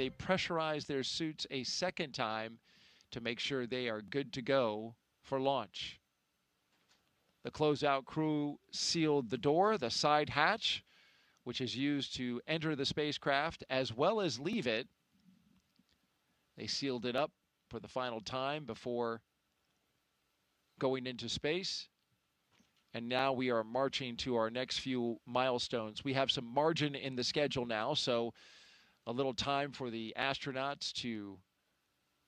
they pressurize their suits a second time to make sure they are good to go for launch. The closeout crew sealed the door, the side hatch, which is used to enter the spacecraft as well as leave it. They sealed it up for the final time before going into space. And now we are marching to our next few milestones. We have some margin in the schedule now, so a little time for the astronauts to,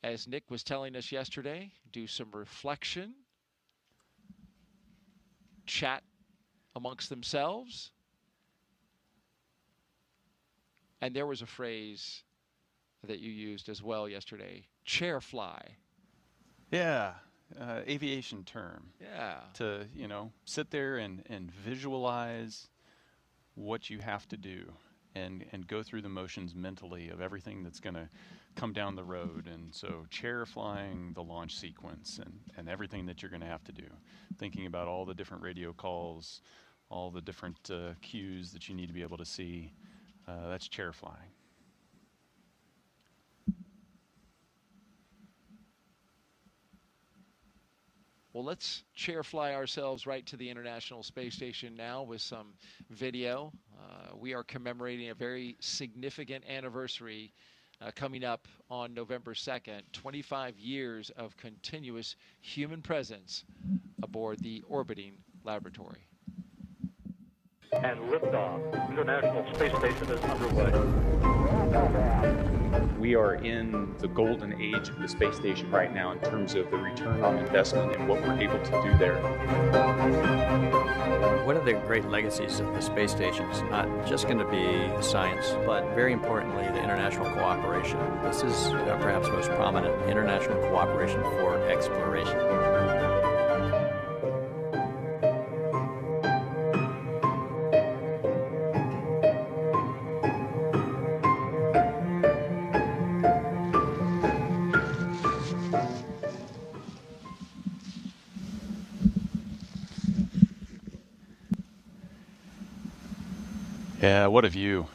as Nick was telling us yesterday, do some reflection, chat amongst themselves. And there was a phrase that you used as well yesterday, chair fly. Yeah, aviation term. Yeah. To, you know, sit there and visualize what you have to do and go through the motions mentally of everything that's going to come down the road. And so chair flying the launch sequence and everything that you're going to have to do. Thinking about all the different radio calls, all the different cues that you need to be able to see. That's chair flying. Well, let's chair fly ourselves right to the International Space Station now with some video. We are commemorating a very significant anniversary coming up on November 2nd, 25 years of continuous human presence aboard the orbiting laboratory. And liftoff. International Space Station is underway. We are in the golden age of the space station right now in terms of the return on investment and what we're able to do there. One of the great legacies of the space station is not just going to be science, but very importantly, the international cooperation. This is perhaps most prominent, international cooperation for exploration. Yeah, what a view.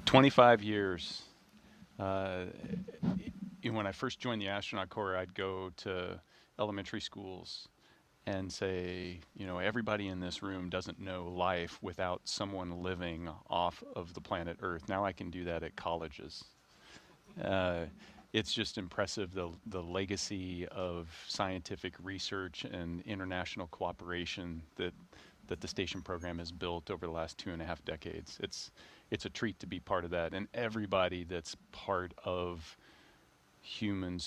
25 years. When I first joined the Astronaut Corps, I'd go to elementary schools and say, you know, everybody in this room doesn't know life without someone living off of the planet Earth. Now I can do that at colleges. It's just impressive, the legacy of scientific research and international cooperation that the station program has built over the last 2.5 decades. It's a treat to be part of that, and everybody that's part of human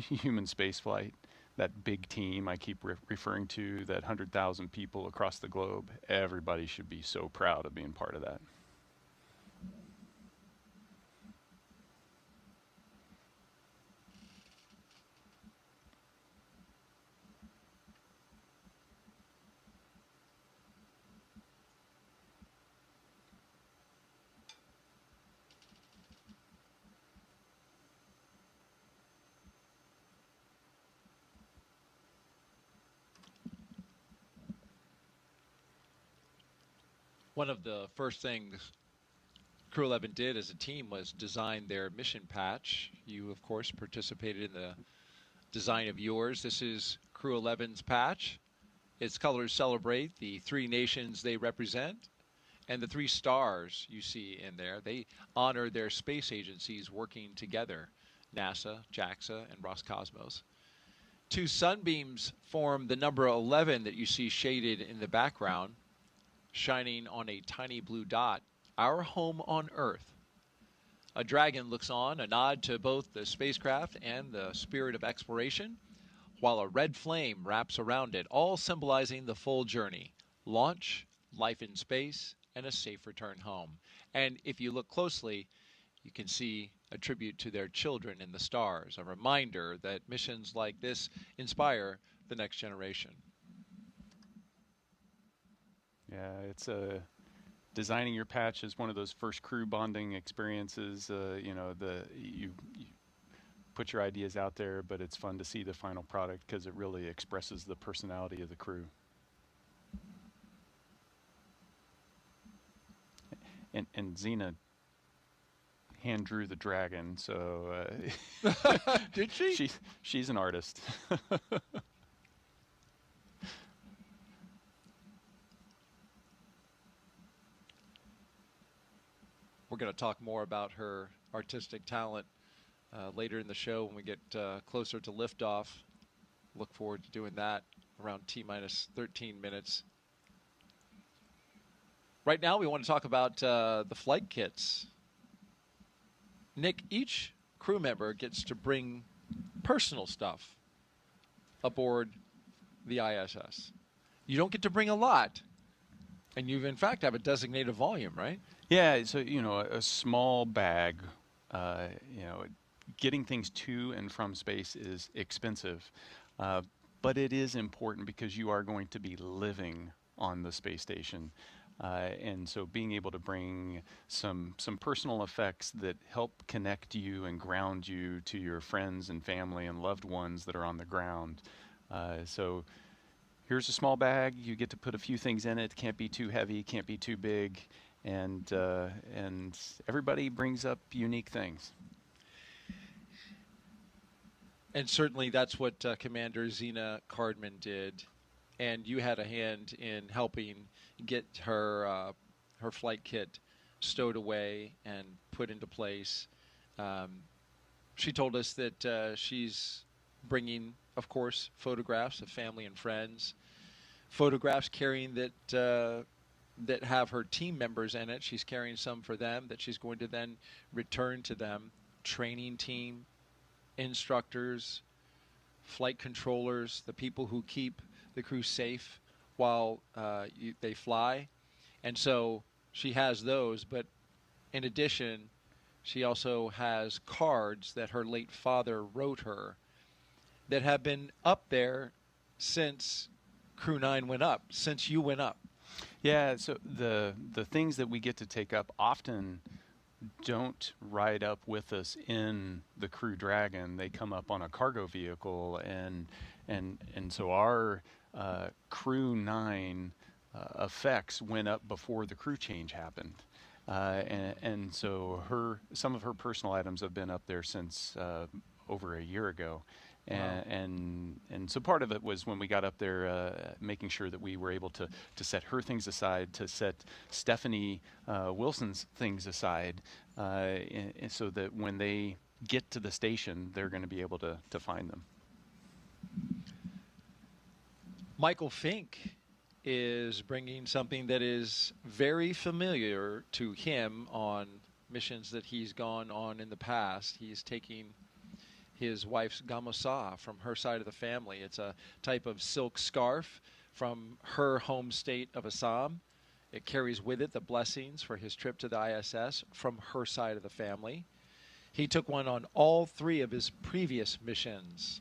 spaceflight, that big team I keep referring to, that 100,000 people across the globe, everybody should be so proud of being part of that. One of the first things Crew-11 did as a team was design their mission patch. You, of course, participated in the design of yours. This is Crew-11's patch. Its colors celebrate the 3 nations they represent, and the 3 stars you see in there. They honor their space agencies working together, NASA, JAXA, and Roscosmos. 2 sunbeams form the number 11 that you see shaded in the background, shining on a tiny blue dot, our home on Earth. A dragon looks on, a nod to both the spacecraft and the spirit of exploration, while a red flame wraps around it, all symbolizing the full journey: launch, life in space, and a safe return home. And if you look closely, you can see a tribute to their children in the stars, a reminder that missions like this inspire the next generation. Yeah, it's designing your patch is one of those first crew bonding experiences. You know, you put your ideas out there, but it's fun to see the final product because it really expresses the personality of the crew. And Zena, hand drew the dragon, so Did she? She's an artist. We're going to talk more about her artistic talent later in the show when we get closer to liftoff. Look forward to doing that around T-minus 13 minutes. Right now, we want to talk about the flight kits. Nick, each crew member gets to bring personal stuff aboard the ISS. You don't get to bring a lot, and you, in fact, have a designated volume, right? Yeah, so, a small bag, getting things to and from space is expensive, but it is important because you are going to be living on the space station. And so being able to bring some personal effects that help connect you and ground you to your friends and family and loved ones that are on the ground. So here's a small bag. You get to put a few things in it. Can't be too heavy, can't be too big. And everybody brings up unique things. And certainly that's what Commander Zena Cardman did. And you had a hand in helping get her her flight kit stowed away and put into place. She told us that she's bringing, of course, photographs of family and friends, photographs carrying that have her team members in it. She's carrying some for them that she's going to then return to them. Training team, instructors, flight controllers, the people who keep the crew safe while they fly. And so she has those, but in addition, she also has cards that her late father wrote her that have been up there since Crew-9 went up, since you went up. Yeah, so the things that we get to take up often don't ride up with us in the Crew Dragon. They come up on a cargo vehicle, and so our Crew-9 effects went up before the crew change happened. And so some of her personal items have been up there since over a year ago. Wow. And so part of it was when we got up there, making sure that we were able to set her things aside, to set Stephanie Wilson's things aside, and so that when they get to the station, they're going to be able to find them. Michael Fincke is bringing something that is very familiar to him on missions that he's gone on in the past. He's taking his wife's gamusa from her side of the family. It's a type of silk scarf from her home state of Assam. It carries with it the blessings for his trip to the ISS from her side of the family. He took one on all three of his previous missions.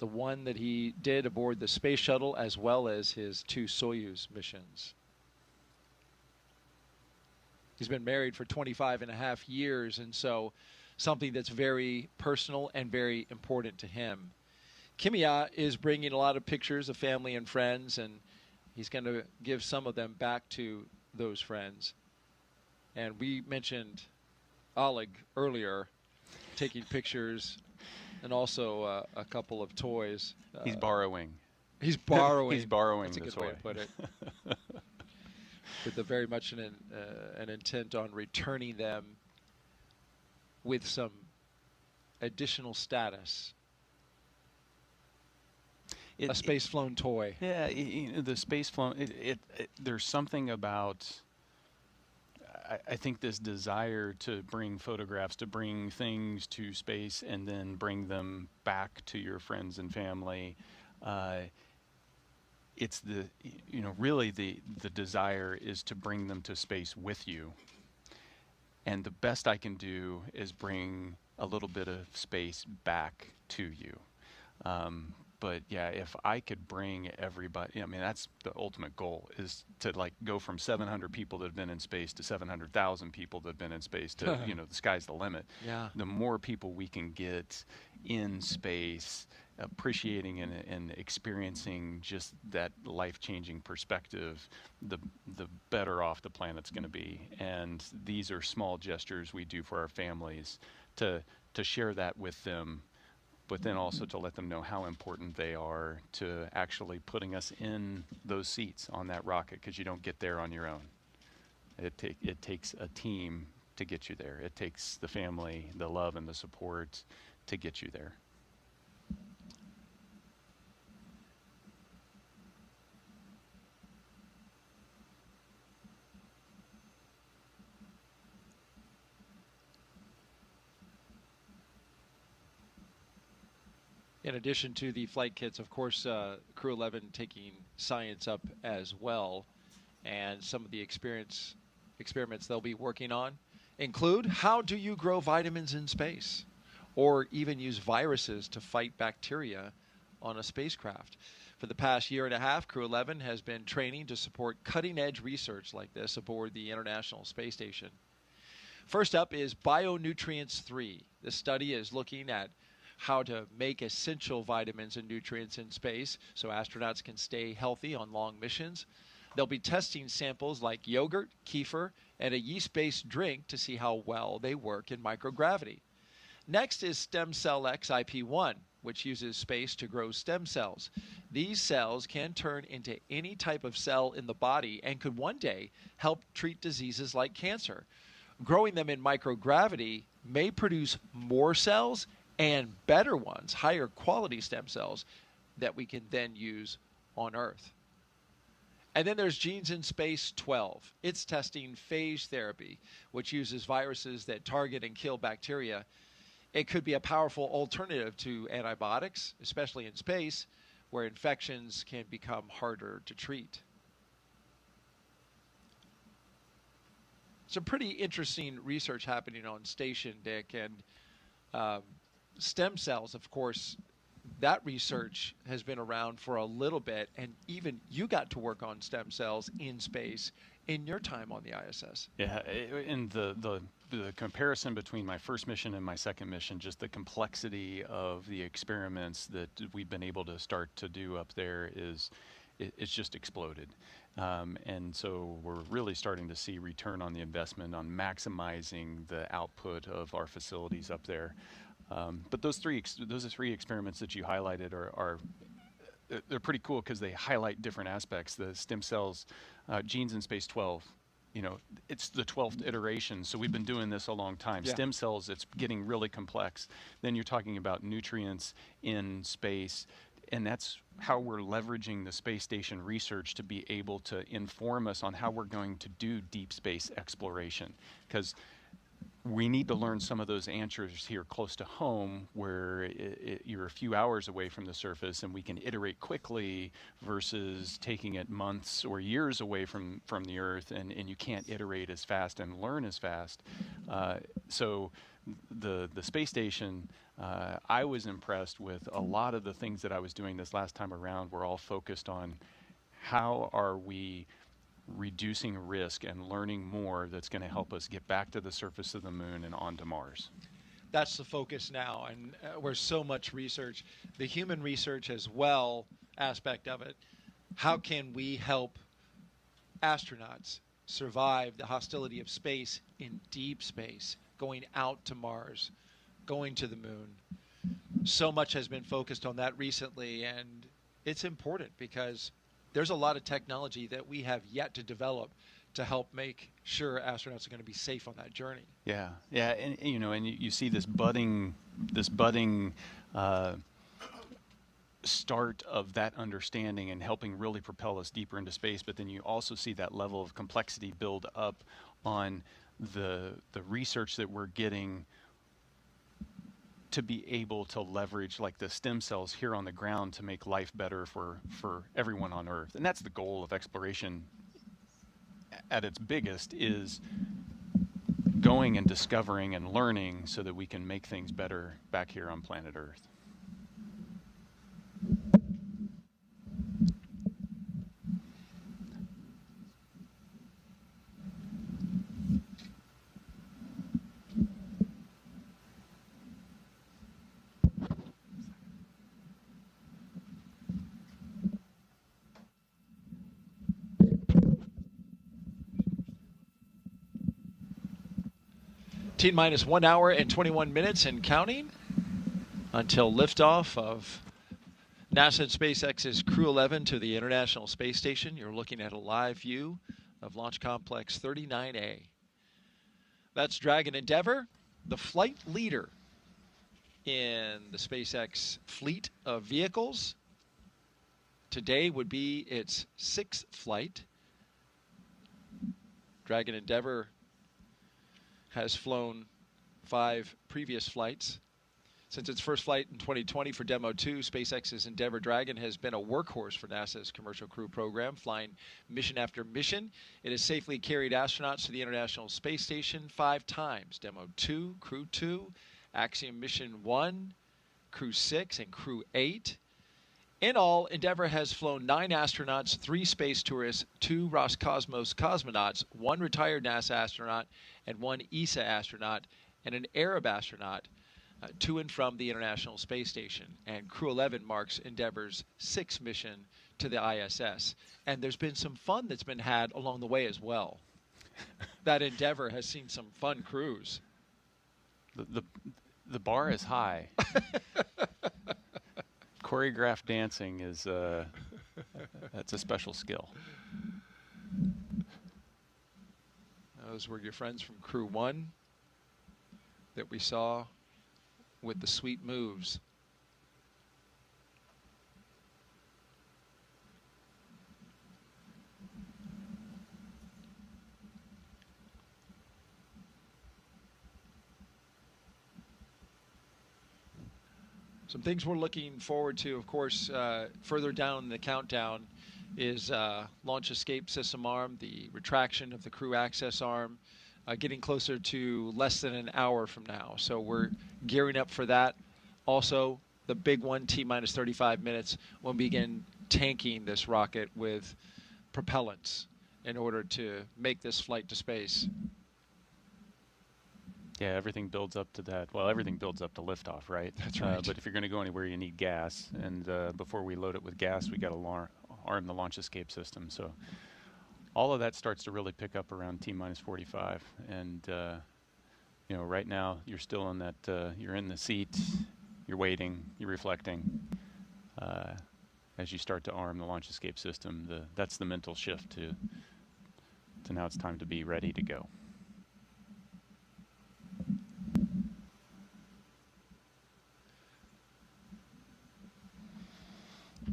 The one that he did aboard the space shuttle, as well as his 2 Soyuz missions. He's been married for 25 and a half years, and so something that's very personal and very important to him. Kimiya is bringing a lot of pictures of family and friends, and he's going to give some of them back to those friends. And we mentioned Oleg earlier, taking pictures, and also a couple of toys. He's borrowing. He's borrowing. He's borrowing. That's a the good toy. way to put it. With very much an intent on returning them with some additional status. A space-flown toy. Yeah, the space-flown. There's something about, I think, this desire to bring photographs, to bring things to space, and then bring them back to your friends and family. It's really the desire is to bring them to space with you. And the best I can do is bring a little bit of space back to you. But yeah, if I could bring everybody, I mean, that's the ultimate goal, is to go from 700 people that have been in space to 700,000 people that have been in space to, the sky's the limit. Yeah. The more people we can get in space appreciating and experiencing just that life-changing perspective, the better off the planet's going to be. And these are small gestures we do for our families to share that with them, but then also to let them know how important they are to actually putting us in those seats on that rocket, because you don't get there on your own. It takes a team to get you there. It takes the family, the love, and the support to get you there. In addition to the flight kits, of course, Crew-11 taking science up as well, and some of the experiments they'll be working on include how do you grow vitamins in space, or even use viruses to fight bacteria on a spacecraft. For the past year and a half, Crew-11 has been training to support cutting-edge research like this aboard the International Space Station. First up is Bionutrients 3. This study is looking at how to make essential vitamins and nutrients in space so astronauts can stay healthy on long missions. They'll be testing samples like yogurt, kefir, and a yeast-based drink to see how well they work in microgravity. Next is Stem Cell X IP1, which uses space to grow stem cells. These cells can turn into any type of cell in the body and could one day help treat diseases like cancer. Growing them in microgravity may produce more cells and better ones, higher quality stem cells that we can then use on Earth. And then there's Genes in Space 12. It's testing phage therapy, which uses viruses that target and kill bacteria. It could be a powerful alternative to antibiotics, especially in space, where infections can become harder to treat. Some pretty interesting research happening on station, Dick, and stem cells, of course, that research has been around for a little bit, and even you got to work on stem cells in space in your time on the ISS. Yeah, and the comparison between my first mission and my second mission, just the complexity of the experiments that we've been able to start to do up there it's just exploded. And so we're really starting to see return on the investment on maximizing the output of our facilities up there. But those three experiments that you highlighted they're pretty cool because they highlight different aspects. The stem cells, Genes in Space 12, it's the 12th iteration, so we've been doing this a long time. Yeah. Stem cells, it's getting really complex. Then you're talking about nutrients in space, and that's how we're leveraging the space station research to be able to inform us on how we're going to do deep space exploration. Because we need to learn some of those answers here close to home, where you're a few hours away from the surface and we can iterate quickly versus taking it months or years away from the Earth, and you can't iterate as fast and learn as fast. So the space station, I was impressed with a lot of the things that I was doing this last time around were all focused on how are we reducing risk and learning more that's going to help us get back to the surface of the moon and onto Mars. That's the focus now, and where so much research, the human research as well aspect of it. How can we help astronauts survive the hostility of space in deep space, going out to Mars, going to the moon? So much has been focused on that recently, and it's important because there's a lot of technology that we have yet to develop to help make sure astronauts are going to be safe on that journey. Yeah, and you see this budding start of that understanding and helping really propel us deeper into space. But then you also see that level of complexity build up on the research that we're getting to be able to leverage like the stem cells here on the ground to make life better for everyone on Earth. And that's the goal of exploration at its biggest, is going and discovering and learning so that we can make things better back here on planet Earth. T-minus 1 hour and 21 minutes and counting until liftoff of NASA and SpaceX's Crew-11 to the International Space Station. You're looking at a live view of Launch Complex 39A. That's Dragon Endeavour, the flight leader in the SpaceX fleet of vehicles. Today would be its 6th flight. Dragon Endeavour has flown 5 previous flights. Since its first flight in 2020 for Demo 2, SpaceX's Endeavour Dragon has been a workhorse for NASA's Commercial Crew program, flying mission after mission. It has safely carried astronauts to the International Space Station 5 times: Demo 2, Crew 2, Axiom Mission 1, Crew 6, and Crew 8. In all, Endeavour has flown 9 astronauts, 3 space tourists, 2 Roscosmos cosmonauts, 1 retired NASA astronaut, and 1 ESA astronaut, and an Arab astronaut to and from the International Space Station. And Crew-11 marks Endeavour's 6th mission to the ISS. And there's been some fun that's been had along the way as well. That Endeavour has seen some fun crews. The bar is high. Choreographed dancing is that's a special skill. Those were your friends from Crew 1 that we saw with the sweet moves. Some things we're looking forward to, of course, further down the countdown is launch escape system arm, the retraction of the crew access arm, getting closer to less than an hour from now. So we're gearing up for that. Also, the big one, T-minus 35 minutes, we'll begin tanking this rocket with propellants in order to make this flight to space. Yeah, everything builds up to that. Well, everything builds up to liftoff, right? That's right. But if you're going to go anywhere, you need gas. And before we load it with gas, we got to arm the launch escape system. So all of that starts to really pick up around T-minus 45. And, you know, right now you're still in that, you're in the seat, you're waiting, you're reflecting. As you start to arm the launch escape system, that's the mental shift to now it's time to be ready to go.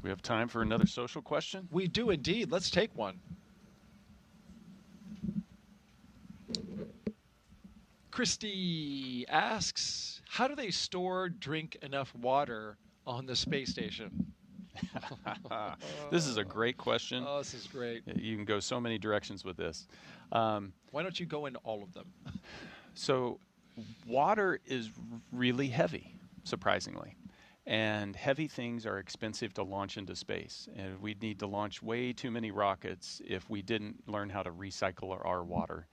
We have time for another social question? We do indeed. Let's take one. Christy asks, how do they store, drink enough water on the space station? This is a great question. Oh, this is great. You can go so many directions with this. Why don't you go into all of them? So water is really heavy, surprisingly. And heavy things are expensive to launch into space. And we'd need to launch way too many rockets if we didn't learn how to recycle our water.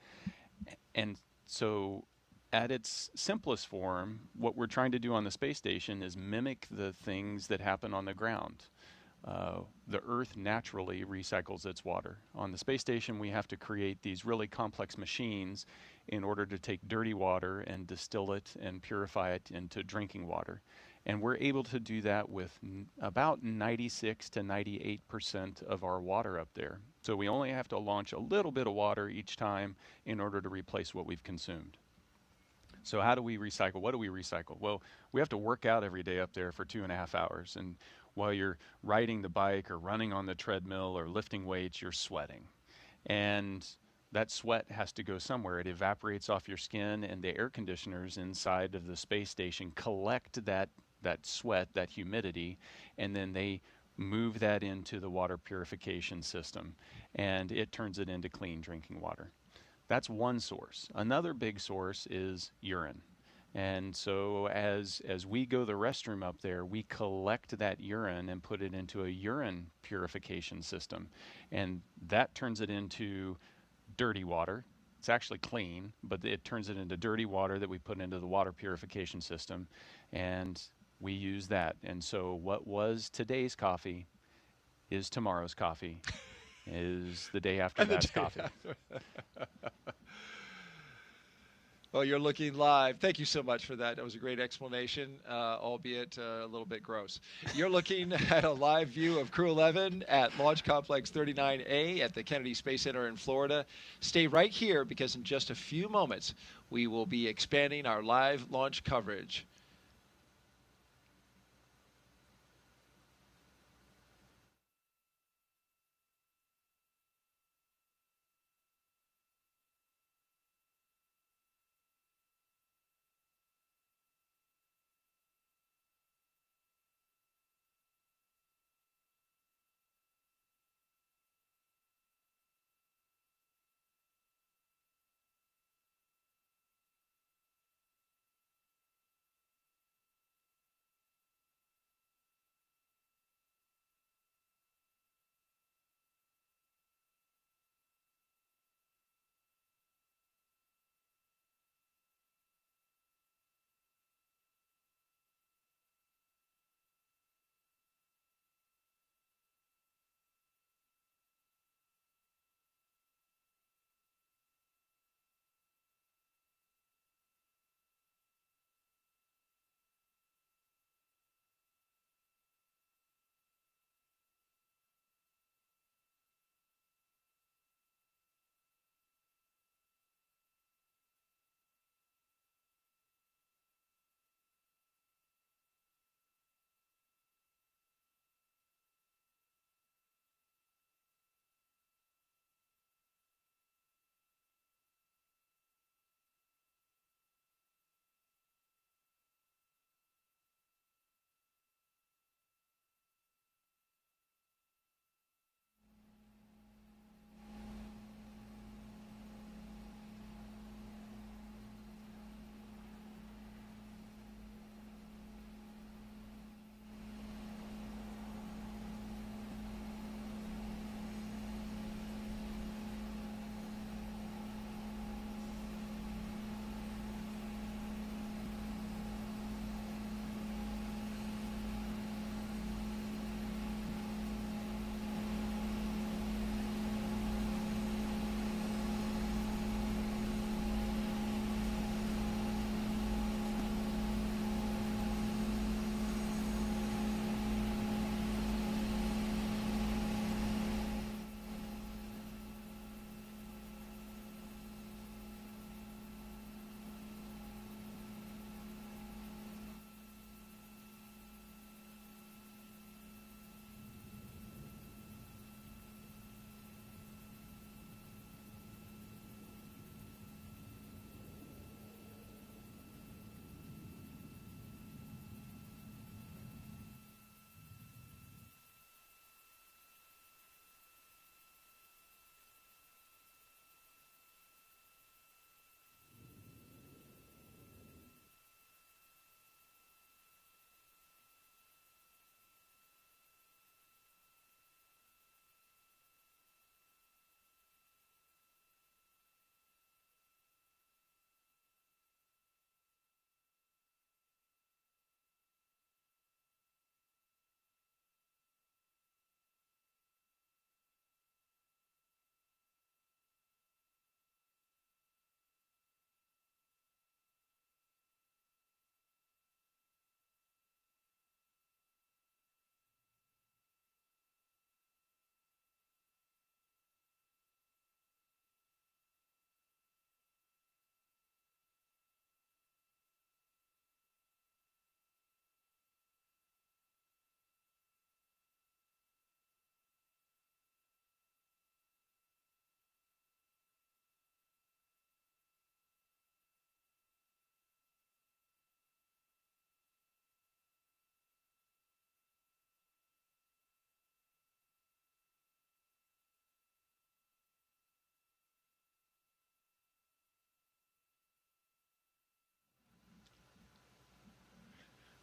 And so at its simplest form, what we're trying to do on the space station is mimic the things that happen on the ground. The Earth naturally recycles its water. On the space station, we have to create these really complex machines in order to take dirty water and distill it and purify it into drinking water. And we're able to do that with about 96 to 98% of our water up there. So we only have to launch a little bit of water each time in order to replace what we've consumed. So how do we recycle? What do we recycle? Well, we have to work out every day up there for 2.5 hours. And while you're riding the bike or running on the treadmill or lifting weights, you're sweating. And that sweat has to go somewhere. It evaporates off your skin, and the air conditioners inside of the space station collect that sweat, that humidity, and then they move that into the water purification system, and it turns it into clean drinking water. That's one source. Another big source is urine. And so as we go to the restroom up there, we collect that urine and put it into a urine purification system. And that turns it into dirty water. It's actually clean, but it turns it into dirty water that we put into the water purification system. And we use that. And so what was today's coffee is tomorrow's coffee, is the day after that's coffee. Well, you're looking live. Thank you so much for that. That was a great explanation, albeit a little bit gross. You're looking at a live view of Crew-11 at Launch Complex 39A at the Kennedy Space Center in Florida. Stay right here because in just a few moments, we will be expanding our live launch coverage.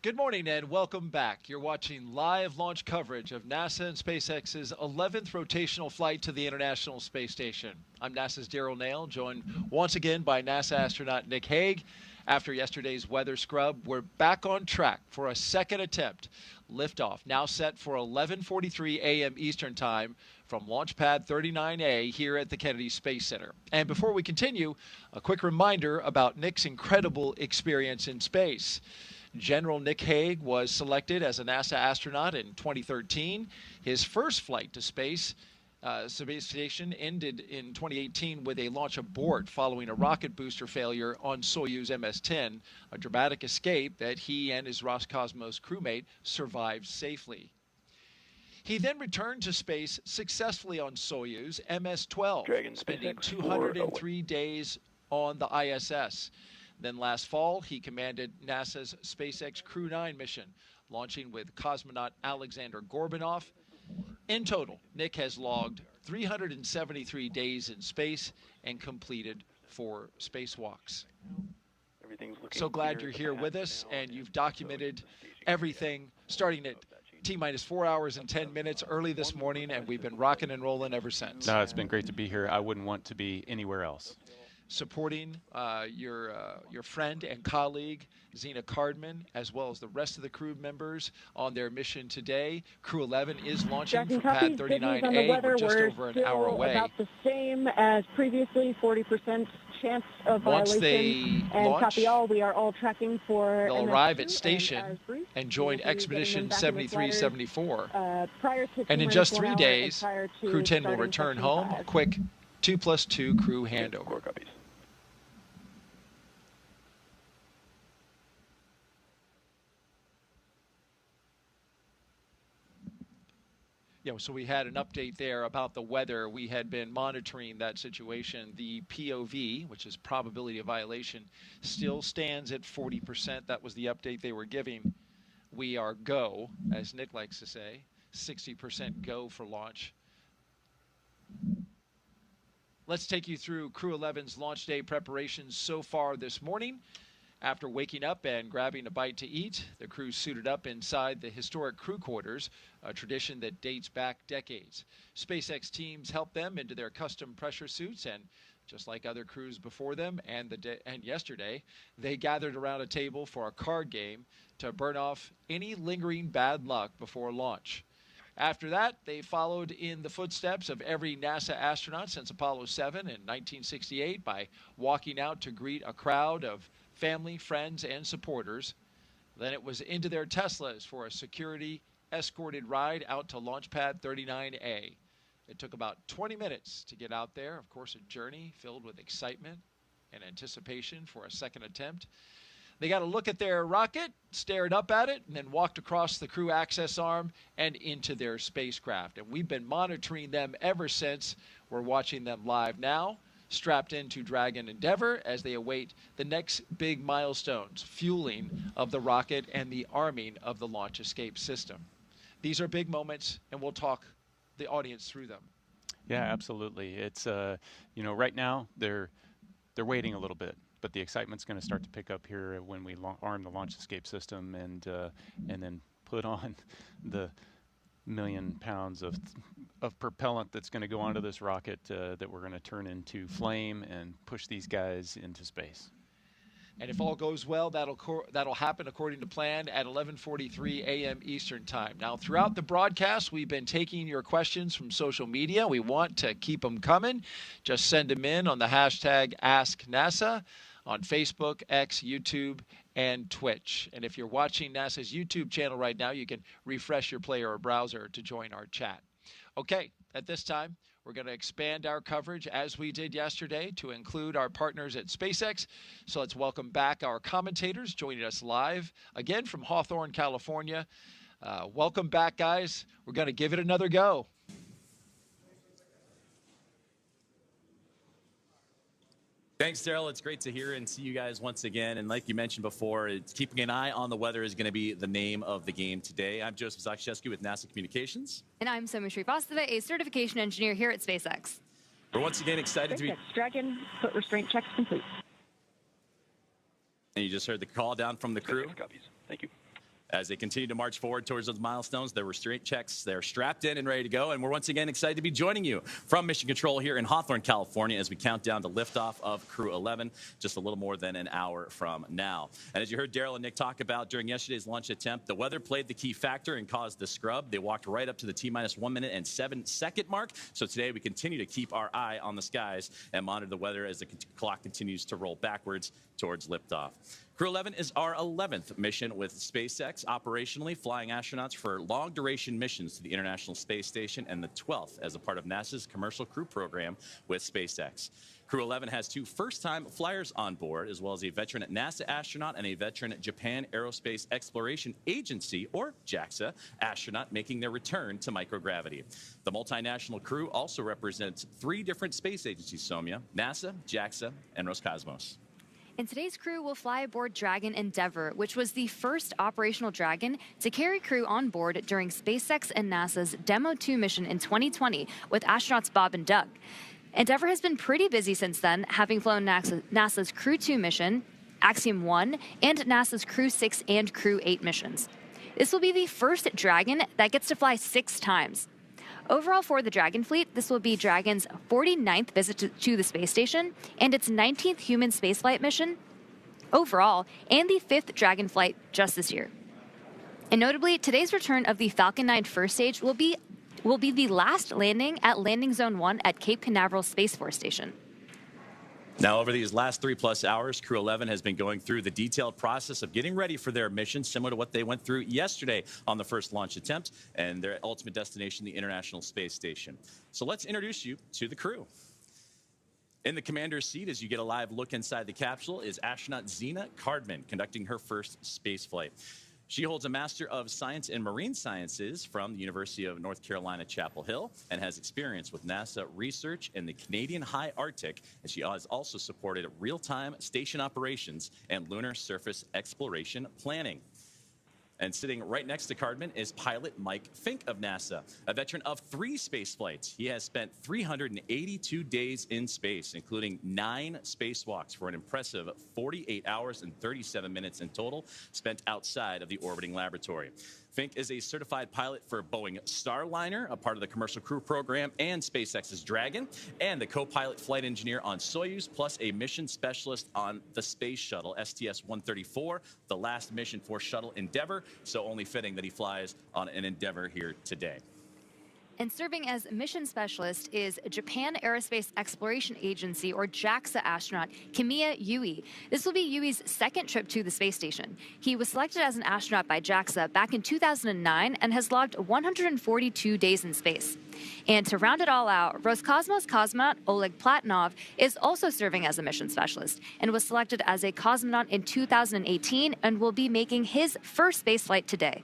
Good morning and welcome back. You're watching live launch coverage of NASA and SpaceX's 11th rotational flight to the International Space Station. I'm NASA's Daryl Nail, joined once again by NASA astronaut Nick Hague. After yesterday's weather scrub, we're back on track for a second attempt. Liftoff now set for 11:43 a.m. Eastern Time from Launch Pad 39A here at the Kennedy Space Center. And before we continue, a quick reminder about Nick's incredible experience in space. General Nick Hague was selected as a NASA astronaut in 2013. His first flight to space station ended in 2018 with a launch abort following a rocket booster failure on Soyuz MS-10, a dramatic escape that he and his Roscosmos crewmate survived safely. He then returned to space successfully on Soyuz MS-12, spending 203 days on the ISS. Then last fall, he commanded NASA's SpaceX Crew-11 mission, launching with cosmonaut Alexander Gorbanov. In total, Nick has logged 373 days in space and completed 4 spacewalks. So glad you're here with us, and you've documented everything starting at T-minus 4 hours and 10 minutes early this morning, and we've been rocking and rolling ever since. No, it's been great to be here. I wouldn't want to be anywhere else. Supporting your friend and colleague, Zena Cardman, as well as the rest of the crew members on their mission today. Crew-11 is launching from Pad 39A. We're just over an hour away. About the same as previously, 40% chance of Once violation. they and launch, copy all, we are all tracking for they'll MS2, arrive at station and join we'll be Expedition getting them back in the 7374. Prior to And in T-minus just 1 3 hour days, and prior to Crew 10 will starting return Section home. 5. A quick 2+2 crew handover. 4 copies. Yeah, so we had an update there about the weather. We had been monitoring that situation. The POV, which is probability of violation, still stands at 40%. That was the update they were giving. We are go, as Nick likes to say, 60% go for launch. Let's take you through Crew-11's launch day preparations so far this morning. After waking up and grabbing a bite to eat, the crew suited up inside the historic crew quarters, a tradition that dates back decades. SpaceX teams helped them into their custom pressure suits, and just like other crews before them and yesterday, they gathered around a table for a card game to burn off any lingering bad luck before launch. After that, they followed in the footsteps of every NASA astronaut since Apollo 7 in 1968 by walking out to greet a crowd of family, friends, and supporters. Then it was into their Teslas for a security escorted ride out to Launch Pad 39A. It took about 20 minutes to get out there. Of course, a journey filled with excitement and anticipation for a second attempt. They got a look at their rocket, stared up at it, and then walked across the crew access arm and into their spacecraft. And we've been monitoring them ever since. We're watching them live now, strapped into Dragon Endeavour as they await the next big milestones, fueling of the rocket and the arming of the launch escape system. These are big moments, and we'll talk the audience through them. Yeah, absolutely. It's right now they're waiting a little bit, but the excitement's going to start to pick up here when we arm the launch escape system and then put on the 1 million pounds of propellant that's going to go onto this rocket that we're going to turn into flame and push these guys into space. And if all goes well, that'll happen according to plan at 11:43 a.m. Eastern Time. Now, throughout the broadcast, we've been taking your questions from social media. We want to keep them coming. Just send them in on the hashtag AskNASA on Facebook, X, YouTube, and Twitch. And if you're watching NASA's YouTube channel right now, you can refresh your player or browser to join our chat. Okay, at this time, we're going to expand our coverage as we did yesterday to include our partners at SpaceX. So let's welcome back our commentators joining us live again from Hawthorne, California. Welcome back, guys. We're going to give it another go. Thanks, Daryl. It's great to hear and see you guys once again. And like you mentioned before, it's keeping an eye on the weather is going to be the name of the game today. I'm Joseph Zakshesky with NASA Communications. And I'm Somi Srivastava, a certification engineer here at SpaceX. We're once again excited to be... Dragon, foot restraint checks complete. And you just heard the call down from the crew. 6 copies. Thank you. As they continue to march forward towards those milestones, their restraint checks, they're strapped in and ready to go. And we're once again excited to be joining you from Mission Control here in Hawthorne, California, as we count down to liftoff of Crew-11, just a little more than an hour from now. And as you heard Daryl and Nick talk about during yesterday's launch attempt, the weather played the key factor and caused the scrub. They walked right up to the T-minus 1 minute and 7-second mark. So today we continue to keep our eye on the skies and monitor the weather as the clock continues to roll backwards towards liftoff. Crew-11 is our 11th mission with SpaceX, operationally flying astronauts for long-duration missions to the International Space Station, and the 12th as a part of NASA's Commercial Crew program with SpaceX. Crew-11 has 2 first-time flyers on board, as well as a veteran NASA astronaut and a veteran Japan Aerospace Exploration Agency, or JAXA, astronaut making their return to microgravity. The multinational crew also represents 3 different space agencies, Soumya: NASA, JAXA, and Roscosmos. And today's crew will fly aboard Dragon Endeavour, which was the first operational Dragon to carry crew on board during SpaceX and NASA's Demo 2 mission in 2020 with astronauts Bob and Doug. Endeavour has been pretty busy since then, having flown NASA's Crew-2 mission, Axiom 1, and NASA's Crew-6 and Crew-8 missions. This will be the first Dragon that gets to fly 6 times. Overall for the Dragon fleet, this will be Dragon's 49th visit to the space station and its 19th human spaceflight mission overall, and the 5th Dragon flight just this year. And notably, today's return of the Falcon 9 first stage will be the last landing at Landing Zone 1 at Cape Canaveral Space Force Station. Now, over these last 3+ hours, Crew-11 has been going through the detailed process of getting ready for their mission, similar to what they went through yesterday on the first launch attempt and their ultimate destination, the International Space Station. So let's introduce you to the crew. In the commander's seat, as you get a live look inside the capsule, is astronaut Zena Cardman, conducting her first space flight. She holds a Master of Science in Marine Sciences from the University of North Carolina, Chapel Hill, and has experience with NASA research in the Canadian High Arctic, and she has also supported real-time station operations and lunar surface exploration planning. And sitting right next to Cardman is pilot Mike Fincke of NASA, a veteran of 3 space flights. He has spent 382 days in space, including 9 spacewalks for an impressive 48 hours and 37 minutes in total spent outside of the orbiting laboratory. Fincke is a certified pilot for Boeing Starliner, a part of the Commercial Crew program, and SpaceX's Dragon, and the co-pilot flight engineer on Soyuz, plus a mission specialist on the Space Shuttle, STS-134, the last mission for Shuttle Endeavour, so only fitting that he flies on an Endeavour here today. And serving as mission specialist is Japan Aerospace Exploration Agency, or JAXA astronaut Kimiya Yui. This will be Yui's 2nd trip to the space station. He was selected as an astronaut by JAXA back in 2009 and has logged 142 days in space. And to round it all out, Roscosmos cosmonaut Oleg Platonov is also serving as a mission specialist and was selected as a cosmonaut in 2018 and will be making his first space flight today.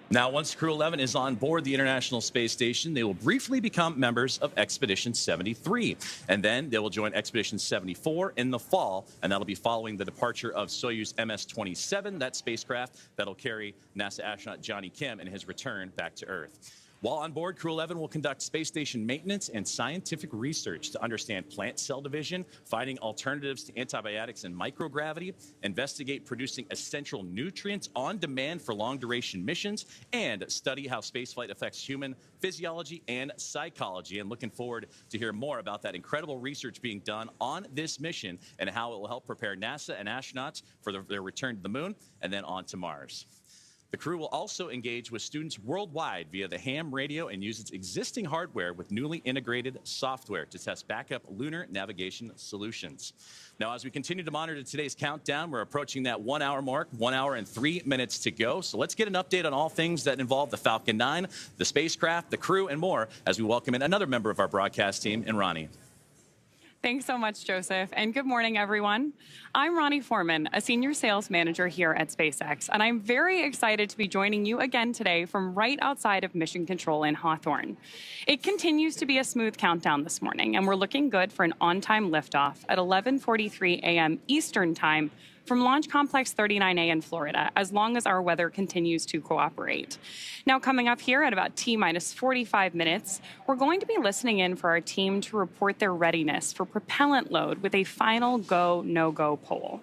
Now, once Crew-11 is on board the International Space Station, they will briefly become members of Expedition 73. And then they will join Expedition 74 in the fall, and that'll be following the departure of Soyuz MS-27, that spacecraft that'll carry NASA astronaut Johnny Kim in his return back to Earth. While on board, Crew-11 will conduct space station maintenance and scientific research to understand plant cell division, finding alternatives to antibiotics and microgravity, investigate producing essential nutrients on demand for long-duration missions, and study how spaceflight affects human physiology and psychology. And looking forward to hear more about that incredible research being done on this mission and how it will help prepare NASA and astronauts for their return to the moon and then on to Mars. The crew will also engage with students worldwide via the ham radio and use its existing hardware with newly integrated software to test backup lunar navigation solutions. Now, as we continue to monitor today's countdown, we're approaching that 1 hour mark, 1 hour and 3 minutes to go. So let's get an update on all things that involve the Falcon 9, the spacecraft, the crew, and more as we welcome in another member of our broadcast team, in Ronnie. Thanks so much, Joseph, and good morning, everyone. I'm Ronnie Foreman, a senior sales manager here at SpaceX, and I'm very excited to be joining you again today from right outside of Mission Control in Hawthorne. It continues to be a smooth countdown this morning, and we're looking good for an on-time liftoff at 11:43 a.m. Eastern Time from Launch Complex 39A in Florida, as long as our weather continues to cooperate. Now, coming up here at about T-minus 45 minutes, we're going to be listening in for our team to report their readiness for propellant load with a final go, no-go poll.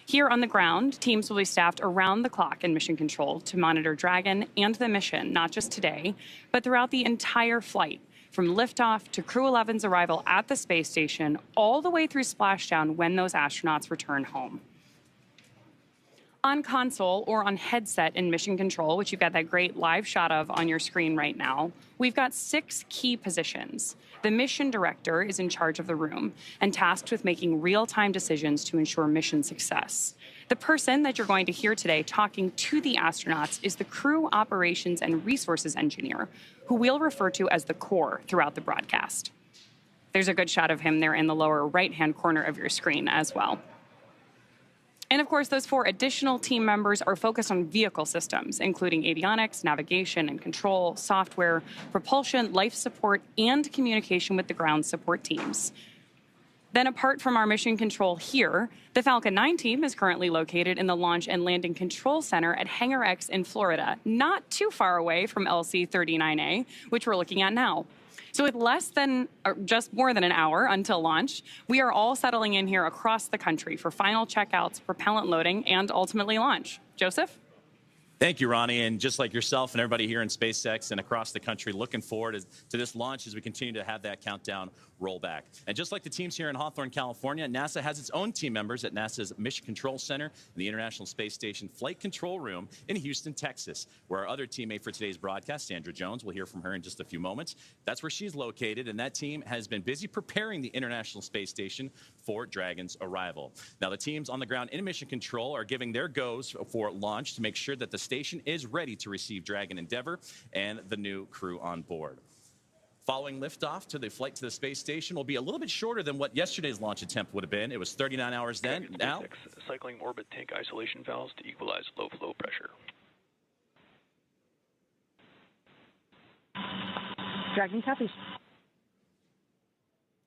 Here on the ground, teams will be staffed around the clock in mission control to monitor Dragon and the mission, not just today, but throughout the entire flight, from liftoff to Crew-11's arrival at the space station, all the way through splashdown when those astronauts return home. On console or on headset in mission control, which you've got that great live shot of on your screen right now, we've got 6 key positions. The mission director is in charge of the room and tasked with making real-time decisions to ensure mission success. The person that you're going to hear today talking to the astronauts is the crew operations and resources engineer, who we'll refer to as the core throughout the broadcast. There's a good shot of him there in the lower right-hand corner of your screen as well. And of course, those 4 additional team members are focused on vehicle systems, including avionics, navigation and control, software, propulsion, life support, and communication with the ground support teams. Then apart from our mission control here, the Falcon 9 team is currently located in the Launch and Landing Control Center at Hangar X in Florida, not too far away from LC-39A, which we're looking at now. So with less than, or just more than an hour until launch, we are all settling in here across the country for final checkouts, propellant loading, and ultimately launch. Joseph? Thank you, Ronnie. And just like yourself and everybody here in SpaceX and across the country, looking forward to this launch as we continue to have that countdown roll back. And just like the teams here in Hawthorne, California, NASA has its own team members at NASA's Mission Control Center and the International Space Station Flight Control Room in Houston, Texas, where our other teammate for today's broadcast, Sandra Jones, we'll hear from her in just a few moments. That's where she's located, and that team has been busy preparing the International Space Station for Dragon's arrival. Now, the teams on the ground in Mission Control are giving their goes for launch to make sure that the station is ready to receive Dragon Endeavour and the new crew on board. Following liftoff to the flight to the space station will be a little bit shorter than what yesterday's launch attempt would have been. It was 39 hours then. Now, cycling orbit tank isolation valves to equalize low flow pressure. Dragon copies.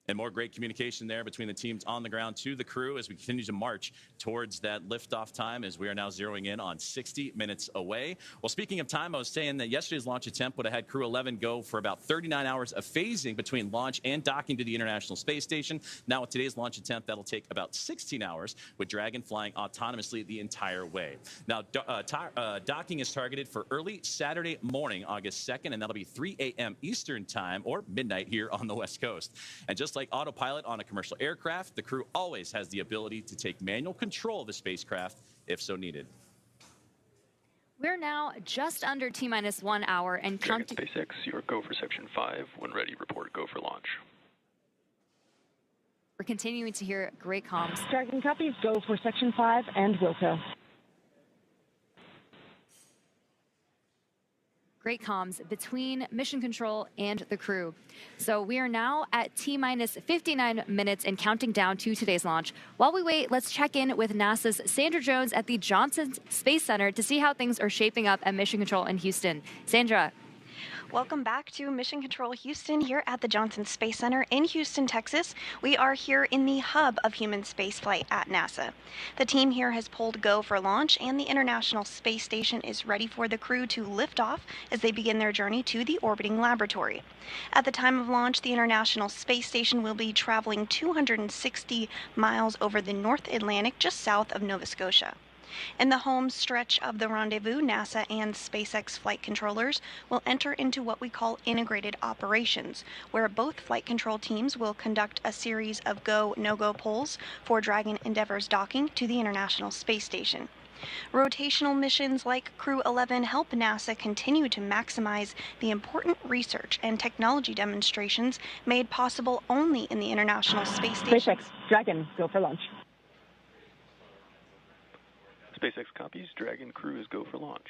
And more great communication there between the teams on the ground to the crew as we continue to march towards that liftoff time, as we are now zeroing in on 60 minutes away. Well, speaking of time, I was saying that yesterday's launch attempt would have had Crew-11 go for about 39 hours of phasing between launch and docking to the International Space Station. Now with today's launch attempt, that'll take about 16 hours, with Dragon flying autonomously the entire way. Now, docking is targeted for early Saturday morning, August 2nd, and that'll be 3 a.m. Eastern time, or midnight here on the West Coast. And just like autopilot on a commercial aircraft, the crew always has the ability to take manual control of the spacecraft if so needed. We're now just under T-minus 1 hour and counting. SpaceX, your go for section 5. When ready, report go for launch. We're continuing to hear great comms. Dragon copies, go for section 5 and Wilco. Great comms between mission control and the crew. So we are now at T-minus 59 minutes and counting down to today's launch. While we wait, let's check in with NASA's Sandra Jones at the Johnson Space Center to see how things are shaping up at Mission Control in Houston. Sandra. Welcome back to Mission Control Houston here at the Johnson Space Center in Houston, Texas. We are here in the hub of human spaceflight at NASA. The team here has pulled go for launch, and the International Space Station is ready for the crew to lift off as they begin their journey to the orbiting laboratory. At the time of launch, the International Space Station will be traveling 260 miles over the North Atlantic just south of Nova Scotia. In the home stretch of the rendezvous, NASA and SpaceX flight controllers will enter into what we call integrated operations, where both flight control teams will conduct a series of go, no-go polls for Dragon Endeavour's docking to the International Space Station. Rotational missions like Crew-11 help NASA continue to maximize the important research and technology demonstrations made possible only in the International Space Station. SpaceX, Dragon, go for launch. SpaceX copies. Dragon crew is go for launch.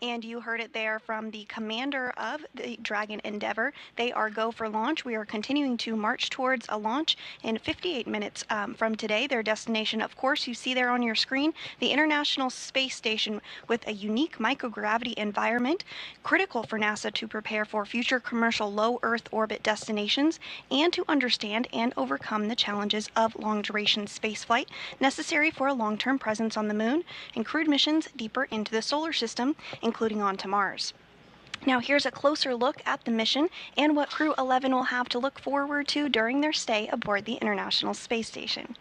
And you heard it there from the commander of the Dragon Endeavour. They are go for launch. We are continuing to march towards a launch in 58 minutes from today. Their destination, of course, you see there on your screen, the International Space Station, with a unique microgravity environment, critical for NASA to prepare for future commercial low Earth orbit destinations and to understand and overcome the challenges of long-duration spaceflight necessary for a long-term presence on the Moon and crewed missions deeper into the solar system, including onto Mars. Now here's a closer look at the mission and what Crew-11 will have to look forward to during their stay aboard the International Space Station.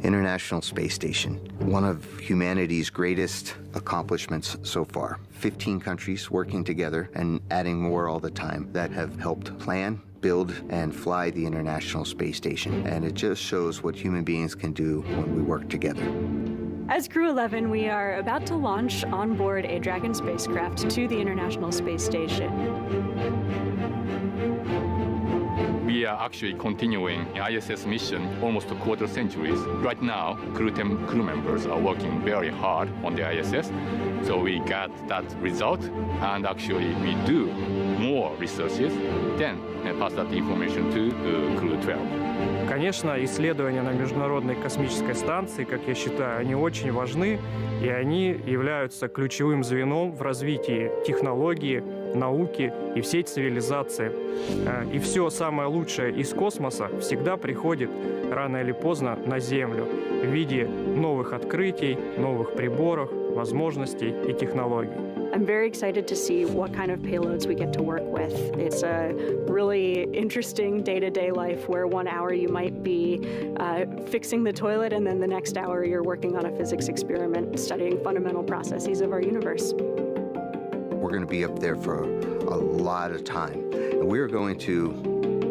International Space Station, one of humanity's greatest accomplishments so far. 15 countries working together and adding more all the time that have helped plan, build, and fly the International Space Station. And it just shows what human beings can do when we work together. As Crew-11, we are about to launch on board a Dragon spacecraft to the International Space Station. We are actually continuing an ISS mission almost a quarter centuries. Right now, Crew-10 crew members are working very hard on the ISS. So we got that result, and actually we do more researches, then pass that information to Crew-12. Конечно, исследования на Международной космической станции, как я считаю, они очень важны, и они являются ключевым звеном в развитии технологии, науки и всей цивилизации. И все самое лучшее из космоса всегда приходит рано или поздно на Землю в виде новых открытий, новых приборов, возможностей и технологий. I'm very excited to see what kind of payloads we get to work with. It's a really interesting day-to-day life where 1 hour you might be fixing the toilet and then the next hour you're working on a physics experiment studying fundamental processes of our universe. We're going to be up there for a lot of time. And we're going to,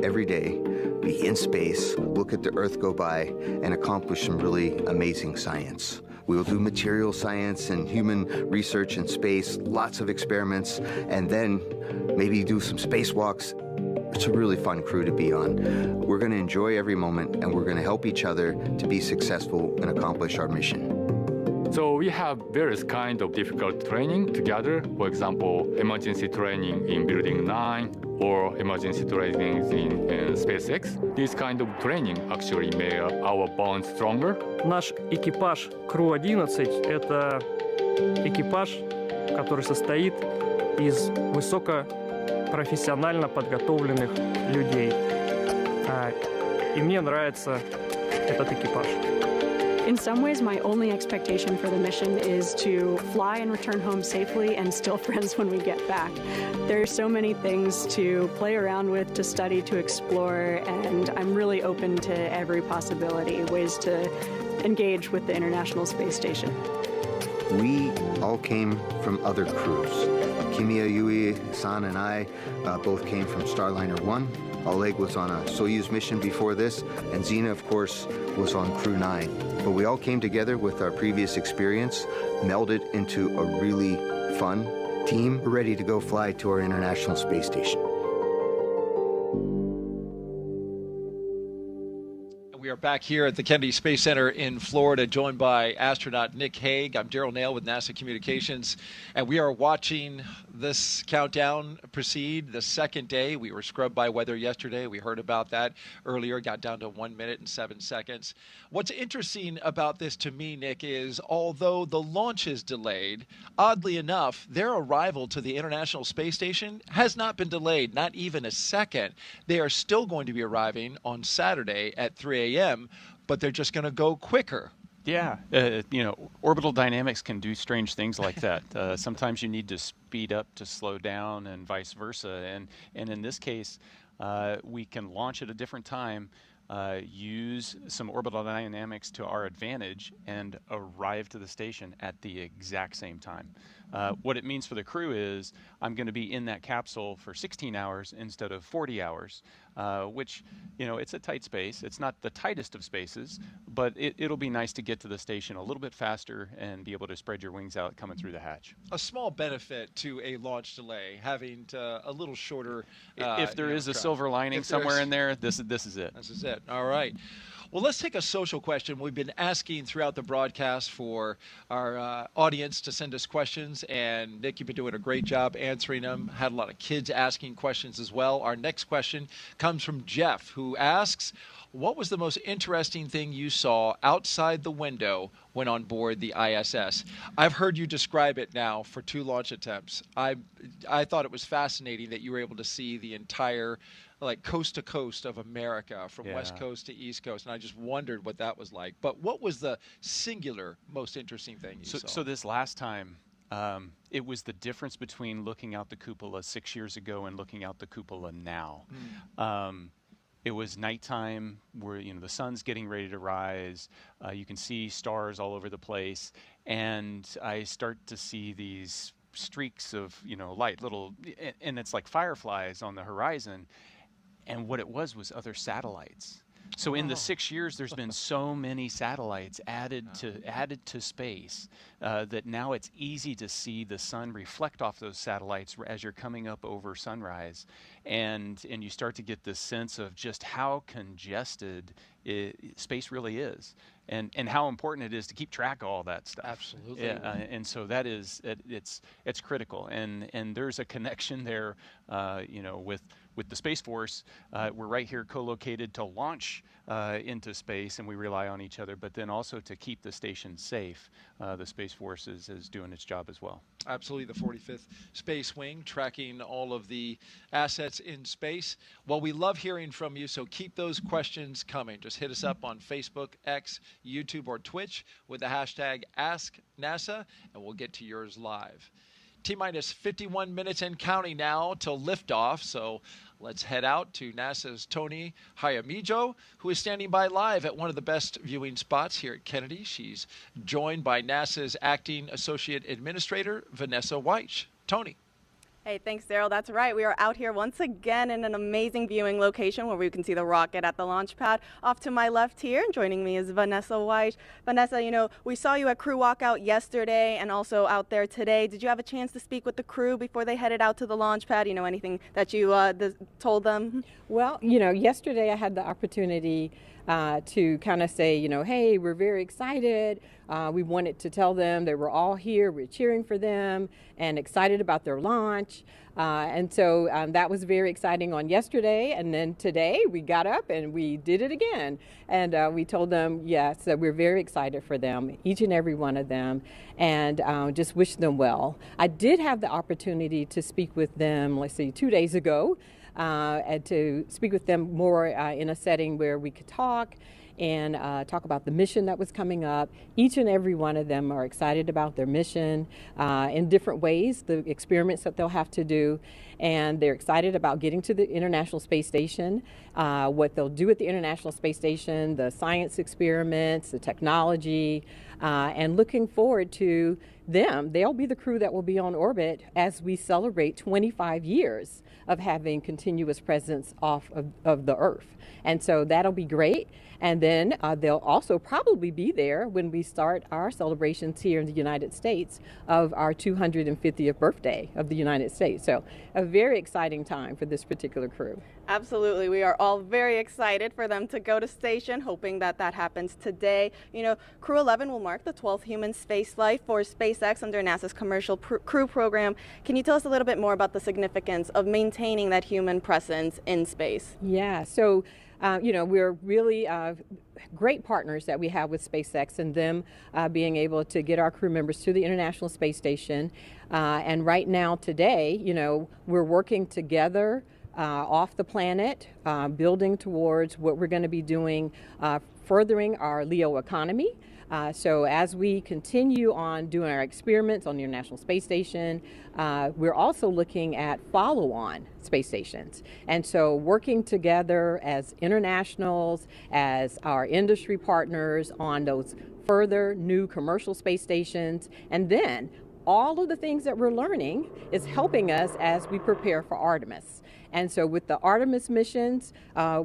every day, be in space, look at the Earth go by, and accomplish some really amazing science. We will do material science and human research in space, lots of experiments, and then maybe do some spacewalks. It's a really fun crew to be on. We're going to enjoy every moment, and we're going to help each other to be successful and accomplish our mission. So we have various kinds of difficult training together. For example, emergency training in Building 9 or emergency training in SpaceX. This kind of training actually made our bond stronger. Наш экипаж Crew-11 — это экипаж, который состоит из высокопрофессионально подготовленных людей. И мне нравится этот экипаж. In some ways, my only expectation for the mission is to fly and return home safely and still friends when we get back. There are so many things to play around with, to study, to explore, and I'm really open to every possibility, ways to engage with the International Space Station. We all came from other crews. Kimiya Yui, San, and I both came from Starliner 1. Oleg was on a Soyuz mission before this, and Zena, of course, was on Crew 9. But we all came together with our previous experience, melded into a really fun team. We're ready to go fly to our International Space Station. We are back here at the Kennedy Space Center in Florida, joined by astronaut Nick Hague. I'm Daryl Nail with NASA Communications, and we are watching this countdown proceed, the second day. We were scrubbed by weather yesterday. We heard about that earlier, got down to 1 minute and 7 seconds. What's interesting about this to me, Nick, is although the launch is delayed, oddly enough, their arrival to the International Space Station has not been delayed, not even a second. They are still going to be arriving on Saturday at 3 a.m., but they're just going to go quicker. Yeah, orbital dynamics can do strange things like that. Sometimes you need to speed up to slow down and vice versa. And in this case, we can launch at a different time, use some orbital dynamics to our advantage, and arrive to the station at the exact same time. What it means for the crew is I'm going to be in that capsule for 16 hours instead of 40 hours, which, it's a tight space. It's not the tightest of spaces, but it'll be nice to get to the station a little bit faster and be able to spread your wings out coming through the hatch. A small benefit to a launch delay, having a little shorter. If there is a silver lining somewhere in there, this is it. This is it. All right. Well, let's take a social question. We've been asking throughout the broadcast for our audience to send us questions, and Nick, you've been doing a great job answering them. Had a lot of kids asking questions as well. Our next question comes from Jeff, who asks, what was the most interesting thing you saw outside the window when on board the ISS? I've heard you describe it now for 2 launch attempts. I thought it was fascinating that you were able to see the entire coast to coast of America, from West Coast to East Coast, and I just wondered what that was like. But what was the singular most interesting thing you saw? So this last time, it was the difference between looking out the cupola 6 years ago and looking out the cupola now. it was nighttime, where the sun's getting ready to rise. You can see stars all over the place, and I start to see these streaks of light, and it's like fireflies on the horizon. And what it was other satellites. So in the 6 years, there's been so many satellites added to space that now it's easy to see the sun reflect off those satellites as you're coming up over sunrise, and you start to get this sense of just how congested space really is, and how important it is to keep track of all that stuff. Absolutely. Yeah, and so that is it's critical, and there's a connection there, with the Space Force. We're right here co-located to launch into space, and we rely on each other, but then also to keep the station safe. The Space Force is doing its job as well. Absolutely, the 45th Space Wing, tracking all of the assets in space. Well, we love hearing from you, so keep those questions coming. Just hit us up on Facebook, X, YouTube, or Twitch with the hashtag AskNASA, and we'll get to yours live. T-minus 51 minutes and counting now till liftoff, so let's head out to NASA's Tony Hayamijo, who is standing by live at one of the best viewing spots here at Kennedy. She's joined by NASA's Acting Associate Administrator, Vanessa White. Tony. Hey, thanks, Daryl. That's right. We are out here once again in an amazing viewing location where we can see the rocket at the launch pad. Off to my left here, and joining me is Vanessa White. Vanessa, we saw you at Crew Walkout yesterday and also out there today. Did you have a chance to speak with the crew before they headed out to the launch pad? Anything that you told them? Well, yesterday I had the opportunity to kind of say, hey, we're very excited. We wanted to tell them they were all here. We're cheering for them and excited about their launch. And so that was very exciting on yesterday. And then today we got up and we did it again. And we told them, yes, that we're very excited for them, each and every one of them, and just wish them well. I did have the opportunity to speak with them, 2 days ago, and to speak with them more in a setting where we could talk and talk about the mission that was coming up. Each and every one of them are excited about their mission in different ways, the experiments that they'll have to do, and they're excited about getting to the International Space Station, what they'll do at the International Space Station, the science experiments, the technology, and looking forward to them. They'll be the crew that will be on orbit as we celebrate 25 years of having continuous presence off of the Earth. And so that'll be great. And then they'll also probably be there when we start our celebrations here in the United States of our 250th birthday of the United States. So a very exciting time for this particular crew. Absolutely. We are all very excited for them to go to station, hoping that happens today. Crew-11 will mark the 12th human spaceflight for SpaceX under NASA's Commercial Crew program. Can you tell us a little bit more about the significance of maintaining that human presence in space? Yeah, so we're really great partners that we have with SpaceX, and them being able to get our crew members to the International Space Station. And right now, today, we're working together off the planet, building towards what we're going to be doing, furthering our LEO economy. So as we continue on doing our experiments on the International Space Station, we're also looking at follow-on space stations. And so working together as internationals, as our industry partners on those further new commercial space stations, and then all of the things that we're learning is helping us as we prepare for Artemis. And so with the Artemis missions,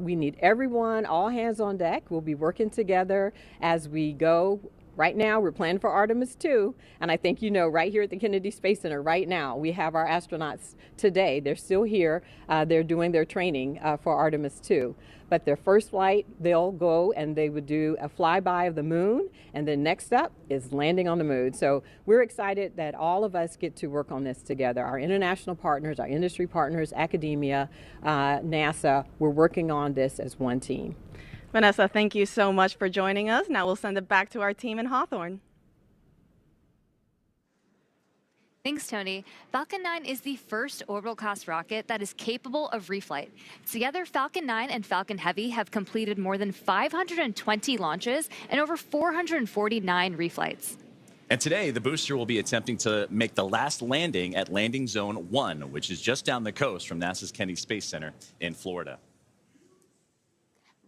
we need everyone, all hands on deck. We'll be working together as we go. Right now, we're planning for Artemis 2, and I think right here at the Kennedy Space Center right now, we have our astronauts today. They're still here. They're doing their training for Artemis 2. But their first flight, they'll go and they would do a flyby of the moon, and then next up is landing on the moon. So we're excited that all of us get to work on this together. Our international partners, our industry partners, academia, NASA, we're working on this as one team. Vanessa, thank you so much for joining us. Now we'll send it back to our team in Hawthorne. Thanks, Tony. Falcon 9 is the first orbital-class rocket that is capable of reflight. Together, Falcon 9 and Falcon Heavy have completed more than 520 launches and over 449 reflights. And today, the booster will be attempting to make the last landing at Landing Zone 1, which is just down the coast from NASA's Kennedy Space Center in Florida.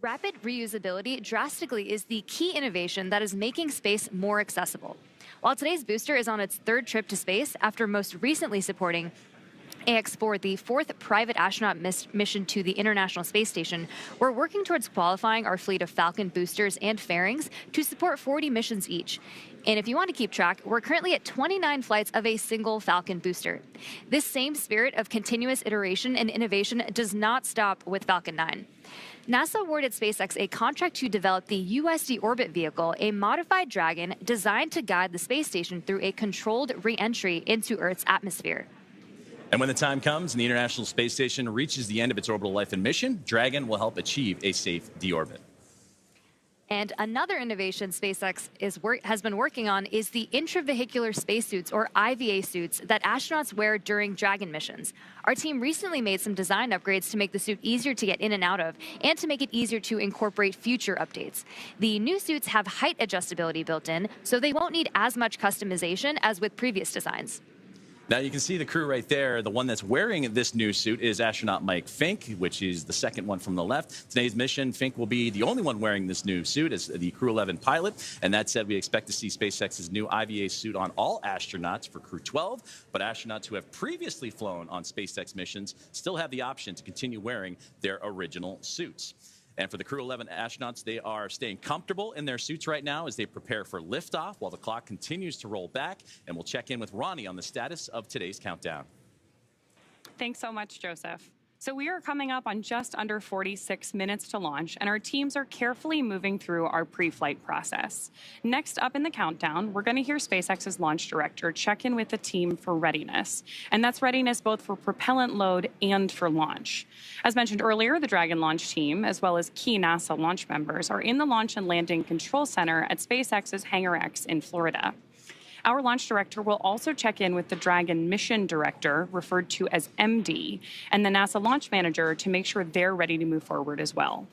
Rapid reusability drastically is the key innovation that is making space more accessible. While today's booster is on its third trip to space after most recently supporting AX-4, the fourth private astronaut mission to the International Space Station, we're working towards qualifying our fleet of Falcon boosters and fairings to support 40 missions each. And if you want to keep track, we're currently at 29 flights of a single Falcon booster. This same spirit of continuous iteration and innovation does not stop with Falcon 9. NASA awarded SpaceX a contract to develop the USD Orbit vehicle, a modified Dragon designed to guide the space station through a controlled re-entry into Earth's atmosphere. And when the time comes and the International Space Station reaches the end of its orbital life and mission, Dragon will help achieve a safe deorbit. And another innovation SpaceX has been working on is the intravehicular spacesuits, or IVA suits, that astronauts wear during Dragon missions. Our team recently made some design upgrades to make the suit easier to get in and out of, and to make it easier to incorporate future updates. The new suits have height adjustability built in, so they won't need as much customization as with previous designs. Now you can see the crew right there. The one that's wearing this new suit is astronaut Mike Fincke, which is the second one from the left. Today's mission, Fincke will be the only one wearing this new suit as the Crew-11 pilot. And that said, we expect to see SpaceX's new IVA suit on all astronauts for Crew-12. But astronauts who have previously flown on SpaceX missions still have the option to continue wearing their original suits. And for the Crew-11 astronauts, they are staying comfortable in their suits right now as they prepare for liftoff while the clock continues to roll back. And we'll check in with Ronnie on the status of today's countdown. Thanks so much, Joseph. So we are coming up on just under 46 minutes to launch, and our teams are carefully moving through our pre-flight process. Next up in the countdown, we're going to hear SpaceX's launch director check in with the team for readiness. And that's readiness both for propellant load and for launch. As mentioned earlier, the Dragon launch team, as well as key NASA launch members, are in the Launch and Landing Control Center at SpaceX's Hangar X in Florida. Our launch director will also check in with the Dragon mission director, referred to as MD, and the NASA launch manager to make sure they're ready to move forward as well.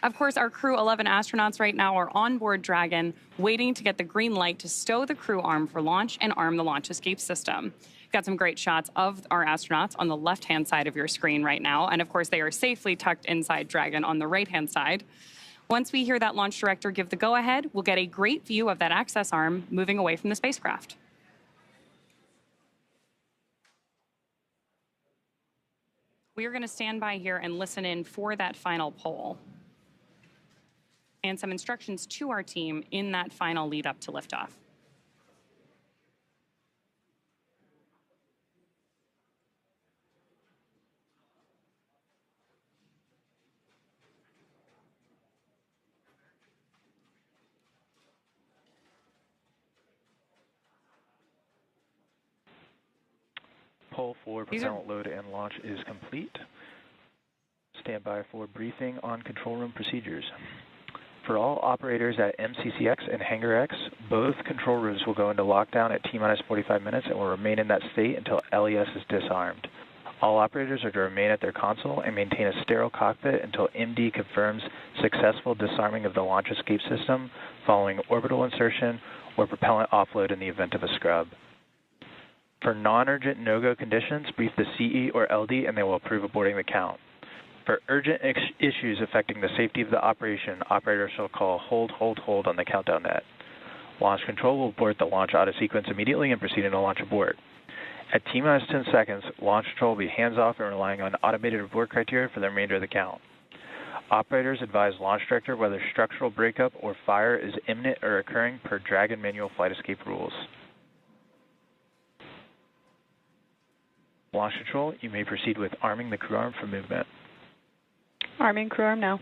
Of course, our Crew-11 astronauts right now are on board Dragon, waiting to get the green light to stow the crew arm for launch and arm the launch escape system. We've got some great shots of our astronauts on the left-hand side of your screen right now, and of course they are safely tucked inside Dragon on the right-hand side. Once we hear that launch director give the go-ahead, we'll get a great view of that access arm moving away from the spacecraft. We are going to stand by here and listen in for that final poll and some instructions to our team in that final lead up to liftoff. Poll for propellant load and launch is complete. Stand by for briefing on control room procedures. For all operators at MCCX and Hangar X, both control rooms will go into lockdown at T-minus 45 minutes and will remain in that state until LES is disarmed. All operators are to remain at their console and maintain a sterile cockpit until MD confirms successful disarming of the launch escape system following orbital insertion or propellant offload in the event of a scrub. For non-urgent no-go conditions, brief the CE or LD and they will approve aborting the count. For urgent issues affecting the safety of the operation, operators shall call hold on the countdown net. Launch control will abort the launch auto sequence immediately and proceed into launch abort. At T-minus 10 seconds, launch control will be hands-off and relying on automated abort criteria for the remainder of the count. Operators advise launch director whether structural breakup or fire is imminent or occurring per Dragon manual flight escape rules. Launch control, you may proceed with arming the crew arm for movement. Arming crew arm now.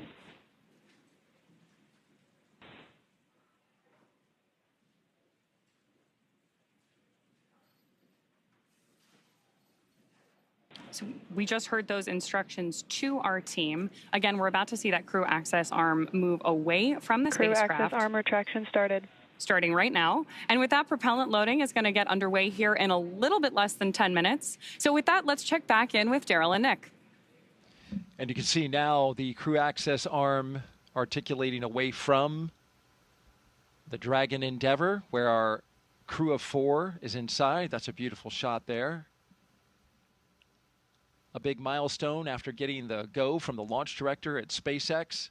So we just heard those instructions to our team. Again, we're about to see that crew access arm move away from the spacecraft. Crew access arm retraction started. Starting right now. And with that, propellant loading is going to get underway here in a little bit less than 10 minutes. So with that, let's check back in with Daryl and Nick. And you can see now the crew access arm articulating away from the Dragon Endeavour, where our crew of 4 is inside. That's a beautiful shot there. A big milestone after getting the go from the launch director at SpaceX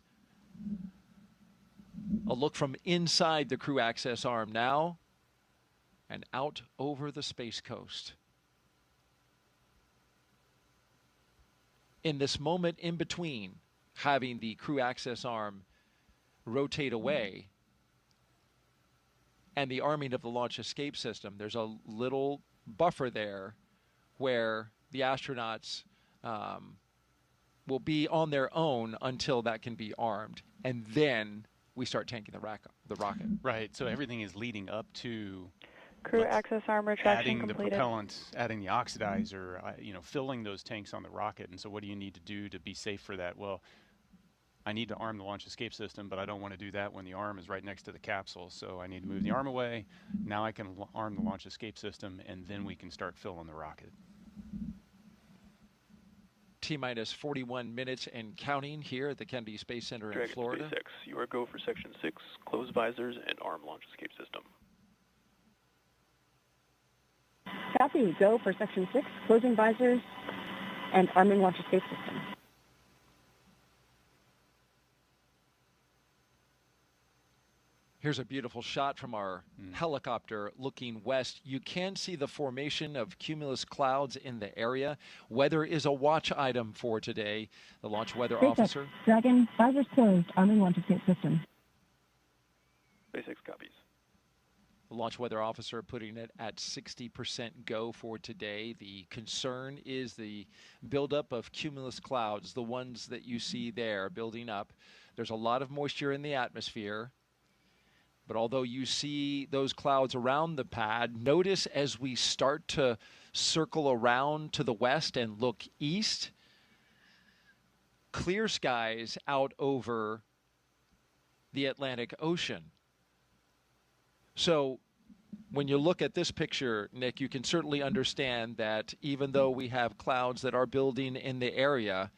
A look from inside the crew access arm now and out over the Space Coast. In this moment in between having the crew access arm rotate away and the arming of the launch escape system, there's a little buffer there where the astronauts will be on their own until that can be armed. And then we start tanking the rocket. Right, so everything is leading up to Crew access arm retraction adding completed. the propellant, adding the oxidizer, filling those tanks on the rocket. And so what do you need to do to be safe for that? Well, I need to arm the launch escape system, but I don't want to do that when the arm is right next to the capsule. So I need to move the arm away. Now I can arm the launch escape system, and then we can start filling the rocket. T-minus 41 minutes and counting here at the Kennedy Space Center in Dragon Florida. SpaceX, you are go for Section 6, close visors and arm launch escape system. Copy. Go for Section 6, closing visors and arming launch escape system. Here's a beautiful shot from our helicopter looking west. You can see the formation of cumulus clouds in the area. Weather is a watch item for today. The launch weather SpaceX, officer. Dragon, visors closed, arming launch escape system. SpaceX copies. The launch weather officer putting it at 60% go for today. The concern is the buildup of cumulus clouds, the ones that you see there building up. There's a lot of moisture in the atmosphere. But although you see those clouds around the pad, notice as we start to circle around to the west and look east, clear skies out over the Atlantic Ocean. So when you look at this picture, Nick, you can certainly understand that even though we have clouds that are building in the area,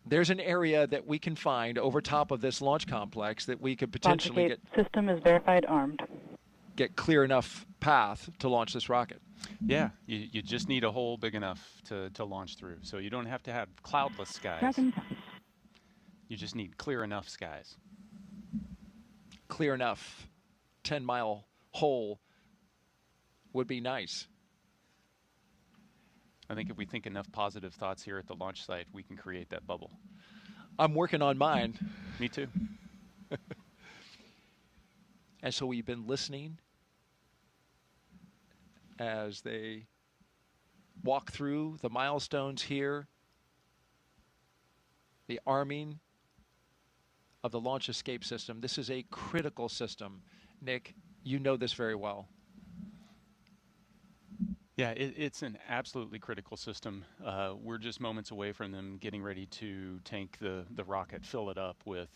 there's an area that we can find over top of this launch complex that we could potentially System is verified armed. get clear enough path to launch this rocket. Yeah, you just need a hole big enough to launch through. So you don't have to have cloudless skies. Dragon. You just need clear enough skies. Clear enough 10-mile hole would be nice. I think if we think enough positive thoughts here at the launch site, we can create that bubble. I'm working on mine. Me too. And so we've been listening as they walk through the milestones here, the arming of the launch escape system. This is a critical system. Nick, you know this very well. Yeah, it's an absolutely critical system. We're just moments away from them getting ready to tank the rocket, fill it up with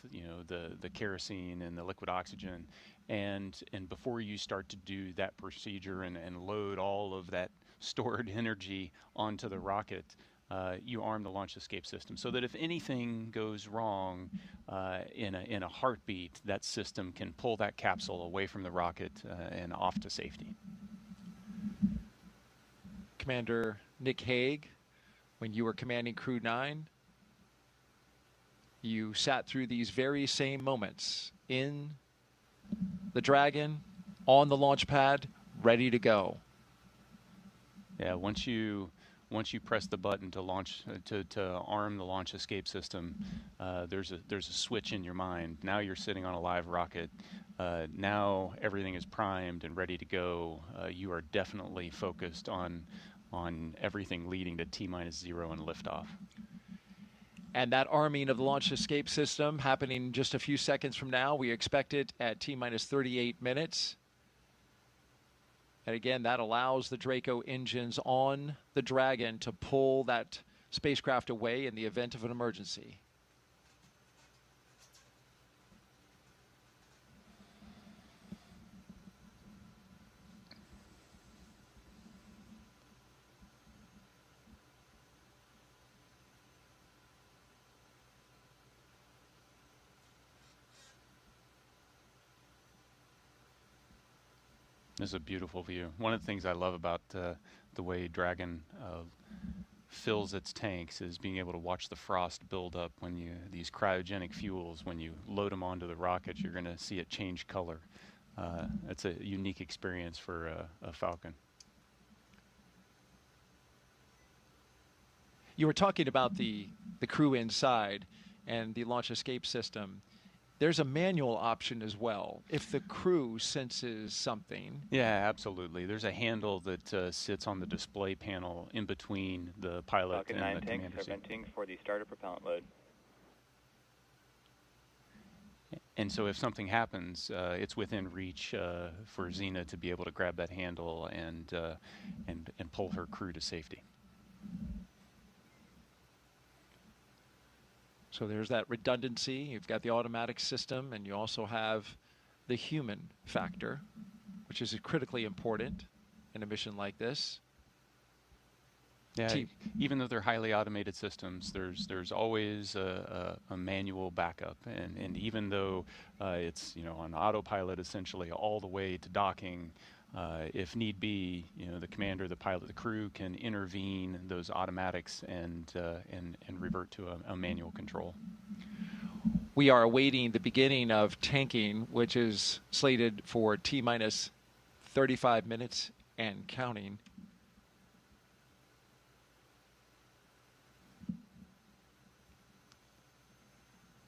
the kerosene and the liquid oxygen, and before you start to do that procedure and load all of that stored energy onto the rocket, you arm the launch escape system so that if anything goes wrong in a heartbeat, that system can pull that capsule away from the rocket and off to safety. Commander Nick Hague, when you were commanding Crew 9, you sat through these very same moments in the Dragon, on the launch pad, ready to go. Yeah, once you press the button to launch to arm the launch escape system, there's a switch in your mind. Now you're sitting on a live rocket. Now everything is primed and ready to go. You are definitely focused on everything leading to T-0 and liftoff. And that arming of the launch escape system happening just a few seconds from now. We expect it at T-minus 38 minutes. And again, that allows the Draco engines on the Dragon to pull that spacecraft away in the event of an emergency. This is a beautiful view. One of the things I love about the way Dragon fills its tanks is being able to watch the frost build up when these cryogenic fuels, when you load them onto the rockets, you're going to see it change color. It's a unique experience for a Falcon. You were talking about the crew inside and the launch escape system. There's a manual option as well if the crew senses something. Yeah, absolutely. There's a handle that sits on the display panel in between the pilot Falcon and 9 the tanks commander are seat. venting for the starter propellant load. And so if something happens, it's within reach for Zena to be able to grab that handle and pull her crew to safety. So there's that redundancy. You've got the automatic system, and you also have the human factor, which is critically important in a mission like this. Yeah, even though they're highly automated systems, there's always a manual backup, and even though it's on autopilot essentially all the way to docking, if need be, the commander, the pilot, the crew can intervene those automatics and revert to a manual control. We are awaiting the beginning of tanking, which is slated for T-minus 35 minutes and counting.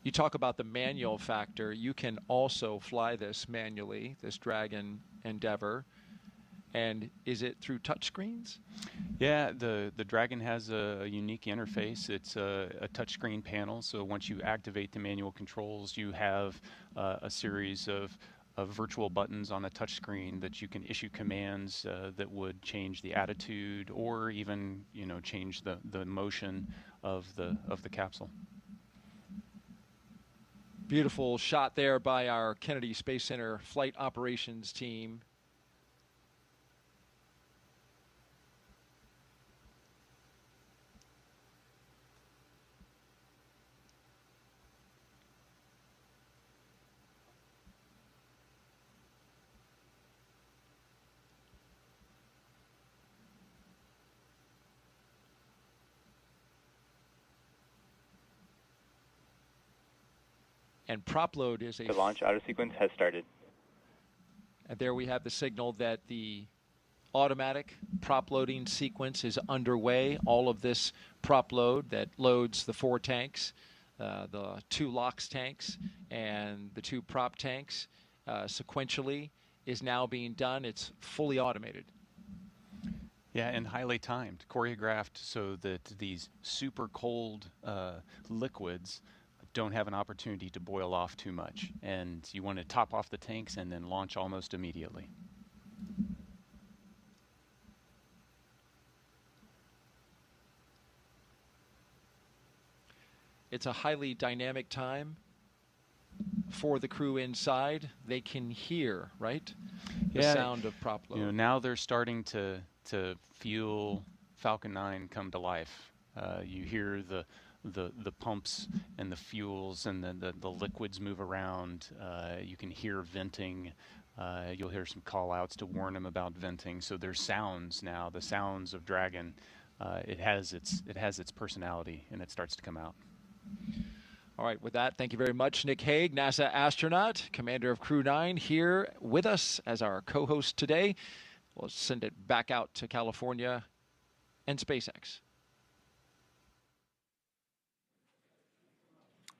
You talk about the manual factor. You can also fly this manually, this Dragon Endeavour. And is it through touchscreens? Yeah, the Dragon has a unique interface. It's a touchscreen panel, so once you activate the manual controls, you have a series of virtual buttons on a touchscreen that you can issue commands that would change the attitude or even change the motion of the capsule. Beautiful shot there by our Kennedy Space Center flight operations team. And prop load is The launch auto sequence has started. And there we have the signal that the automatic prop loading sequence is underway. All of this prop load that loads the 4 tanks, the 2 LOX tanks, and the 2 prop tanks sequentially is now being done. It's fully automated. Yeah, and highly timed, choreographed so that these super cold liquids don't have an opportunity to boil off too much. And you want to top off the tanks and then launch almost immediately. It's a highly dynamic time for the crew inside. They can hear, right? The sound of prop load. Now they're starting to feel Falcon 9 come to life. You hear the pumps and the fuels and the liquids move around. You can hear venting. You'll hear some call outs to warn them about venting. So there's sounds now, the sounds of Dragon. It has its personality, and it starts to come out. All right, with that, thank you very much, Nick Hague, NASA astronaut, commander of Crew-9, here with us as our co-host today. We'll send it back out to California and SpaceX.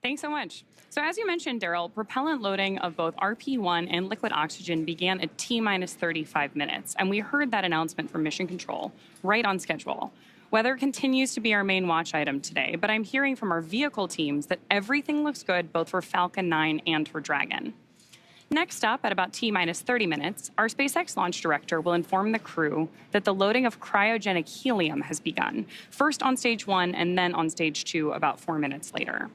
Thanks so much. So as you mentioned, Daryl, propellant loading of both RP-1 and liquid oxygen began at T-minus 35 minutes, and we heard that announcement from Mission Control right on schedule. Weather continues to be our main watch item today, but I'm hearing from our vehicle teams that everything looks good both for Falcon 9 and for Dragon. Next up, at about T-minus 30 minutes, our SpaceX launch director will inform the crew that the loading of cryogenic helium has begun, first on stage 1 and then on stage 2 about 4 minutes later.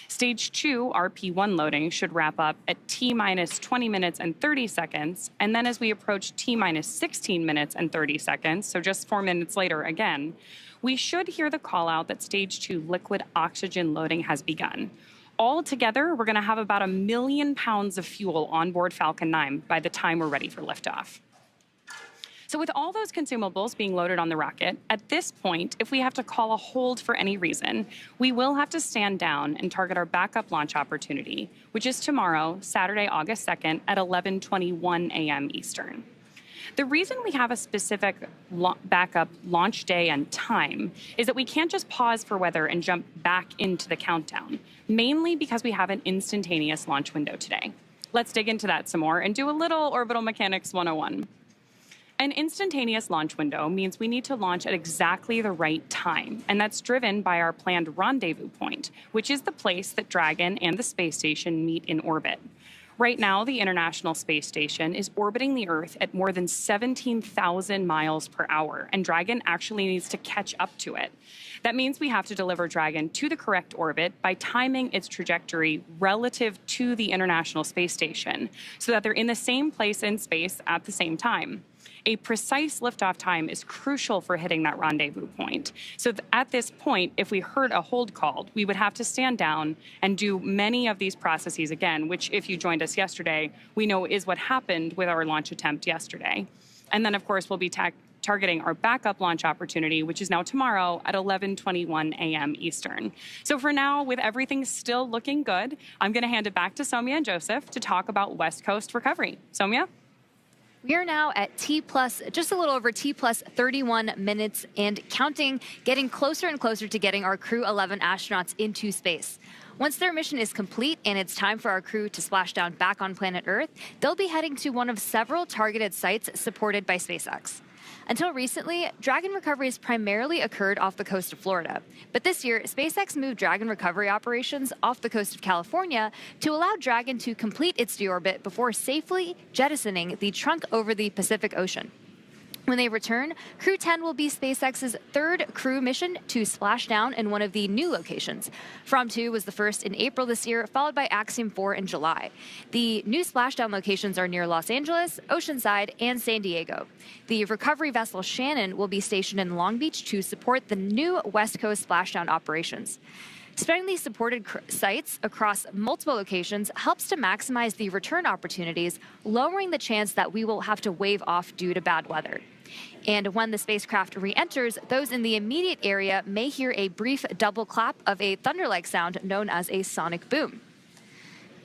Stage 2, RP-1 loading, should wrap up at T-minus 20 minutes and 30 seconds, and then as we approach T-minus 16 minutes and 30 seconds, so just 4 minutes later again, we should hear the call out that stage 2 liquid oxygen loading has begun. All together, we're going to have about 1 million pounds of fuel on board Falcon 9 by the time we're ready for liftoff. So with all those consumables being loaded on the rocket, at this point, if we have to call a hold for any reason, we will have to stand down and target our backup launch opportunity, which is tomorrow, Saturday, August 2nd at 11:21 a.m. Eastern. The reason we have a specific backup launch day and time is that we can't just pause for weather and jump back into the countdown, mainly because we have an instantaneous launch window today. Let's dig into that some more and do a little Orbital Mechanics 101. An instantaneous launch window means we need to launch at exactly the right time, and that's driven by our planned rendezvous point, which is the place that Dragon and the space station meet in orbit. Right now, the International Space Station is orbiting the Earth at more than 17,000 miles per hour, and Dragon actually needs to catch up to it. That means we have to deliver Dragon to the correct orbit by timing its trajectory relative to the International Space Station, so that they're in the same place in space at the same time. A precise liftoff time is crucial for hitting that rendezvous point. So at this point, if we heard a hold called, we would have to stand down and do many of these processes again, which if you joined us yesterday, we know is what happened with our launch attempt yesterday. And then, of course, we'll be targeting our backup launch opportunity, which is now tomorrow at 11:21 a.m. Eastern. So for now, with everything still looking good, I'm going to hand it back to Soumya and Joseph to talk about West Coast recovery. Soumya? We are now at just a little over T plus 31 minutes and counting, getting closer and closer to getting our Crew-11 astronauts into space. Once their mission is complete and it's time for our crew to splash down back on planet Earth, they'll be heading to one of several targeted sites supported by SpaceX. Until recently, Dragon recoveries primarily occurred off the coast of Florida. But this year, SpaceX moved Dragon recovery operations off the coast of California to allow Dragon to complete its deorbit before safely jettisoning the trunk over the Pacific Ocean. When they return, Crew-10 will be SpaceX's third crew mission to splash down in one of the new locations. From-2 was the first in April this year, followed by Axiom 4 in July. The new splashdown locations are near Los Angeles, Oceanside, and San Diego. The recovery vessel Shannon will be stationed in Long Beach to support the new West Coast splashdown operations. Spreading these supported sites across multiple locations helps to maximize the return opportunities, lowering the chance that we will have to wave off due to bad weather. And when the spacecraft re-enters, those in the immediate area may hear a brief double clap of a thunder-like sound known as a sonic boom.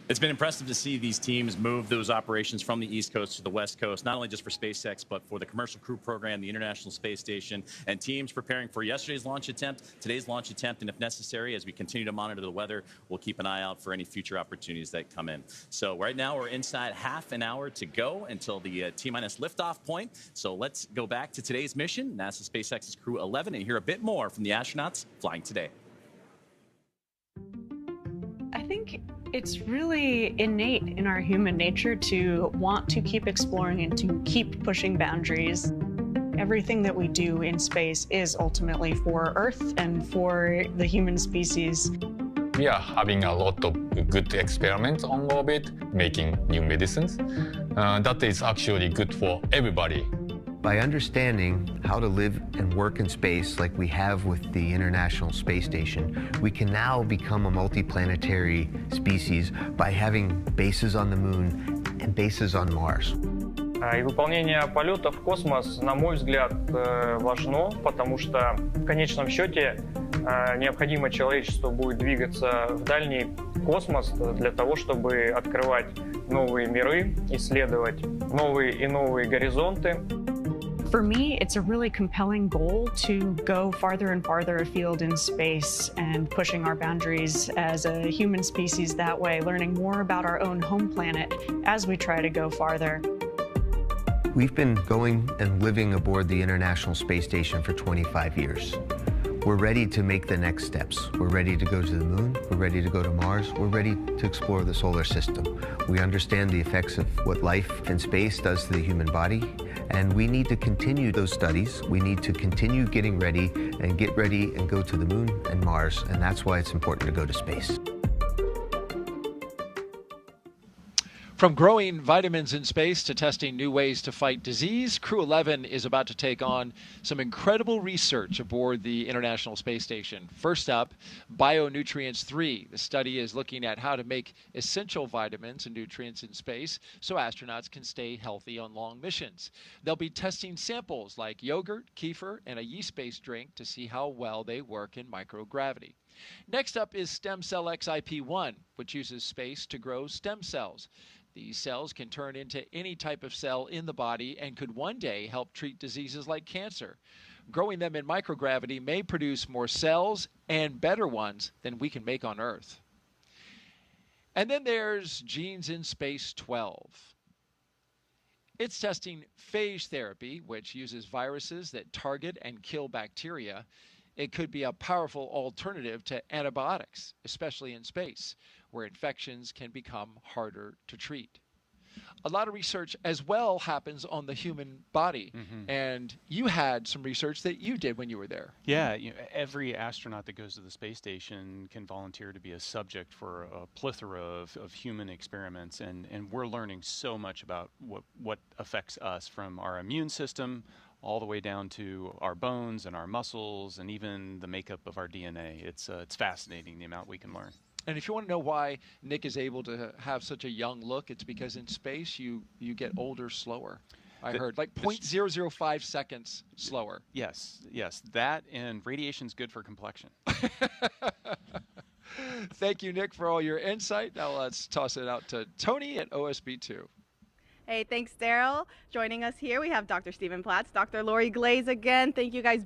It's been impressive to see these teams move those operations from the East Coast to the West Coast, not only just for SpaceX, but for the Commercial Crew program, the International Space Station, and teams preparing for yesterday's launch attempt, today's launch attempt, and if necessary, as we continue to monitor the weather, we'll keep an eye out for any future opportunities that come in. So right now, we're inside half an hour to go until the T-minus liftoff point. So let's go back to today's mission, NASA SpaceX's Crew-11, and hear a bit more from the astronauts flying today. I think it's really innate in our human nature to want to keep exploring and to keep pushing boundaries. Everything that we do in space is ultimately for Earth and for the human species. We are having a lot of good experiments on orbit, making new medicines. That is actually good for everybody. By understanding how to live and work in space like we have with the International Space Station, we can now become a multiplanetary species by having bases on the Moon and bases on Mars. И выполнение полета в космос, на мой взгляд, важно, потому что в конечном счете необходимо человечеству будет двигаться в дальний космос для того, чтобы открывать новые миры, исследовать новые и новые горизонты. For me, it's a really compelling goal to go farther and farther afield in space and pushing our boundaries as a human species that way, learning more about our own home planet as we try to go farther. We've been going and living aboard the International Space Station for 25 years. We're ready to make the next steps. We're ready to go to the Moon. We're ready to go to Mars. We're ready to explore the solar system. We understand the effects of what life in space does to the human body, and we need to continue those studies. We need to continue getting ready and get ready and go to the Moon and Mars, and that's why it's important to go to space. From growing vitamins in space to testing new ways to fight disease, Crew-11 is about to take on some incredible research aboard the International Space Station. First up, Bionutrients 3. The study is looking at how to make essential vitamins and nutrients in space so astronauts can stay healthy on long missions. They'll be testing samples like yogurt, kefir, and a yeast-based drink to see how well they work in microgravity. Next up is Stem Cell XIP-1, which uses space to grow stem cells. These cells can turn into any type of cell in the body and could one day help treat diseases like cancer. Growing them in microgravity may produce more cells and better ones than we can make on Earth. And then there's Genes in Space 12. It's testing phage therapy, which uses viruses that target and kill bacteria. It could be a powerful alternative to antibiotics, especially in space, where infections can become harder to treat. A lot of research as well happens on the human body, and you had some research that you did when you were there. Yeah, every astronaut that goes to the space station can volunteer to be a subject for a plethora of human experiments, and we're learning so much about what affects us, from our immune system all the way down to our bones and our muscles and even the makeup of our DNA. It's fascinating, the amount we can learn. And if you want to know why Nick is able to have such a young look, it's because in space you get older slower. I heard like 0.005 seconds slower. Yes, that and radiation's good for complexion. Thank you, Nick, for all your insight. Now let's toss it out to Tony at OSB2. Hey, thanks, Daryl. Joining us here, we have Dr. Stephen Platts, Dr. Lori Glaze again. Thank you guys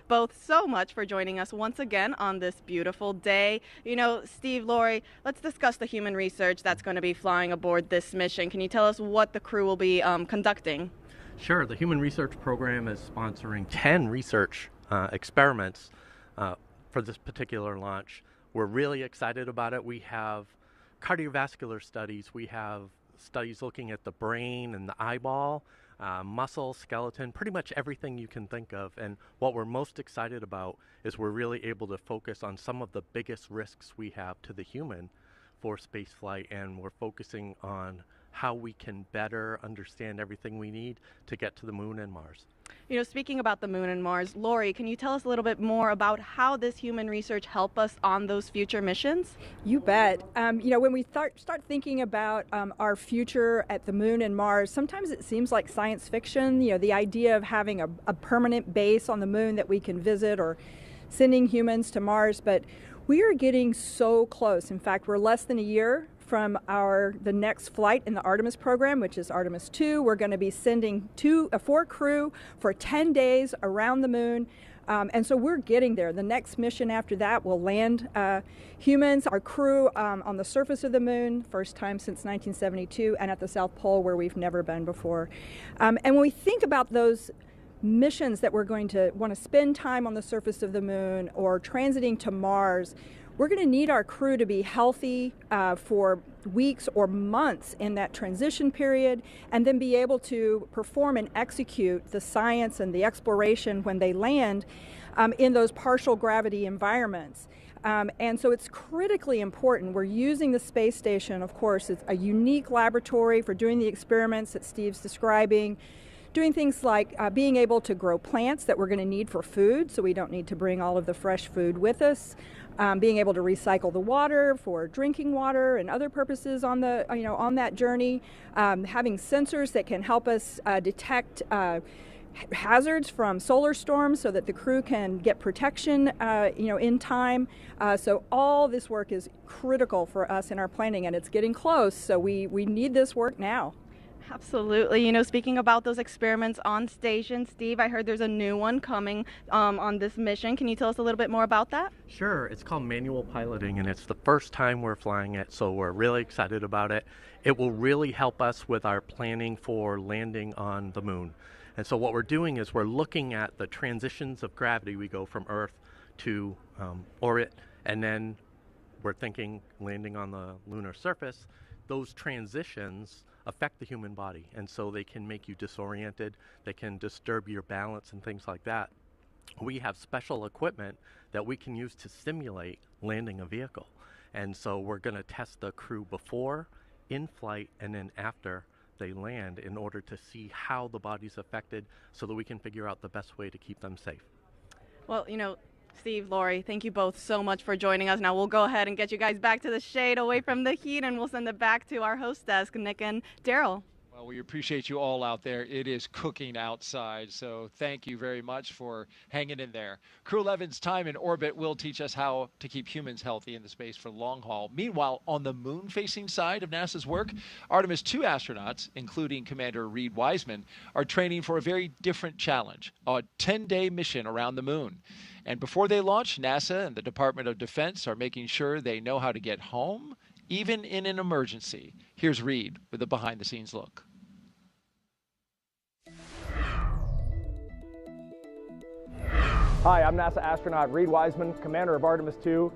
both so much for joining us once again on this beautiful day. You know, Steve, Lori, let's discuss the human research that's going to be flying aboard this mission. Can you tell us what the crew will be conducting? Sure. The Human Research Program is sponsoring 10 research experiments for this particular launch. We're really excited about it. We have cardiovascular studies. We have studies looking at the brain and the eyeball, muscle, skeleton, pretty much everything you can think of. And what we're most excited about is we're really able to focus on some of the biggest risks we have to the human for spaceflight, and we're focusing on how we can better understand everything we need to get to the moon and Mars. You know, speaking about the moon and Mars, Lori, can you tell us a little bit more about how this human research help us on those future missions? You bet. You know, when we start thinking about our future at the moon and Mars, sometimes it seems like science fiction. You know, the idea of having a permanent base on the moon that we can visit, or sending humans to Mars, but we are getting so close. In fact, we're less than a year from the next flight in the Artemis program, which is Artemis 2. We're going to be sending 4 crew for 10 days around the moon. And so we're getting there. The next mission after that will land humans, our crew, on the surface of the moon, first time since 1972, and at the South Pole, where we've never been before. And when we think about those missions that we're going to want to spend time on the surface of the moon or transiting to Mars, we're going to need our crew to be healthy for weeks or months in that transition period, and then be able to perform and execute the science and the exploration when they land in those partial gravity environments. And so it's critically important. We're using the space station, of course, it's a unique laboratory for doing the experiments that Steve's describing, doing things like being able to grow plants that we're going to need for food, so we don't need to bring all of the fresh food with us. Being able to recycle the water for drinking water and other purposes on the on that journey. Having sensors that can help us detect hazards from solar storms, so that the crew can get protection in time. So all this work is critical for us in our planning, and it's getting close. So we need this work now. Absolutely. You know, speaking about those experiments on station, Steve, I heard there's a new one coming on this mission. Can you tell us a little bit more about that? Sure. It's called manual piloting, and it's the first time we're flying it, so we're really excited about it. It will really help us with our planning for landing on the moon. And so what we're doing is we're looking at the transitions of gravity. We go from Earth to orbit, and then we're thinking landing on the lunar surface. Those transitions affect the human body, and so they can make you disoriented, they can disturb your balance and things like that. We have special equipment that we can use to simulate landing a vehicle, and so we're going to test the crew before in flight and then after they land in order to see how the body's affected so that we can figure out the best way to keep them safe. Well, Steve, Lori, thank you both so much for joining us. Now we'll go ahead and get you guys back to the shade, away from the heat, and we'll send it back to our host desk, Nick and Daryl. Well, we appreciate you all out there. It is cooking outside, so thank you very much for hanging in there. Crew-11's time in orbit will teach us how to keep humans healthy in the space for long haul. Meanwhile, on the moon-facing side of NASA's work, Artemis 2 astronauts, including Commander Reed Wiseman, are training for a very different challenge, a 10-day mission around the moon. And before they launch, NASA and the Department of Defense are making sure they know how to get home, even in an emergency. Here's Reed with a behind-the-scenes look. Hi, I'm NASA astronaut Reed Wiseman, commander of Artemis 2.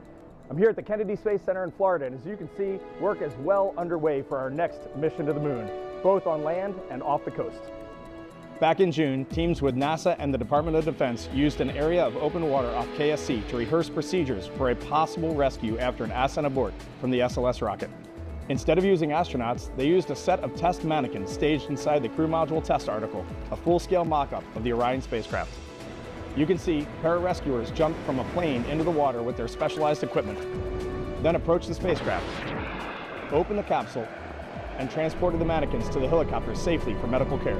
I'm here at the Kennedy Space Center in Florida, and as you can see, work is well underway for our next mission to the moon, both on land and off the coast. Back in June, teams with NASA and the Department of Defense used an area of open water off KSC to rehearse procedures for a possible rescue after an ascent abort from the SLS rocket. Instead of using astronauts, they used a set of test mannequins staged inside the crew module test article, a full-scale mock-up of the Orion spacecraft. You can see pararescuers jumped from a plane into the water with their specialized equipment, then approached the spacecraft, opened the capsule, and transported the mannequins to the helicopter safely for medical care.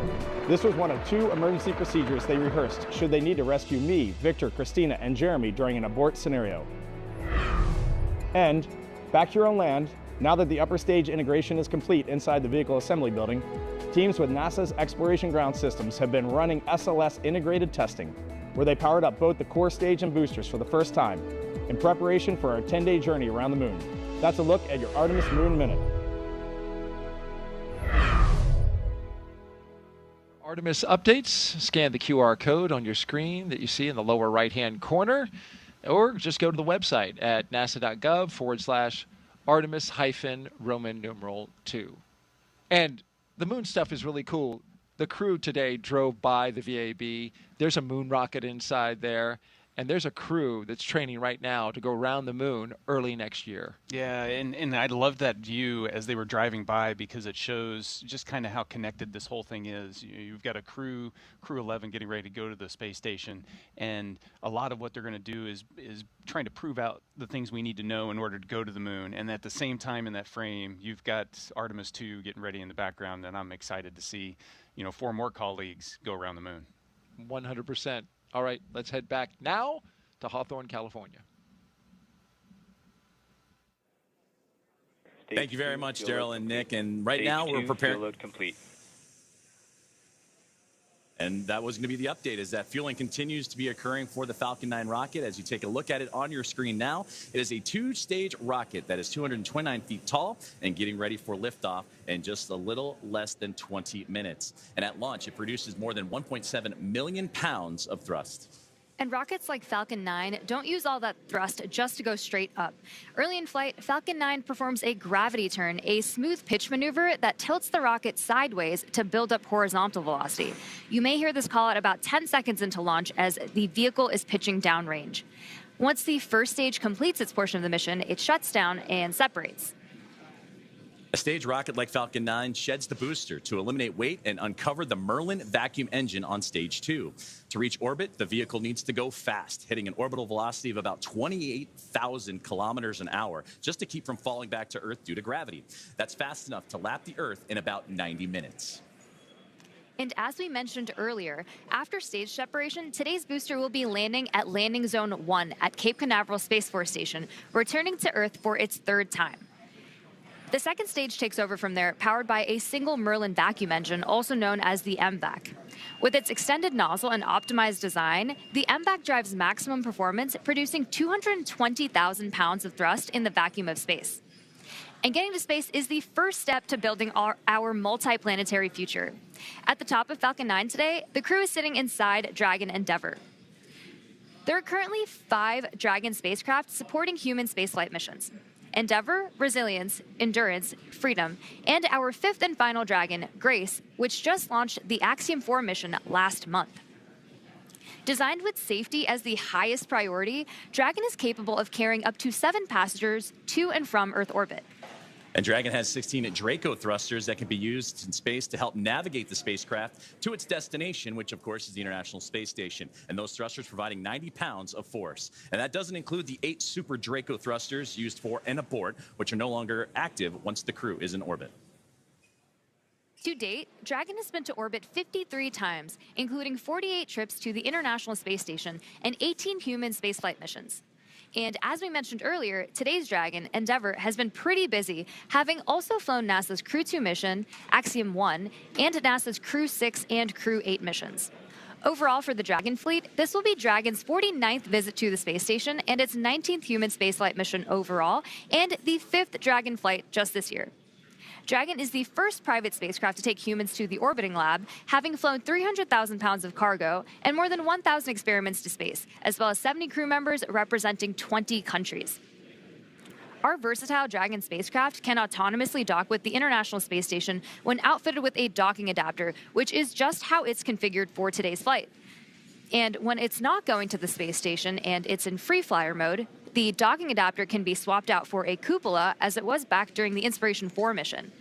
This was one of 2 emergency procedures they rehearsed should they need to rescue me, Victor, Christina, and Jeremy during an abort scenario. And back here on land, now that the upper stage integration is complete inside the vehicle assembly building, teams with NASA's Exploration Ground Systems have been running SLS integrated testing, where they powered up both the core stage and boosters for the first time in preparation for our 10-day journey around the moon. That's a look at your Artemis Moon Minute. Artemis updates, scan the QR code on your screen that you see in the lower right-hand corner, or just go to the website at nasa.gov/Artemis-Roman numeral 2. And the moon stuff is really cool. The crew today drove by the VAB. There's a moon rocket inside there, and there's a crew that's training right now to go around the moon early next year. Yeah, and I loved that view as they were driving by because it shows just kind of how connected this whole thing is. You've got a Crew-11 getting ready to go to the space station, and a lot of what they're going to do is trying to prove out the things we need to know in order to go to the moon. And at the same time in that frame, you've got Artemis 2 getting ready in the background, and I'm excited to see 4 more colleagues go around the moon. 100%. All right, let's head back now to Hawthorne, California. Thank you very much, Daryl and Nick. And right now we're preparing. Load complete. And that was going to be the update, is that fueling continues to be occurring for the Falcon 9 rocket. As you take a look at it on your screen now, it is a 2-stage rocket that is 229 feet tall and getting ready for liftoff in just a little less than 20 minutes. And at launch, it produces more than 1.7 million pounds of thrust. And rockets like Falcon 9 don't use all that thrust just to go straight up. Early in flight, Falcon 9 performs a gravity turn, a smooth pitch maneuver that tilts the rocket sideways to build up horizontal velocity. You may hear this call at about 10 seconds into launch as the vehicle is pitching downrange. Once the first stage completes its portion of the mission, it shuts down and separates. A stage rocket like Falcon 9 sheds the booster to eliminate weight and uncover the Merlin vacuum engine on stage 2. To reach orbit, the vehicle needs to go fast, hitting an orbital velocity of about 28,000 kilometers an hour, just to keep from falling back to Earth due to gravity. That's fast enough to lap the Earth in about 90 minutes. And as we mentioned earlier, after stage separation, today's booster will be landing at Landing Zone 1 at Cape Canaveral Space Force Station, returning to Earth for its 3rd time. The second stage takes over from there, powered by a single Merlin vacuum engine, also known as the MVAC. With its extended nozzle and optimized design, the MVAC drives maximum performance, producing 220,000 pounds of thrust in the vacuum of space. And getting to space is the first step to building our multi-planetary future. At the top of Falcon 9 today, the crew is sitting inside Dragon Endeavour. There are currently 5 Dragon spacecraft supporting human spaceflight missions: Endeavour, Resilience, Endurance, Freedom, and our 5th and final Dragon, Grace, which just launched the Axiom 4 mission last month. Designed with safety as the highest priority, Dragon is capable of carrying up to 7 passengers to and from Earth orbit. And Dragon has 16 Draco thrusters that can be used in space to help navigate the spacecraft to its destination, which of course is the International Space Station. And those thrusters providing 90 pounds of force. And that doesn't include the 8 Super Draco thrusters used for and aboard, which are no longer active once the crew is in orbit. To date, Dragon has been to orbit 53 times, including 48 trips to the International Space Station and 18 human spaceflight missions. And as we mentioned earlier, today's Dragon, Endeavour, has been pretty busy, having also flown NASA's Crew-2 mission, Axiom 1, and NASA's Crew-6 and Crew-8 missions. Overall for the Dragon fleet, this will be Dragon's 49th visit to the space station and its 19th human spaceflight mission overall, and the 5th Dragon flight just this year. Dragon is the first private spacecraft to take humans to the orbiting lab, having flown 300,000 pounds of cargo and more than 1,000 experiments to space, as well as 70 crew members representing 20 countries. Our versatile Dragon spacecraft can autonomously dock with the International Space Station when outfitted with a docking adapter, which is just how it's configured for today's flight. And when it's not going to the space station and it's in free flyer mode, the docking adapter can be swapped out for a cupola, as it was back during the Inspiration 4 mission.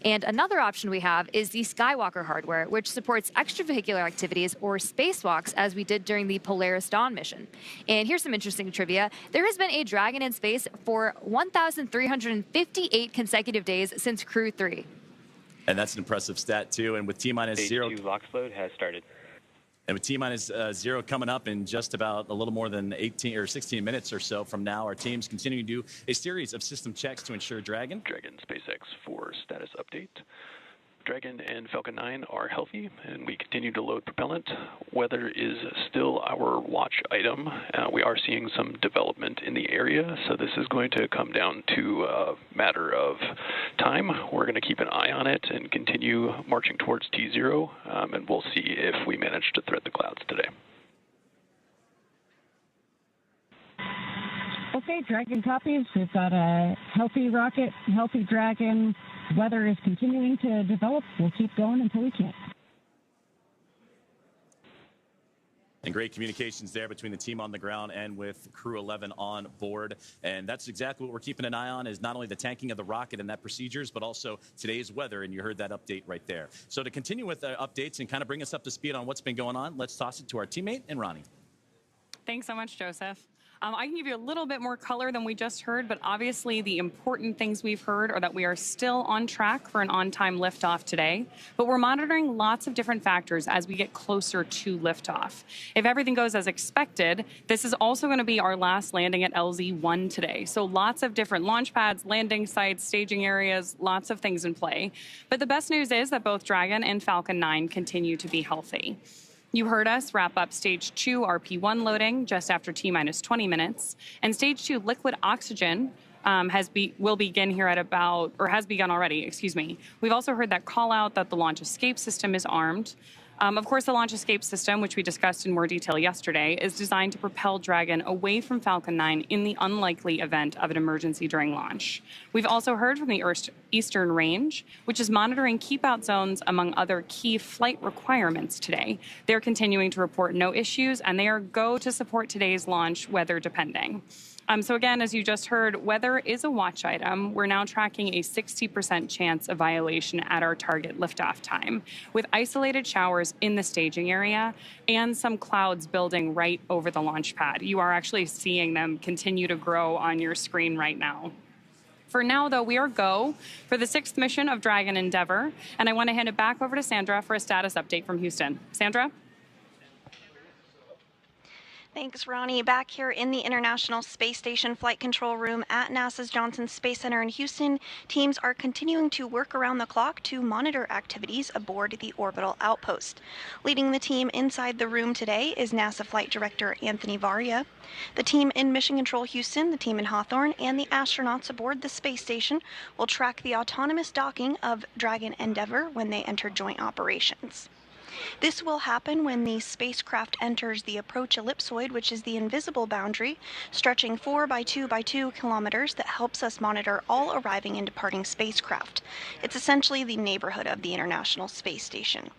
And another option we have is the Skywalker hardware, which supports extravehicular activities or spacewalks, as we did during the Polaris Dawn mission. And here's some interesting trivia. There has been a Dragon in space for 1,358 consecutive days since Crew 3. And that's an impressive stat, too. And with T-minus Stage 0... 2 LOX load has started. And with T-minus 0 coming up in just about a little more than 18 or 16 minutes or so from now, our team's continuing to do a series of system checks to ensure Dragon SpaceX 4 status update. Dragon and Falcon 9 are healthy, and we continue to load propellant. Weather is still our watch item. We are seeing some development in the area, so this is going to come down to a matter of time. We're going to keep an eye on it and continue marching towards T0, and we'll see if we manage to thread the clouds today. Okay, Dragon copies. We've got a healthy rocket, healthy Dragon. Weather is continuing to develop. We'll keep going until we can't. And great communications there between the team on the ground and with Crew-11 on board. And that's exactly what we're keeping an eye on, is not only the tanking of the rocket and that procedures, but also today's weather. And you heard that update right there. So to continue with the updates and kind of bring us up to speed on what's been going on, let's toss it to our teammate and Ronnie. Thanks so much, Joseph. I can give you a little bit more color than we just heard, but obviously the important things we've heard are that we are still on track for an on-time liftoff today, but we're monitoring lots of different factors as we get closer to liftoff. If everything goes as expected, this is also going to be our last landing at LZ-1 today. So lots of different launch pads, landing sites, staging areas, lots of things in play. But the best news is that both Dragon and Falcon 9 continue to be healthy. You heard us wrap up Stage 2 RP1 loading just after T-minus 20 minutes, and Stage 2 liquid oxygen will begin here at about, or has begun already, excuse me. We've also heard that call out that the launch escape system is armed. Of course, the launch escape system, which we discussed in more detail yesterday, is designed to propel Dragon away from Falcon 9 in the unlikely event of an emergency during launch. We've also heard from the Eastern Range, which is monitoring keep-out zones among other key flight requirements today. They're continuing to report no issues, and they are go to support today's launch, weather depending. So again, as you just heard, weather is a watch item. We're now tracking a 60% chance of violation at our target liftoff time, with isolated showers in the staging area and some clouds building right over the launch pad. You are actually seeing them continue to grow on your screen right now. For now, though, we are go for the 6th mission of Dragon Endeavour, and I want to hand it back over to Sandra for a status update from Houston. Sandra? Thanks, Ronnie. Back here in the International Space Station Flight Control Room at NASA's Johnson Space Center in Houston, teams are continuing to work around the clock to monitor activities aboard the Orbital outpost. Leading the team inside the room today is NASA Flight Director Anthony Varia. The team in Mission Control Houston, the team in Hawthorne, and the astronauts aboard the space station will track the autonomous docking of Dragon Endeavour when they enter joint operations. This will happen when the spacecraft enters the approach ellipsoid, which is the invisible boundary, stretching 4 by 2 by 2 kilometers that helps us monitor all arriving and departing spacecraft. It's essentially the neighborhood of the International Space Station.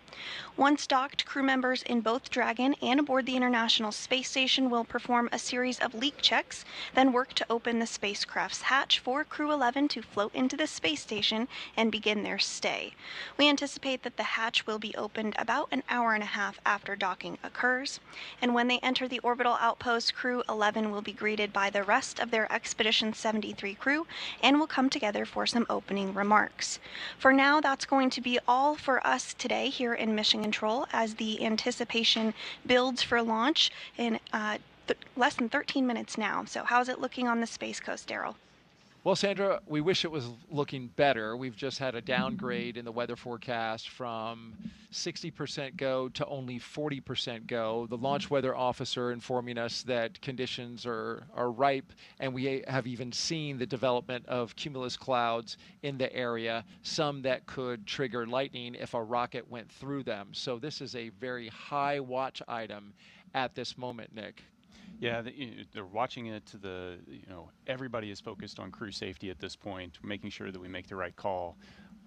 Once docked, crew members in both Dragon and aboard the International Space Station will perform a series of leak checks, then work to open the spacecraft's hatch for Crew-11 to float into the space station and begin their stay. We anticipate that the hatch will be opened about an hour and a half after docking occurs, and when they enter the orbital outpost, Crew-11 will be greeted by the rest of their Expedition 73 crew and will come together for some opening remarks. For now, that's going to be all for us today here in Mission Control as the anticipation builds for launch in less than 13 minutes now. So how's it looking on the Space Coast, Daryl? Well, Sandra, we wish it was looking better. We've just had a downgrade in the weather forecast from 60% go to only 40% go. The launch weather officer informing us that conditions are ripe, and we have even seen the development of cumulus clouds in the area, some that could trigger lightning if a rocket went through them. So this is a very high watch item at this moment, Nick. Yeah, they're watching it to the, everybody is focused on crew safety at this point, making sure that we make the right call.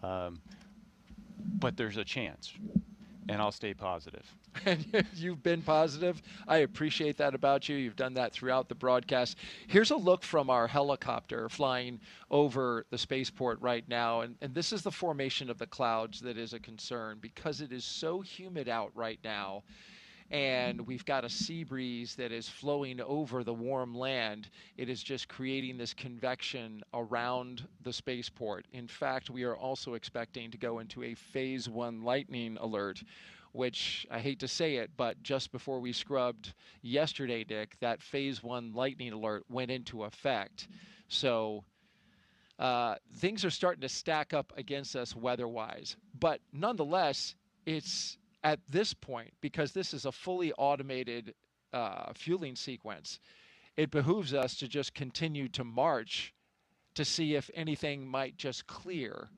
But there's a chance, and I'll stay positive. And you've been positive. I appreciate that about you. You've done that throughout the broadcast. Here's a look from our helicopter flying over the spaceport right now. And this is the formation of the clouds that is a concern because it is so humid out right now. And we've got a sea breeze that is flowing over the warm land. It is just creating this convection around the spaceport. In fact, we are also expecting to go into a phase 1 lightning alert, which I hate to say it, but just before we scrubbed yesterday, Dick, that phase 1 lightning alert went into effect. So things are starting to stack up against us weather-wise. But nonetheless, it's at this point, because this is a fully automated fueling sequence, it behooves us to just continue to march to see if anything might just clear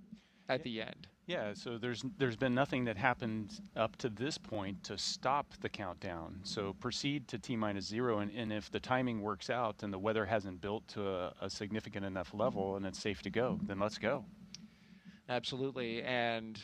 at the end. Yeah, so there's been nothing that happened up to this point to stop the countdown. So proceed to T-0, and if the timing works out and the weather hasn't built to a significant enough level and it's safe to go, then let's go. Absolutely, and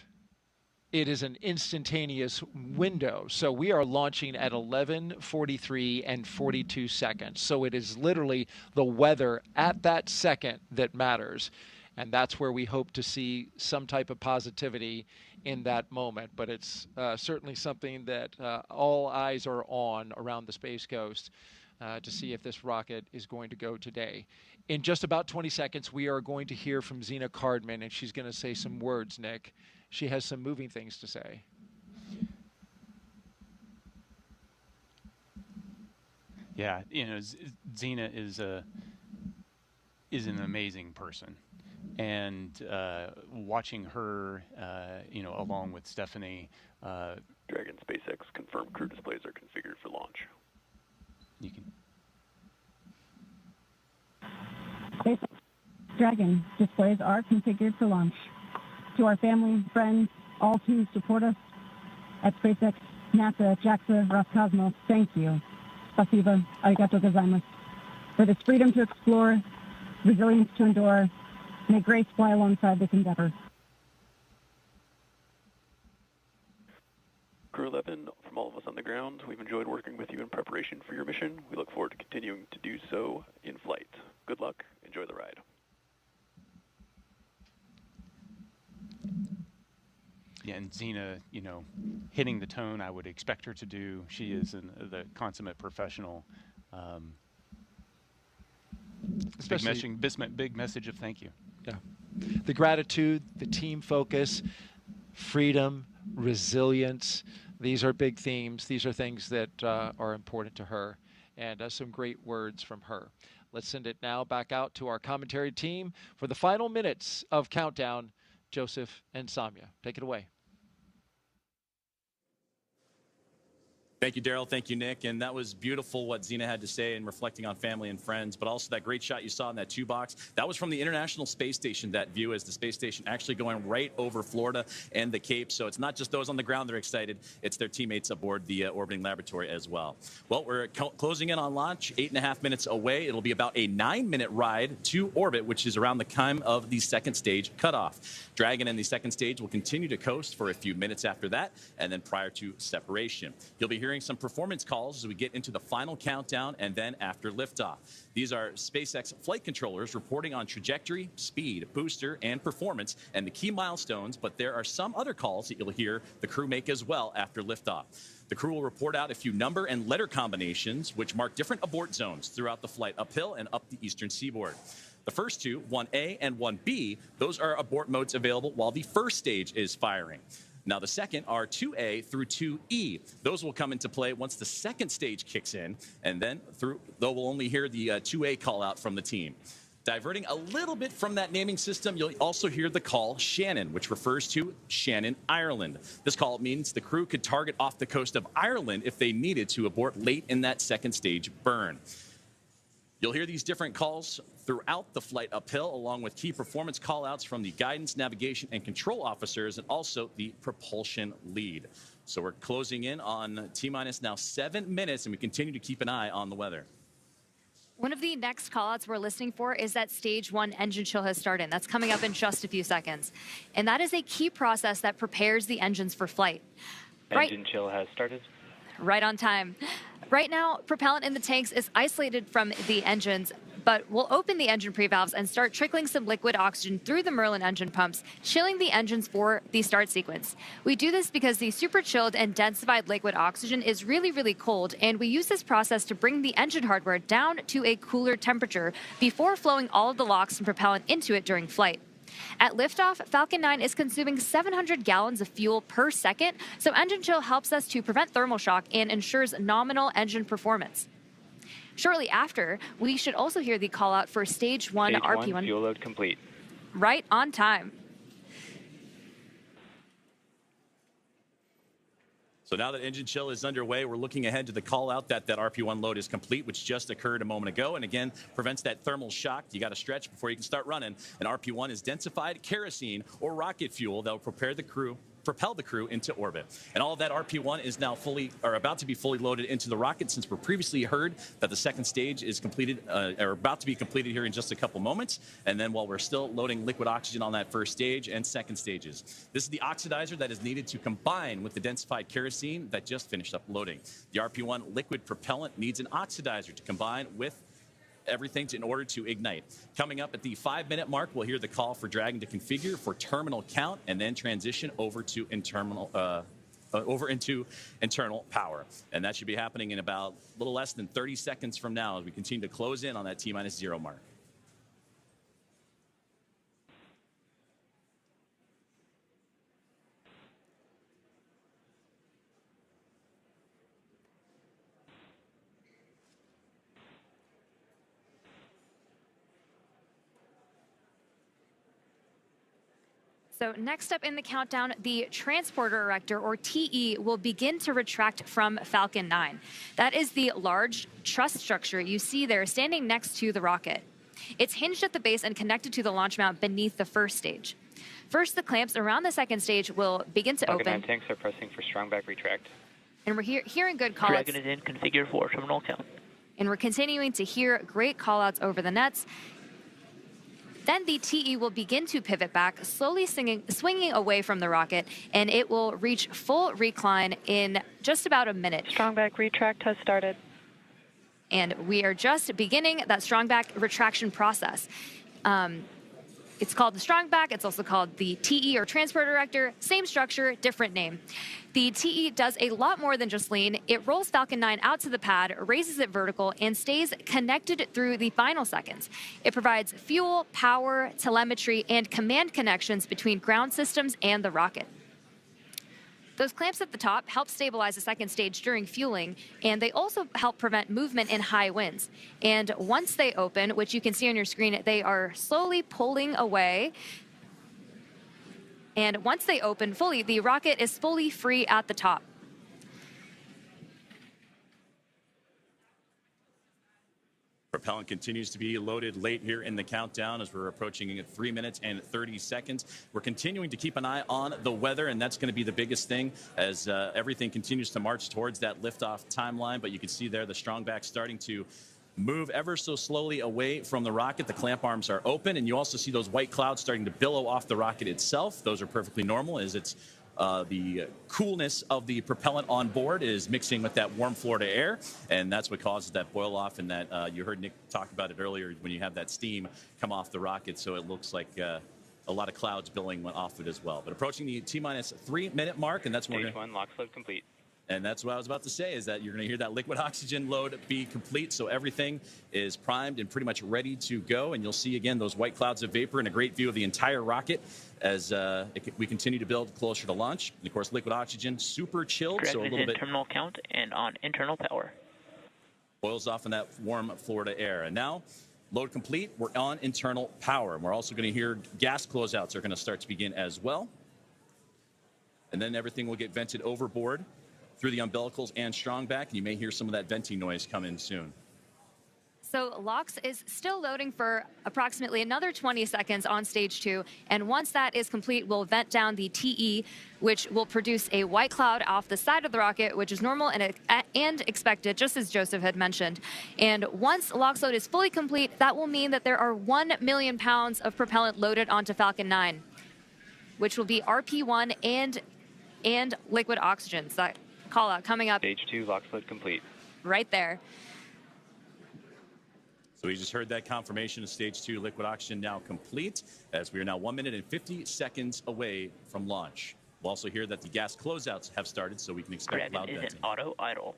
it is an instantaneous window. So we are launching at 11:43 and 42 seconds. So it is literally the weather at that second that matters. And that's where we hope to see some type of positivity in that moment. But it's certainly something that all eyes are on around the Space Coast to see if this rocket is going to go today. In just about 20 seconds, we are going to hear from Zena Cardman, and she's going to say some words, Nick. She has some moving things to say. Yeah, Zena is an amazing person, and watching her, along with Stephanie. Dragon SpaceX confirmed crew displays are configured for launch. You can. SpaceX Dragon displays are configured for launch. To our family, friends, all who support us at SpaceX, NASA, JAXA, Roscosmos, thank you. Spasibo, arigato gozaimasu. For this freedom to explore, resilience to endure, may grace fly alongside this endeavor. Crew-11, from all of us on the ground, we've enjoyed working with you in preparation for your mission. We look forward to continuing to do so in flight. Good luck. Enjoy the ride. Yeah, and Zena, hitting the tone I would expect her to do. She is the consummate professional. Big message of thank you. Yeah. The gratitude, the team focus, freedom, resilience. These are big themes. These are things that are important to her, and some great words from her. Let's send it now back out to our commentary team for the final minutes of Countdown. Joseph and Samya, take it away. Thank Thank you, Daryl. Thank you, Nick. And that was beautiful what Zena had to say and reflecting on family and friends, but also that great shot you saw in that 2-box. That was from the International Space Station, that view as the space station actually going right over Florida and the Cape. So it's not just those on the ground that are excited. It's their teammates aboard the orbiting laboratory as well. Well, we're closing in on launch, 8.5 minutes away. It'll be about a 9-minute ride to orbit, which is around the time of the second stage cutoff. Dragon and the second stage will continue to coast for a few minutes after that, and then prior to separation. You'll be hearing some performance calls as we get into the final countdown and then after liftoff. These are SpaceX flight controllers reporting on trajectory, speed, booster, and performance, and the key milestones, but there are some other calls that you'll hear the crew make as well after liftoff. The crew will report out a few number and letter combinations, which mark different abort zones throughout the flight uphill and up the eastern seaboard. The first two, 1A and 1B, those are abort modes available while the first stage is firing. Now, the second are 2A through 2E. Those will come into play once the second stage kicks in, and then though we'll only hear the 2A call out from the team. Diverting a little bit from that naming system, you'll also hear the call Shannon, which refers to Shannon, Ireland. This call means the crew could target off the coast of Ireland if they needed to abort late in that second stage burn. You'll hear these different calls throughout the flight uphill, along with key performance callouts from the guidance, navigation, and control officers, and also the propulsion lead. So we're closing in on T-minus now 7 minutes, and we continue to keep an eye on the weather. One of the next callouts we're listening for is that stage 1 engine chill has started. That's coming up in just a few seconds. And that is a key process that prepares the engines for flight. Engine chill has started. Right on time. Right now, propellant in the tanks is isolated from the engines, but we'll open the engine pre-valves and start trickling some liquid oxygen through the Merlin engine pumps, chilling the engines for the start sequence. We do this because the super chilled and densified liquid oxygen is really, really cold, and we use this process to bring the engine hardware down to a cooler temperature before flowing all of the LOX and propellant into it during flight. At liftoff, Falcon 9 is consuming 700 gallons of fuel per second, so engine chill helps us to prevent thermal shock and ensures nominal engine performance. Shortly after, we should also hear the call out for stage 1 RP1. Fuel load complete. Right on time. So now that engine chill is underway, we're looking ahead to the call out that RP1 load is complete, which just occurred a moment ago, and again, prevents that thermal shock. You got to stretch before you can start running. And RP1 is densified kerosene or rocket fuel that will propel the crew into orbit. And all of that RP1 is now about to be fully loaded into the rocket, since we're previously heard that the second stage is completed, or about to be completed here in just a couple moments. And then while we're still loading liquid oxygen on that first stage and second stages. This is the oxidizer that is needed to combine with the densified kerosene that just finished up loading. The RP1 liquid propellant needs an oxidizer to combine with everything in order to ignite. Coming up at the 5-minute mark, we'll hear the call for Dragon to configure for terminal count and then transition over to into internal power. And that should be happening in about a little less than 30 seconds from now as we continue to close in on that T-0 mark. So next up in the countdown, the transporter erector, or TE, will begin to retract from Falcon 9. That is the large truss structure you see there standing next to the rocket. It's hinged at the base and connected to the launch mount beneath the first stage. First, the clamps around the second stage will begin to Falcon open. 9 tanks are pressing for strong back retract. And we're hearing good callouts. Dragon is in, configure for terminal count. And we're continuing to hear great callouts over the nets. Then the TE will begin to pivot back, slowly swinging away from the rocket, and it will reach full recline in just about a minute. Strong back retract has started. And we are just beginning that strong back retraction process. It's called the strong back. It's also called the TE, or transporter erector. Same structure, different name. The TE does a lot more than just lean. It rolls Falcon 9 out to the pad, raises it vertical, and stays connected through the final seconds. It provides fuel, power, telemetry, and command connections between ground systems and the rocket. Those clamps at the top help stabilize the second stage during fueling, and they also help prevent movement in high winds. And once they open, which you can see on your screen, they are slowly pulling away. And once they open fully, the rocket is fully free at the top. Propellant continues to be loaded late here in the countdown as we're approaching 3 minutes and 30 seconds. We're continuing to keep an eye on the weather, and that's going to be the biggest thing as everything continues to march towards that liftoff timeline. But you can see there the strong back starting to move ever so slowly away from the rocket. The clamp arms are open, and you also see those white clouds starting to billow off the rocket itself. Those are perfectly normal as it's the coolness of the propellant on board is mixing with that warm Florida air, and that's what causes that boil off, and that you heard Nick talk about it earlier when you have that steam come off the rocket, so it looks like a lot of clouds billowing off it as well. But approaching the T-minus 3 minute mark, and that's when Stage 1, LOX load complete. And that's what I was about to say, is that you're going to hear that liquid oxygen load be complete. So everything is primed and pretty much ready to go. And you'll see, again, those white clouds of vapor and a great view of the entire rocket as we continue to build closer to launch. And, of course, liquid oxygen, super chilled. Correct, so a little bit terminal count and on internal power. boils off in that warm Florida air. And now, load complete. We're on internal power. And we're also going to hear gas closeouts are going to start to begin as well. And then everything will get vented overboard through the umbilicals and strong back, and you may hear some of that venting noise come in soon. So LOX is still loading for approximately another 20 seconds on stage 2, and once that is complete, we'll vent down the TE, which will produce a white cloud off the side of the rocket, which is normal and expected, just as Joseph had mentioned. And once LOX load is fully complete, that will mean that there are 1 million pounds of propellant loaded onto Falcon 9, which will be RP1 and liquid oxygen. So that call out coming up. Stage 2, LOX load complete. Right there. So we just heard that confirmation of stage 2 liquid oxygen now complete, as we are now 1 minute and 50 seconds away from launch. We'll also hear that the gas closeouts have started, so we can expect loud venting. Is an auto idle.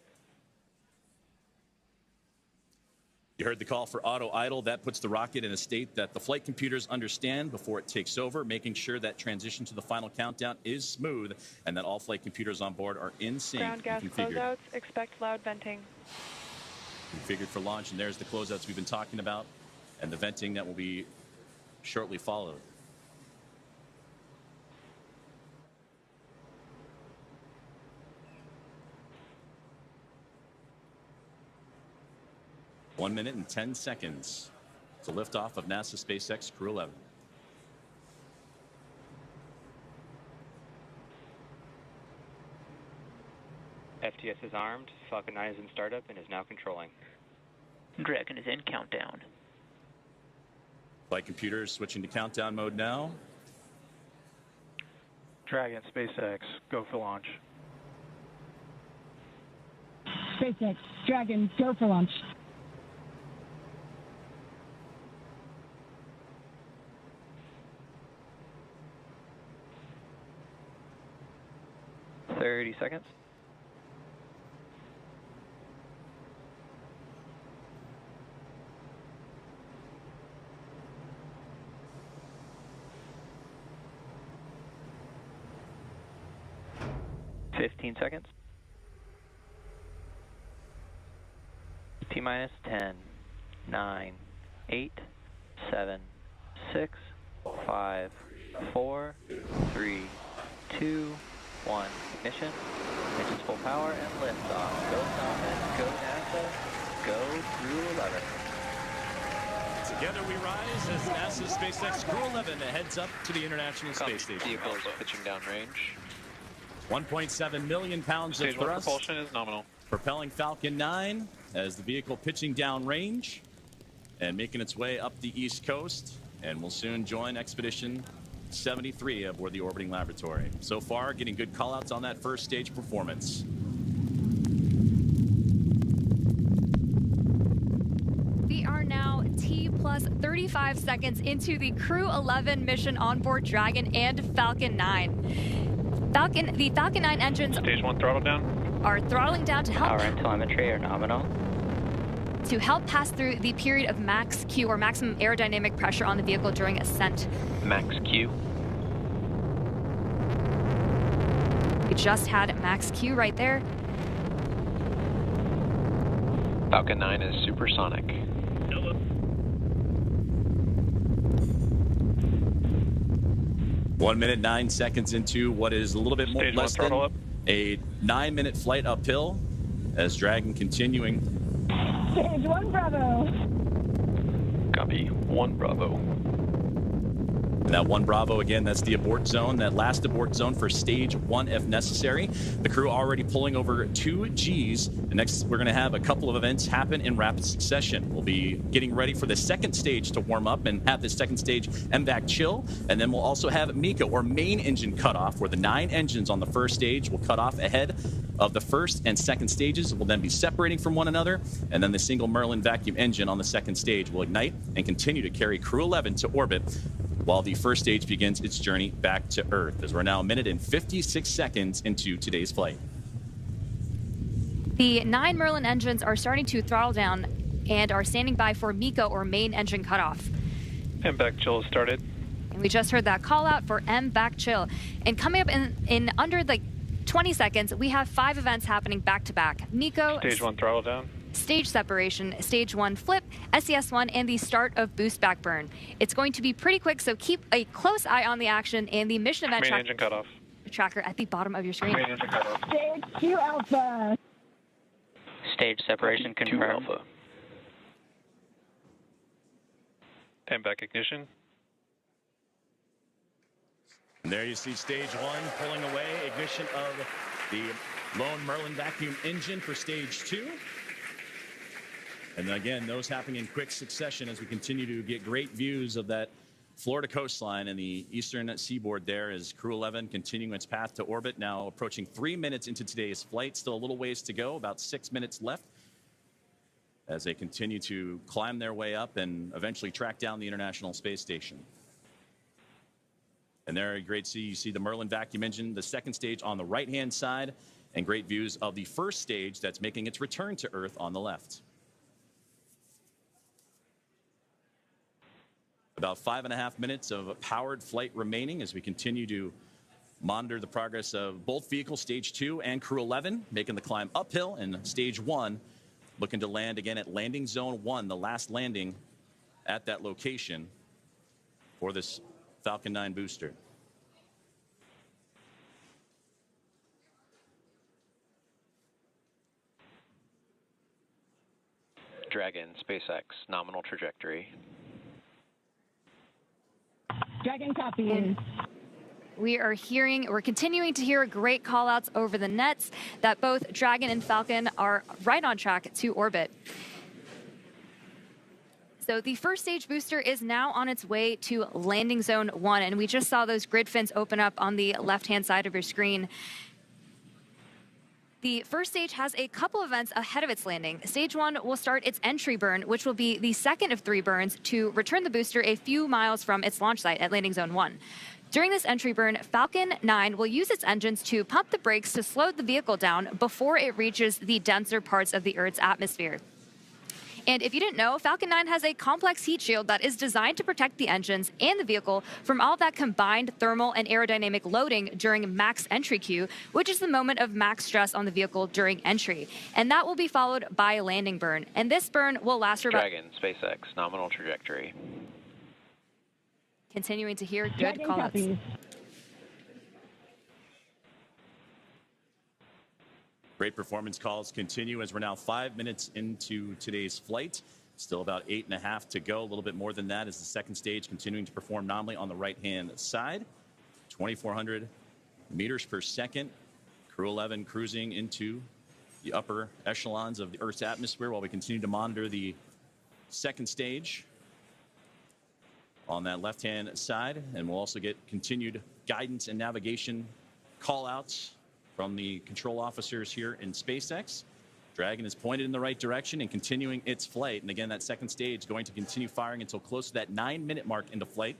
You heard the call for auto idle. That puts the rocket in a state that the flight computers understand before it takes over, making sure that transition to the final countdown is smooth and that all flight computers on board are in sync. Ground gas closeouts, expect loud venting. Configured for launch, and there's the closeouts we've been talking about and the venting that will be shortly followed. One minute and 10 seconds to liftoff of NASA SpaceX Crew-11. FTS is armed, Falcon 9 is in startup and is now controlling. Dragon is in countdown. Flight computers switching to countdown mode now. Dragon, SpaceX, go for launch. SpaceX, Dragon, go for launch. $30 seconds. $15 seconds. T-minus 10, 9, 8, 7, 6, 5, 4, 3, 2, 1. Ignition. Ignition's full power and liftoff. Go Falcon, go NASA, go Crew-11. Together we rise as NASA's SpaceX Crew-11 heads up to the International Space Station. Vehicle is pitching down range. 1.7 million pounds Stage of 1 thrust. propulsion is nominal. Propelling Falcon 9 as the vehicle pitching down range and making its way up the East Coast, and will soon join Expedition 73 aboard the orbiting laboratory. So far, getting good callouts on that first stage performance. We are now T plus 35 seconds into the Crew-11 mission on board Dragon and Falcon 9. The Falcon 9 engines Stage 1 throttle down. Are throttling down to help Power and telemetry are nominal. To help pass through the period of max Q, or maximum aerodynamic pressure on the vehicle during ascent. Max Q. We just had max Q right there. Falcon 9 is supersonic. 1 minute, 9 seconds into what is a little bit more less than a 9-minute flight uphill as Dragon continuing. Stage 1 Bravo. Copy. 1 Bravo. And that 1 Bravo, again, that's the abort zone, that last abort zone for stage 1 if necessary. The crew already pulling over 2 Gs. And next, we're going to have a couple of events happen in rapid succession. We'll be getting ready for the second stage to warm up and have this second stage MVAC chill. And then we'll also have MECA, or main engine cutoff, where the 9 engines on the first stage will cut off ahead of the first and second stages. Will then be separating from one another. And then the single Merlin vacuum engine on the second stage will ignite and continue to carry Crew-11 to orbit, while the first stage begins its journey back to Earth, as we're now 1 minute and 56 seconds into today's flight. The 9 Merlin engines are starting to throttle down and are standing by for MECA, or main engine cutoff. MVAC chill has started. And we just heard that call out for MVAC chill. And coming up in under like 20 seconds, we have 5 events happening back to back. MECA, Stage 1 throttle down. Stage separation, stage 1 flip, SES1, and the start of boost back burn. It's going to be pretty quick, so keep a close eye on the action and the mission event Main engine cutoff. tracker at the bottom of your screen. Main engine cutoff. Stage 2 Alpha. Stage separation Copy. 2 confirmed. Alpha. MVAC ignition. And there you see stage 1 pulling away, ignition of the lone Merlin vacuum engine for stage 2. And again, those happening in quick succession as we continue to get great views of that Florida coastline and the eastern seaboard there, as Crew-11 continuing its path to orbit, now approaching 3 minutes into today's flight. Still a little ways to go, about 6 minutes left, as they continue to climb their way up and eventually track down the International Space Station. And there, you see the Merlin vacuum engine, the second stage on the right-hand side, and great views of the first stage that's making its return to Earth on the left. About 5.5 minutes of powered flight remaining as we continue to monitor the progress of both vehicles, stage 2 and Crew-11, making the climb uphill, and stage 1 looking to land again at landing zone 1, the last landing at that location for this Falcon 9 booster. Dragon, SpaceX, nominal trajectory. Dragon copy. We're continuing to hear great call-outs over the nets that both Dragon and Falcon are right on track to orbit. So the first stage booster is now on its way to landing zone 1, and we just saw those grid fins open up on the left-hand side of your screen. The first stage has a couple events ahead of its landing. Stage 1 will start its entry burn, which will be the second of 3 burns to return the booster a few miles from its launch site at landing zone 1. During this entry burn, Falcon 9 will use its engines to pump the brakes to slow the vehicle down before it reaches the denser parts of the Earth's atmosphere. And if you didn't know, Falcon 9 has a complex heat shield that is designed to protect the engines and the vehicle from all that combined thermal and aerodynamic loading during max entry Q, which is the moment of max stress on the vehicle during entry. And that will be followed by a landing burn. And this burn will last for about... Dragon, SpaceX, nominal trajectory. Continuing to hear good call-outs. Great performance calls continue as we're now 5 minutes into today's flight. Still about 8.5 to go, a little bit more than that as the second stage continuing to perform nominally on the right-hand side. 2,400 meters per second. Crew-11 cruising into the upper echelons of the Earth's atmosphere while we continue to monitor the second stage on that left-hand side. And we'll also get continued guidance and navigation call-outs from the control officers here in SpaceX. Dragon is pointed in the right direction and continuing its flight. And again, that second stage going to continue firing until close to that 9-minute mark into flight,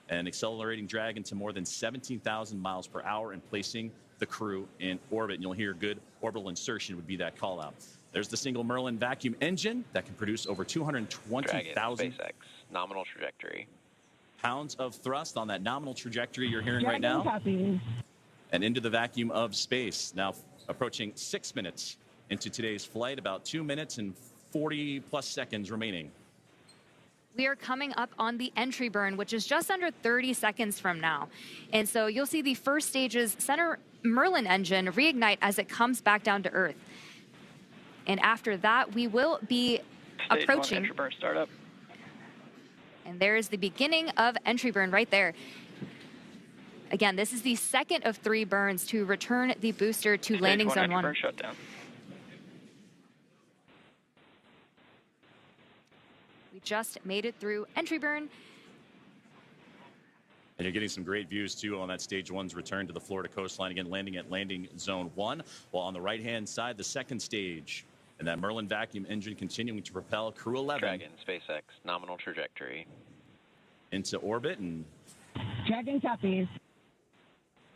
and accelerating Dragon to more than 17,000 miles per hour and placing the crew in orbit. And you'll hear good orbital insertion would be that call out. There's the single Merlin vacuum engine that can produce over 220,000 SpaceX, nominal trajectory. pounds of thrust on that nominal trajectory you're hearing right now. Copy. And into the vacuum of space. Now approaching 6 minutes into today's flight, about 2 minutes and 40 plus seconds remaining. We are coming up on the entry burn, which is just under 30 seconds from now. And so you'll see the first stage's center Merlin engine reignite as it comes back down to Earth. And after that, we will be approaching. Stage 1 entry burn startup. And there's the beginning of entry burn right there. Again, this is the second of 3 burns to return the booster to landing zone 1. Burn shutdown. We just made it through entry burn. And you're getting some great views, too, on that stage 1's return to the Florida coastline. Again, landing at landing zone 1. While on the right-hand side, the second stage. And that Merlin vacuum engine continuing to propel Crew-11. Dragon, SpaceX, nominal trajectory. Into orbit. And Dragon copies.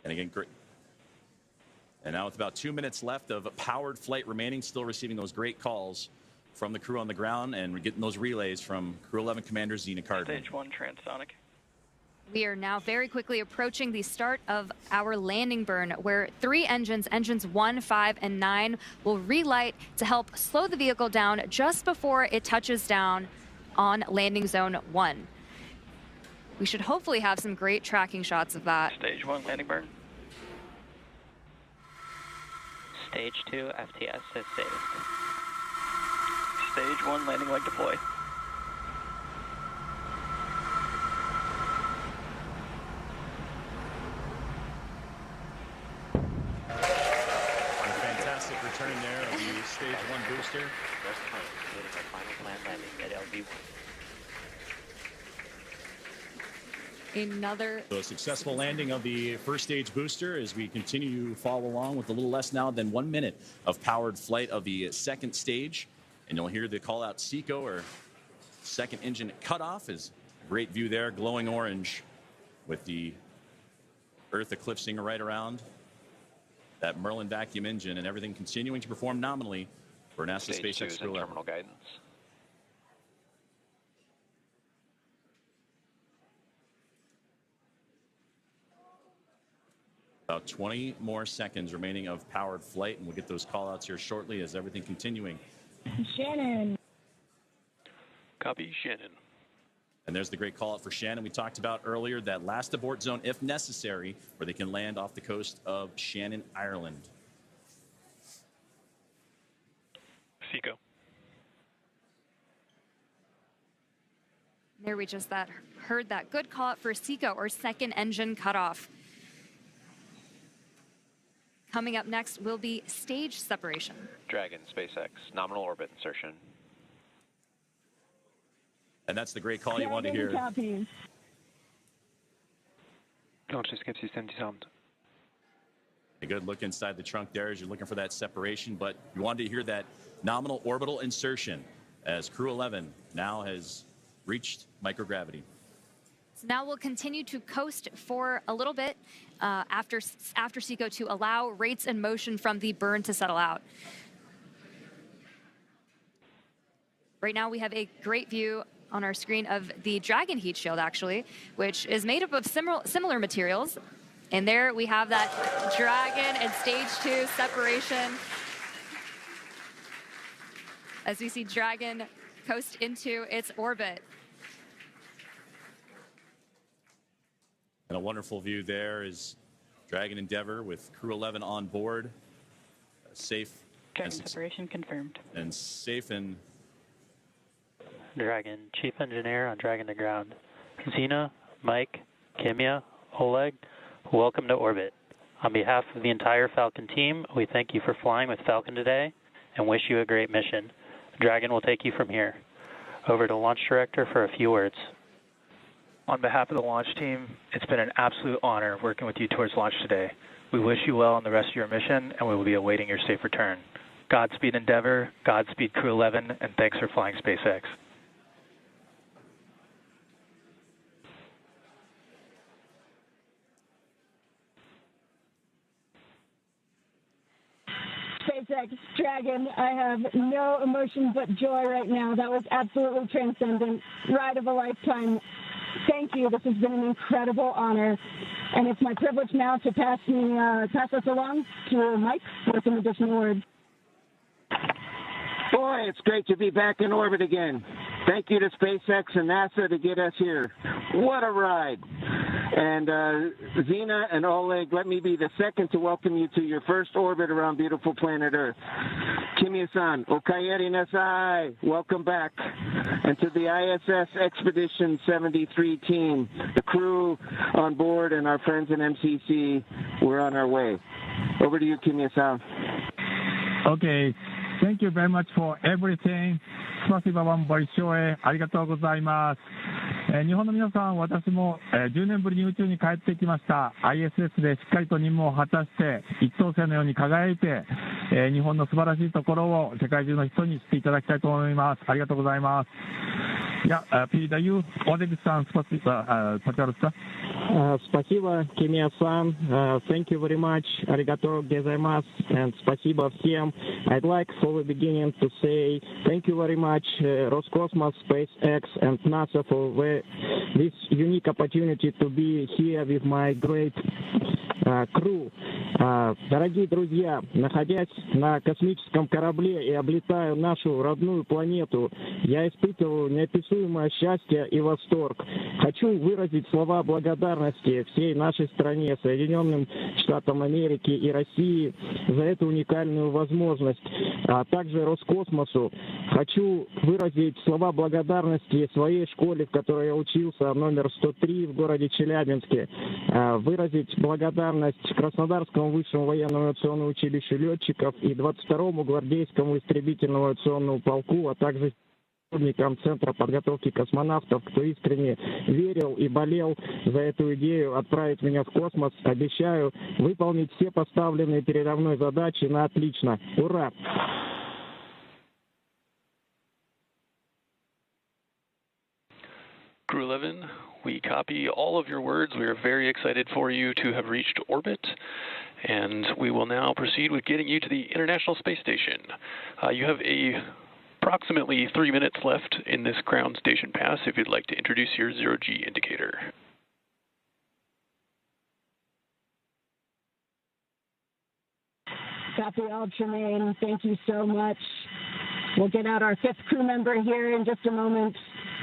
And again, great. And now with about 2 minutes left of powered flight remaining, still receiving those great calls from the crew on the ground. And we're getting those relays from Crew-11 Commander Zena Cardman. Stage 1 transonic. We are now very quickly approaching the start of our landing burn, where 3 engines, engines 1, 5, and 9, will relight to help slow the vehicle down just before it touches down on landing zone 1. We should hopefully have some great tracking shots of that. Stage 1 landing burn. Stage 2 FTS has saved. Stage 1 landing leg deploy. Fantastic return there of the stage 1 booster. Just completing our final planned landing at LV1. Another So a successful landing of the first stage booster as we continue to follow along with a little less now than 1 minute of powered flight of the second stage. And you'll hear the call out SECO, or second engine cutoff. Is great view there, glowing orange with the Earth eclipsing right around that Merlin vacuum engine, and everything continuing to perform nominally for NASA SpaceX Crew-11. Terminal guidance. About 20 more seconds remaining of powered flight, and we'll get those call outs here shortly as everything continuing. Shannon. Copy, Shannon. And there's the great call out for Shannon. We talked about earlier that last abort zone, if necessary, where they can land off the coast of Shannon, Ireland. SECO. There we just heard that good call out for SECO, or second engine cutoff. Coming up next will be stage separation. Dragon, SpaceX, nominal orbit insertion. And that's the great call you want to hear. Launchescape system disarmed. A good look inside the trunk there as you're looking for that separation, but you wanted to hear that nominal orbital insertion as Crew-11 now has reached microgravity. So now we'll continue to coast for a little bit after SECO to allow rates and motion from the burn to settle out. Right now we have a great view on our screen of the Dragon heat shield, actually, which is made up of similar materials. And there we have that Dragon and stage 2 separation as we see Dragon coast into its orbit. And a wonderful view there is Dragon Endeavour with Crew-11 on board. Safe. Dragon separation confirmed. And safe and... Dragon, Chief Engineer on Dragon to ground. Zena, Mike, Kimiya, Oleg, welcome to orbit. On behalf of the entire Falcon team, we thank you for flying with Falcon today and wish you a great mission. Dragon will take you from here. Over to Launch Director for a few words. On behalf of the launch team, it's been an absolute honor working with you towards launch today. We wish you well on the rest of your mission, and we will be awaiting your safe return. Godspeed Endeavour, Godspeed Crew-11, and thanks for flying SpaceX. SpaceX, Dragon, I have no emotion but joy right now. That was absolutely transcendent. Ride of a lifetime. Thank you. This has been an incredible honor. And it's my privilege now to pass us along to Mike with some additional words. Boy, it's great to be back in orbit again. Thank you to SpaceX and NASA to get us here. What a ride. And Zena and Oleg, let me be the second to welcome you to your first orbit around beautiful planet Earth. Kimiya-san, okaeri nasai, welcome back. And to the ISS Expedition 73 team, the crew on board and our friends in MCC, we're on our way. Over to you, Kimiya-san. Okay, thank you very much for everything. スパシバワンボイショーへありがとうございます。日本の皆さん、私も10年ぶりに宇宙に帰ってきました。ISS でしっかりと任務を果たして一等星のように輝いて、日本の素晴らしいところを世界中の人に知っていただきたいと思います。ありがとうございます。Я передаю Олег-сан, пожалуйста. Спасибо, Kimiya-san. Thank you very much. Arigato gozaimasu. And спасибо всем. I'd like for the beginning to say thank you very much, Roscosmos, SpaceX, and NASA for this unique opportunity to be here with my great crew. Дорогие друзья, находясь на космическом корабле и облетая нашу родную планету, я испытываю неописуемое счастье и восторг. Хочу выразить слова благодарности всей нашей стране, Соединенным Штатам Америки и России за эту уникальную возможность, а также Роскосмосу. Хочу выразить слова благодарности своей школе, в которой я учился, номер 103 в городе Челябинске, выразить благодарность Краснодарскому высшему военному авиационному училищу летчиков и 22-му гвардейскому истребительному авиационному полку, а также сотрудникам Центра подготовки космонавтов, кто искренне верил и болел за эту идею отправить меня в космос. Обещаю выполнить все поставленные передо мной задачи на отлично. Ура! Crew-11, we copy all of your words. We are very excited for you to have reached orbit, and we will now proceed with getting you to the International Space Station. You have approximately 3 minutes left in this ground station pass if you'd like to introduce your zero-G indicator. Copy all, Tremaine. Thank you so much. We'll get out our 5th crew member here in just a moment.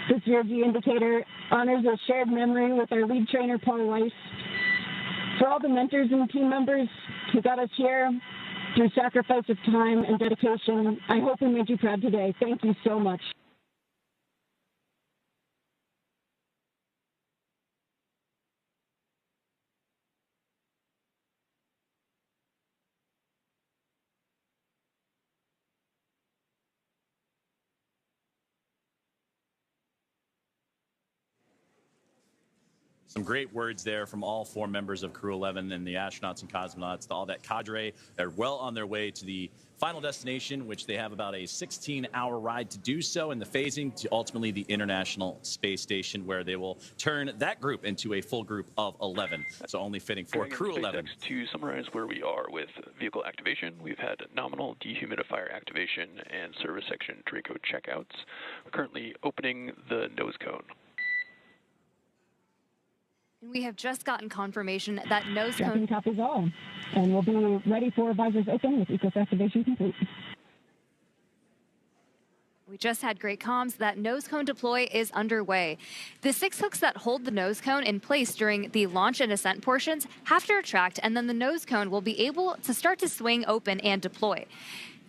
This zero-G indicator honors a shared memory with our lead trainer, Paul Weiss. For all the mentors and team members who got us here through sacrifice of time and dedication, I hope we made you proud today. Thank you so much. Some great words there from all 4 members of Crew-11 and the astronauts and cosmonauts, all that cadre. They're well on their way to the final destination, which they have about a 16-hour ride to do so, in the phasing to ultimately the International Space Station, where they will turn that group into a full group of 11. So only fitting for Crew-11. To summarize where we are with vehicle activation, we've had nominal dehumidifier activation and service section Draco checkouts. We're currently opening the nose cone. We have just gotten confirmation that nose cone... Copies all. And we'll be ready for visors open with ECOS activation complete. We just had great comms that nose cone deploy is underway. The 6 hooks that hold the nose cone in place during the launch and ascent portions have to retract, and then the nose cone will be able to start to swing open and deploy.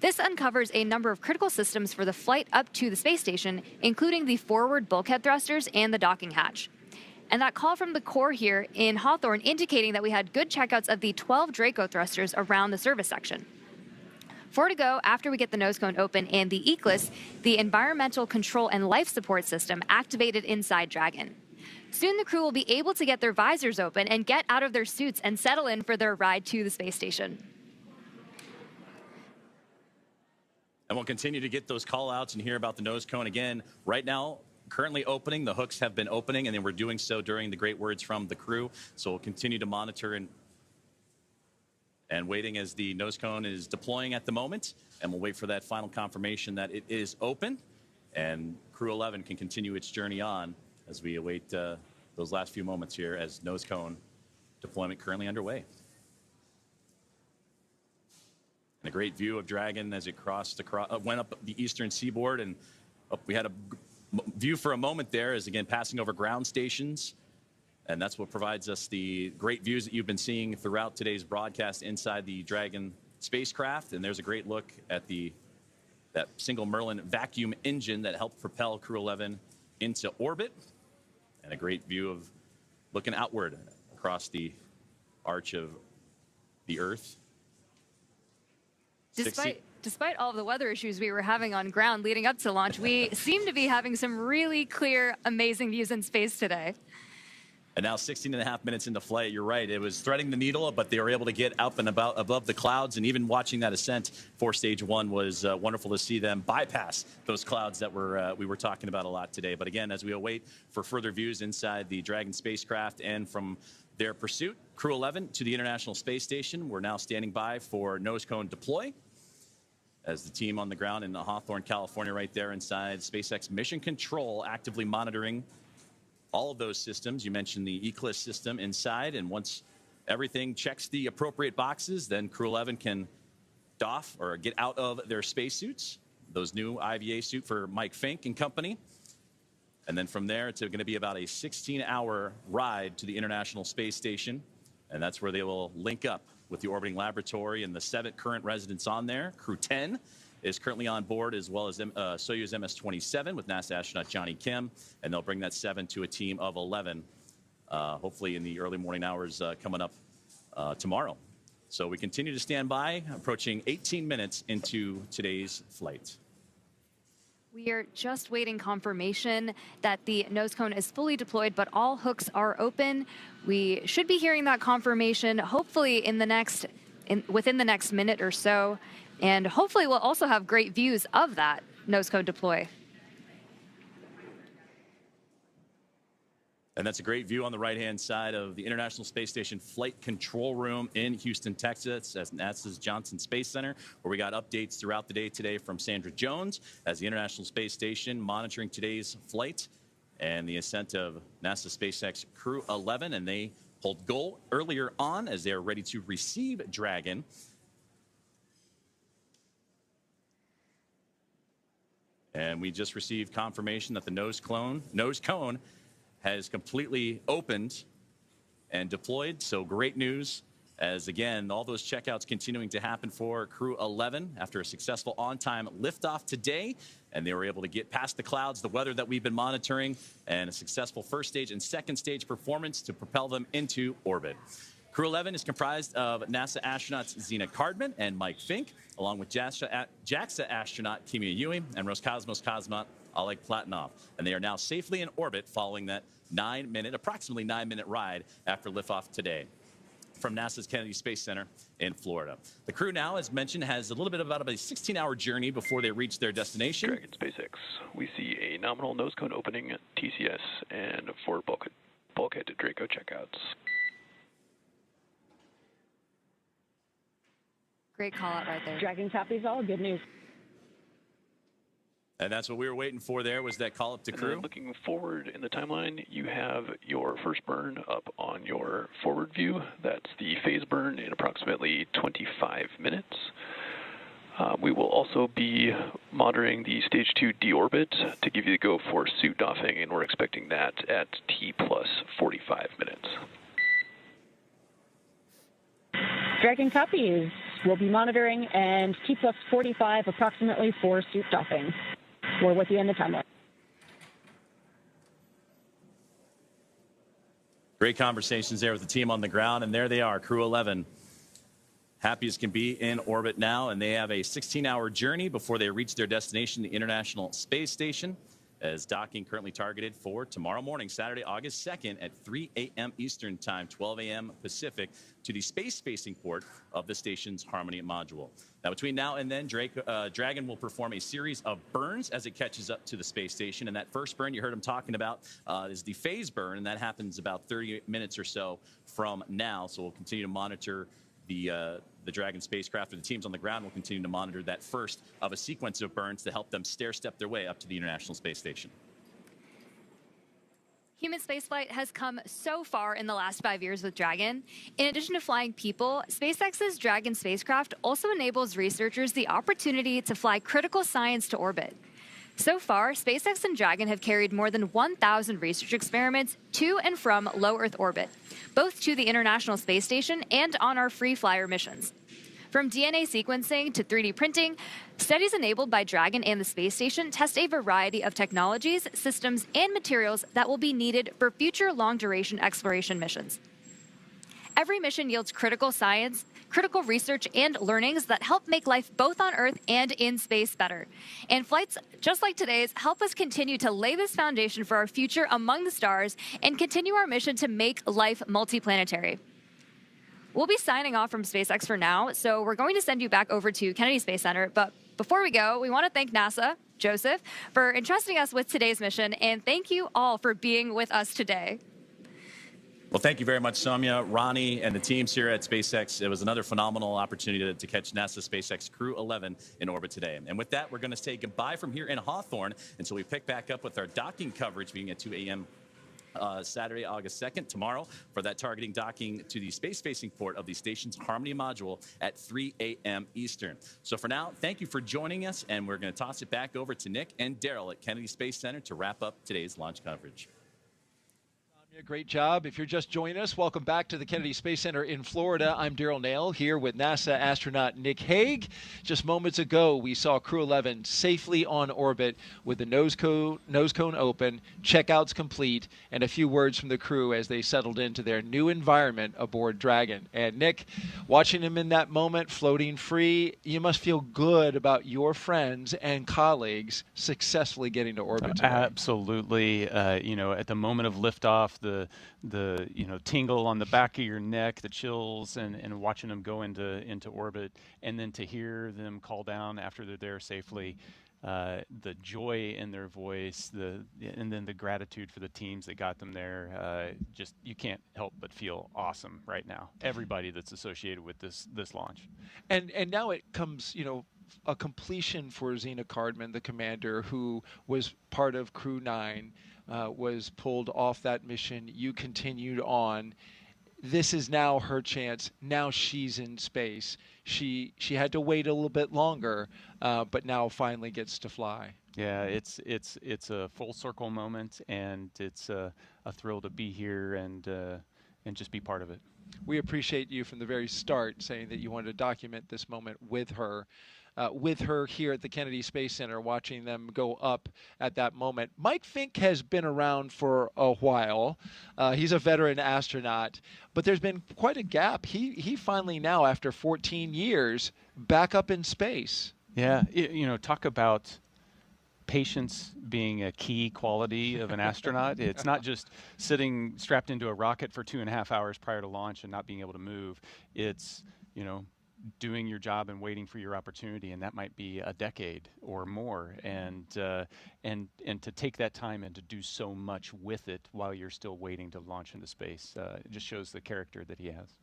This uncovers a number of critical systems for the flight up to the space station, including the forward bulkhead thrusters and the docking hatch. And that call from the core here in Hawthorne indicating that we had good checkouts of the 12 Draco thrusters around the service section. 4 to go after we get the nose cone open and the ECLIS, the environmental control and life support system, activated inside Dragon. Soon the crew will be able to get their visors open and get out of their suits and settle in for their ride to the space station. And we'll continue to get those call outs and hear about the nose cone again. Right now, currently opening. The hooks have been opening, and then we're doing so during the great words from the crew. So we'll continue to monitor and waiting as the nose cone is deploying at the moment. And we'll wait for that final confirmation that it is open. And Crew-11 can continue its journey on as we await those last few moments here as nose cone deployment currently underway. And a great view of Dragon as it went up the eastern seaboard, and we had a view for a moment there as, again, passing over ground stations And that's what provides us the great views that you've been seeing throughout today's broadcast inside the Dragon spacecraft. And there's a great look at that single Merlin vacuum engine that helped propel Crew-11 into orbit. And a great view of looking outward across the arch of the Earth. Despite all of the weather issues we were having on ground leading up to launch, we seem to be having some really clear, amazing views in space today. And now 16.5 minutes into flight, you're right. It was threading the needle, but they were able to get up and above the clouds. And even watching that ascent for stage one was wonderful to see them bypass those clouds that we were talking about a lot today. But again, as we await for further views inside the Dragon spacecraft and from their pursuit, Crew-11 to the International Space Station, we're now standing by for nose cone deploy as the team on the ground in Hawthorne, California, right there inside SpaceX Mission Control, actively monitoring all of those systems. You mentioned the Eclipse system inside, and once everything checks the appropriate boxes, then Crew-11 can doff or get out of their spacesuits, those new IVA suit for Mike Fincke and company. And then from there, it's going to be about a 16-hour ride to the International Space Station, and that's where they will link up with the orbiting laboratory and the 7 current residents on there. Crew 10 is currently on board, as well as Soyuz MS-27 with NASA astronaut Johnny Kim, and they'll bring that 7 to a team of 11, hopefully in the early morning hours coming up tomorrow. So we continue to stand by, approaching 18 minutes into today's flight. We are just waiting confirmation that the nose cone is fully deployed, but all hooks are open. We should be hearing that confirmation hopefully within the next minute or so. And hopefully we'll also have great views of that nose cone deploy. And that's a great view on the right-hand side of the International Space Station Flight Control Room in Houston, Texas, at NASA's Johnson Space Center, where we got updates throughout the day today from Sandra Jones as the International Space Station monitoring today's flight and the ascent of NASA SpaceX Crew-11. And they pulled goal earlier on as they are ready to receive Dragon. And we just received confirmation that the nose cone has completely opened and deployed. So great news, as again, all those checkouts continuing to happen for Crew-11 after a successful on-time liftoff today. And they were able to get past the clouds, the weather that we've been monitoring, and a successful first stage and second stage performance to propel them into orbit. Crew-11 is comprised of NASA astronauts Zena Cardman and Mike Fincke, along with JAXA astronaut Kimiya Yui and Roscosmos cosmonaut Oleg Platonov. And they are now safely in orbit following that approximately 9-minute ride after liftoff today from NASA's Kennedy Space Center in Florida. The crew now, as mentioned, has a little bit about a 16-hour journey before they reach their destination. Dragon SpaceX, we see a nominal nose cone opening at TCS and 4 bulkhead to Draco checkouts. Great call out right there. Dragon copies all. Good news. And that's what we were waiting for there, was that call up to crew. Looking forward in the timeline, you have your first burn up on your forward view. That's the phase burn in approximately 25 minutes. We will also be monitoring the stage 2 deorbit to give you the go for suit doffing, and we're expecting that at T plus 45 minutes. Dragon copies. We'll be monitoring, and T plus 45 approximately for suit doffing. We're with you in the timeline. Great conversations there with the team on the ground, and there they are, Crew-11. Happy as can be in orbit now, and they have a 16-hour journey before they reach their destination, the International Space Station, as docking currently targeted for tomorrow morning, Saturday, August 2nd at 3 a.m. Eastern Time, 12 a.m. Pacific, to the space-facing port of the station's Harmony module. Now, between now and then, Dragon will perform a series of burns as it catches up to the space station. And that first burn you heard him talking about is the phase burn, and that happens about 30 minutes or so from now. So we'll continue to monitor the Dragon spacecraft, or the teams on the ground will continue to monitor that first of a sequence of burns to help them stair-step their way up to the International Space Station. Human spaceflight has come so far in the last 5 years with Dragon. In addition to flying people, SpaceX's Dragon spacecraft also enables researchers the opportunity to fly critical science to orbit. So far, SpaceX and Dragon have carried more than 1,000 research experiments to and from low Earth orbit, both to the International Space Station and on our free flyer missions. From DNA sequencing to 3D printing, studies enabled by Dragon and the space station test a variety of technologies, systems, and materials that will be needed for future long-duration exploration missions. Every mission yields critical science, critical research, and learnings that help make life both on Earth and in space better. And flights just like today's help us continue to lay this foundation for our future among the stars and continue our mission to make life multiplanetary. We'll be signing off from SpaceX for now, so we're going to send you back over to Kennedy Space Center. But before we go, we want to thank NASA, Joseph, for entrusting us with today's mission, and thank you all for being with us today. Well, thank you very much, Soumya, Ronnie, and the teams here at SpaceX. It was another phenomenal opportunity to catch NASA SpaceX Crew-11 in orbit today. And with that, we're going to say goodbye from here in Hawthorne until we pick back up with our docking coverage beginning at 2 a.m. Saturday, August 2nd, tomorrow, for that targeting docking to the space-facing port of the station's Harmony module at 3 a.m. Eastern. So for now, thank you for joining us, and we're going to toss it back over to Nick and Daryl at Kennedy Space Center to wrap up today's launch coverage. Great job. If you're just joining us, welcome back to the Kennedy Space Center in Florida. I'm Daryl Nail here with NASA astronaut Nick Hague. Just moments ago, we saw Crew-11 safely on orbit with the nose cone open, checkouts complete, and a few words from the crew as they settled into their new environment aboard Dragon. And Nick, watching him in that moment, floating free, you must feel good about your friends and colleagues successfully getting to orbit today. Absolutely. You know, at the moment of liftoff, the tingle on the back of your neck, the chills, and watching them go into orbit, and then to hear them call down after they're there safely, the joy in their voice, and then the gratitude for the teams that got them there. Just you can't help but feel awesome right now. Everybody that's associated with this launch. And now it comes, a completion for Zena Cardman, the commander, who was part of Crew-9. Was pulled off that mission. You continued on. This is now her chance. Now she's in space. She had to wait a little bit longer, but now finally gets to fly. Yeah, it's a full circle moment, and it's a thrill to be here and just be part of it. We appreciate you from the very start saying that you wanted to document this moment with her. Here at the Kennedy Space Center, watching them go up at that moment. Mike Fincke has been around for a while. He's a veteran astronaut, but there's been quite a gap. He finally now, after 14 years, back up in space. Yeah, talk about patience being a key quality of an astronaut. It's not just sitting strapped into a rocket for 2.5 hours prior to launch and not being able to move. It's, doing your job and waiting for your opportunity, and that might be a decade or more, and to take that time and to do so much with it while you're still waiting to launch into space, it just shows the character that he has.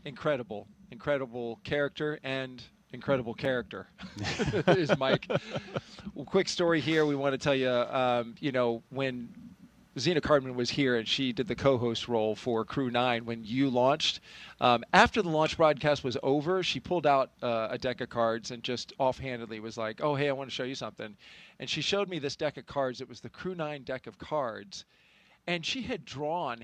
Incredible character and incredible character is Mike. Well, quick story here. We want to tell you, when Zena Cardman was here and she did the co-host role for Crew-9 when you launched. After the launch broadcast was over, she pulled out a deck of cards and just offhandedly was like, oh, hey, I want to show you something. And she showed me this deck of cards. It was the Crew-9 deck of cards. And she had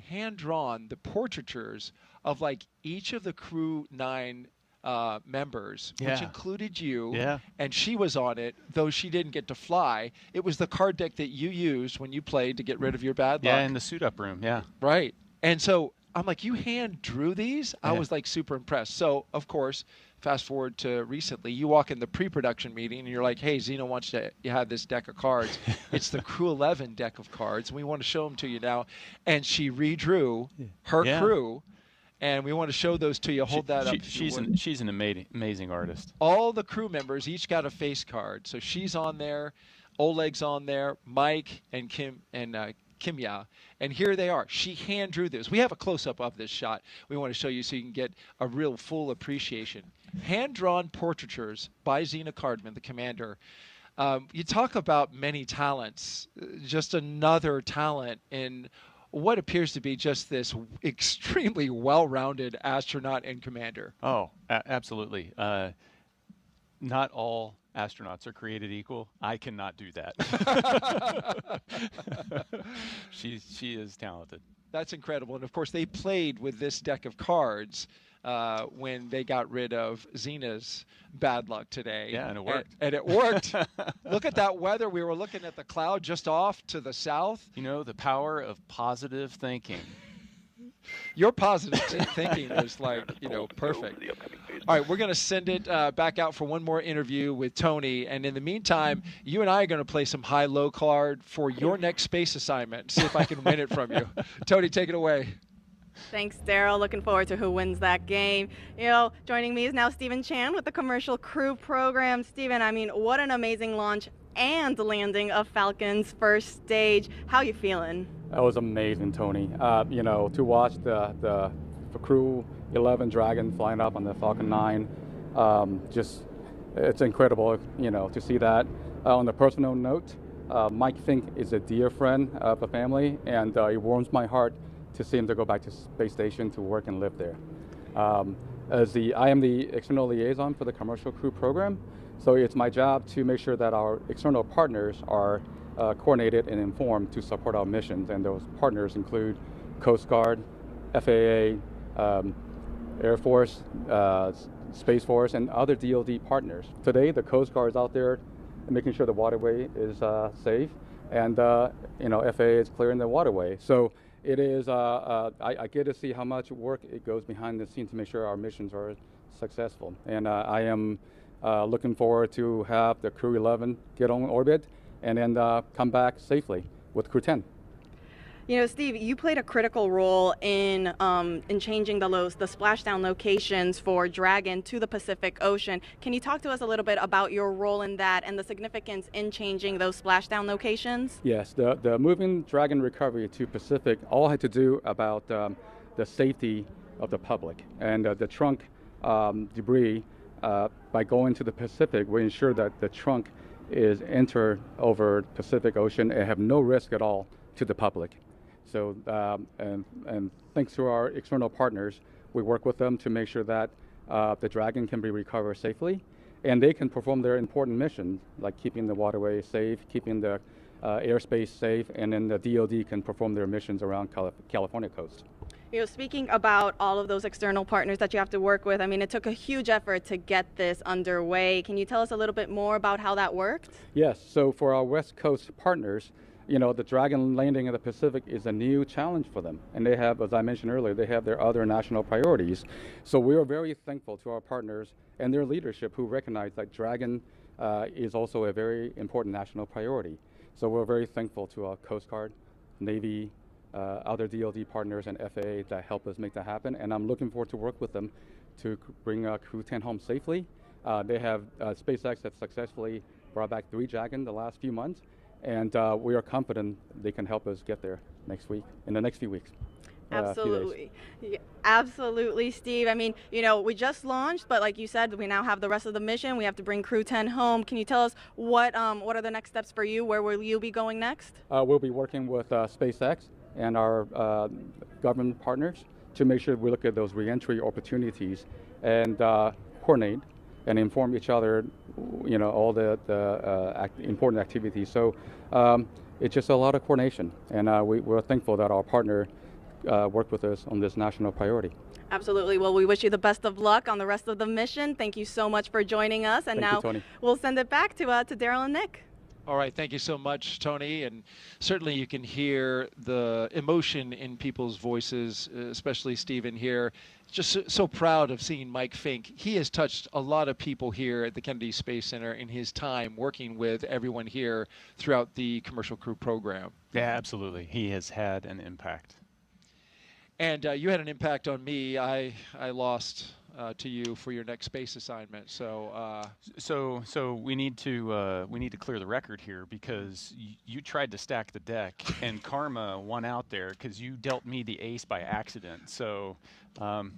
hand-drawn the portraitures of like each of the Crew-9 members, which included you, and she was on it, though she didn't get to fly. It was the card deck that you used when you played to get rid of your bad luck. Yeah, in the suit-up room, Right. And so I'm like, you hand-drew these? I was like super impressed. So, of course, fast forward to recently, you walk in the pre-production meeting and you're like, hey, Zena wants to have this deck of cards. It's the Crew-11 deck of cards, and we want to show them to you now. And she redrew her crew. And we want to show those to you. Hold that up. She's an amazing artist. All the crew members each got a face card. So she's on there, Oleg's on there, Mike and Kimiya. And here they are. She hand drew this. We have a close-up of this shot. We want to show you so you can get a real full appreciation. Hand-drawn portraitures by Zena Cardman, the commander. You talk about many talents. Just another talent in what appears to be just this extremely well-rounded astronaut and commander. Oh, absolutely. not all astronauts are created equal. I cannot do that. She is talented. That's incredible. And of course, they played with this deck of cards when they got rid of Zena's bad luck today. Yeah, and it worked. And it worked. Look at that weather. We were looking at the cloud just off to the south. You know, the power of positive thinking. Your positive thinking is like, perfect. All right, we're going to send it back out for one more interview with Tony. And in the meantime, you and I are going to play some high-low card for your next space assignment. See if I can win it from you. Tony, take it away. Thanks, Daryl. Looking forward to who wins that game. Joining me is now Stephen Chan with the Commercial Crew program. Stephen, what an amazing launch and landing of Falcon's first stage. How you feeling? That was amazing, Tony. To watch the Crew-11 Dragon flying up on the Falcon 9, it's incredible, to see that. On a personal note, Mike Fincke is a dear friend of the family, and it warms my heart to see him to go back to space station to work and live there. I am the external liaison for the Commercial Crew program, so it's my job to make sure that our external partners are coordinated and informed to support our missions, and those partners include Coast Guard, FAA, Air Force, Space Force, and other DoD partners. Today, the Coast Guard is out there making sure the waterway is safe, and FAA is clearing the waterway. So it is. I get to see how much work it goes behind the scenes to make sure our missions are successful, and I am looking forward to have the Crew-11 get on orbit and then come back safely with Crew-10. Steve, you played a critical role in changing the splashdown locations for Dragon to the Pacific Ocean. Can you talk to us a little bit about your role in that and the significance in changing those splashdown locations? Yes, the moving Dragon recovery to Pacific all had to do about the safety of the public, and the trunk debris. By going to the Pacific, we ensure that the trunk is entered over Pacific Ocean and have no risk at all to the public. So, and thanks to our external partners, we work with them to make sure that the Dragon can be recovered safely, and they can perform their important missions, like keeping the waterway safe, keeping the airspace safe, and then the DoD can perform their missions around California coast. Speaking about all of those external partners that you have to work with, it took a huge effort to get this underway. Can you tell us a little bit more about how that worked? Yes, so for our West Coast partners, the Dragon landing in the Pacific is a new challenge for them. And they have, as I mentioned earlier, they have their other national priorities. So we are very thankful to our partners and their leadership who recognize that Dragon is also a very important national priority. So we're very thankful to our Coast Guard, Navy, other DoD partners and FAA that help us make that happen, and I'm looking forward to work with them to bring Crew-10 home safely. They have SpaceX have successfully brought back 3 Dragon the last few months, and we are confident they can help us get there in the next few weeks. Absolutely. Yeah, absolutely, Steve. We just launched, but like you said, we now have the rest of the mission. We have to bring Crew-10 home. Can you tell us what are the next steps for you? Where will you be going next? We'll be working with SpaceX and our government partners to make sure we look at those reentry opportunities and coordinate and inform each other, all the important activities. So it's just a lot of coordination, and we're thankful that our partner worked with us on this national priority. Absolutely. Well, we wish you the best of luck on the rest of the mission. Thank you so much for joining us. And Thank you, Tony. We'll send it back to Daryl and Nick. All right, thank you so much, Tony. And certainly you can hear the emotion in people's voices, especially Stephen here. Just so proud of seeing Mike Fincke. He has touched a lot of people here at the Kennedy Space Center in his time working with everyone here throughout the Commercial Crew program. Yeah, absolutely. He has had an impact. And you had an impact on me. I lost to you for your next space assignment. So we need to clear the record here, because you tried to stack the deck and karma won out there because you dealt me the ace by accident. So I'm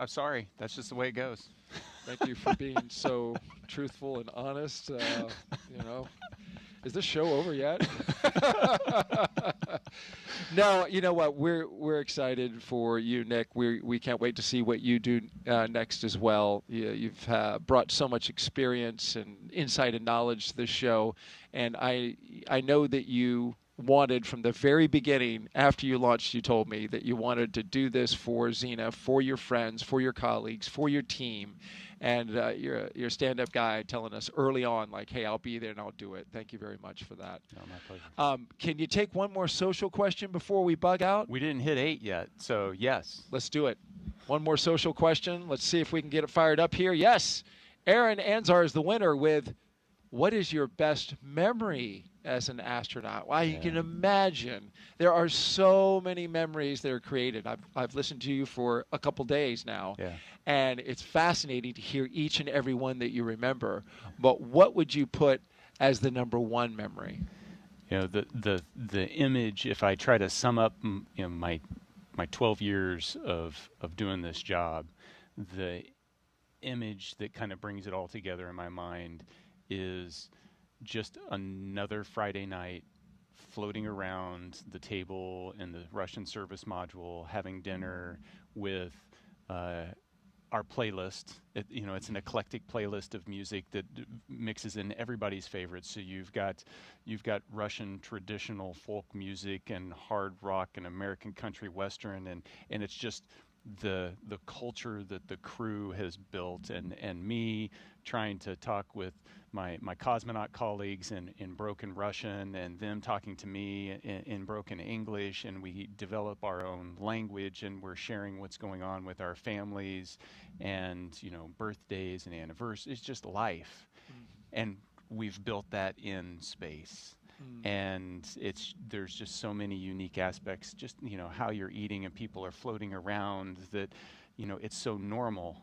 sorry. That's just the way it goes. Thank you for being so truthful and honest. Is this show over yet? No, you know what? We're excited for you, Nick. We can't wait to see what you do next as well. You've brought so much experience and insight and knowledge to this show, and I know that you wanted from the very beginning, after you launched, you told me that you wanted to do this for Zena, for your friends, for your colleagues, for your team. And you're a stand-up guy telling us early on, like, hey, I'll be there and I'll do it. Thank you very much for that. No, my pleasure. Can you take one more social question before we bug out? We didn't hit 8 yet, so yes. Let's do it. One more social question. Let's see if we can get it fired up here. Yes, Aaron Anzar is the winner with, what is your best memory as an astronaut? Wow, you can imagine. There are so many memories that are created. I've listened to you for a couple days now, and it's fascinating to hear each and every one that you remember. But what would you put as the number one memory? You know, the image, if I try to sum up my 12 years of doing this job, the image that kind of brings it all together in my mind is just another Friday night floating around the table in the Russian service module, having dinner with our playlist. It's an eclectic playlist of music that mixes in everybody's favorites. So you've got Russian traditional folk music and hard rock and American country western, and it's just the culture that the crew has built, and me trying to talk with my cosmonaut colleagues in broken Russian, and them talking to me in broken English, and we develop our own language, and we're sharing what's going on with our families, and birthdays and anniversaries. It's just life. And we've built that in space. And there's just so many unique aspects, just how you're eating and people are floating around, that it's so normal.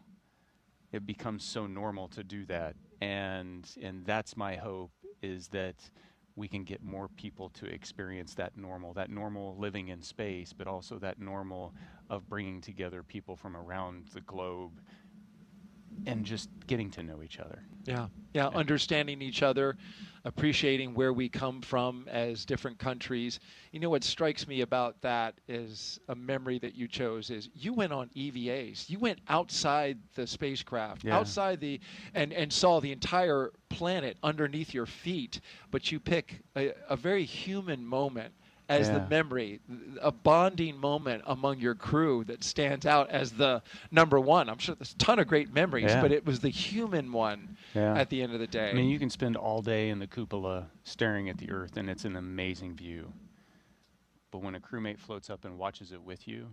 It becomes so normal to do that, and that's my hope, is that we can get more people to experience that normal living in space, but also that normal of bringing together people from around the globe and just getting to know each other. Yeah, understanding each other, appreciating where we come from as different countries. What strikes me about that is a memory that you chose is you went on EVAs. You went outside the spacecraft, outside and saw the entire planet underneath your feet, but you pick a very human moment as the memory, a bonding moment among your crew that stands out as the number one. I'm sure there's a ton of great memories, but it was the human one at the end of the day. I mean, you can spend all day in the cupola staring at the Earth, and it's an amazing view. But when a crewmate floats up and watches it with you,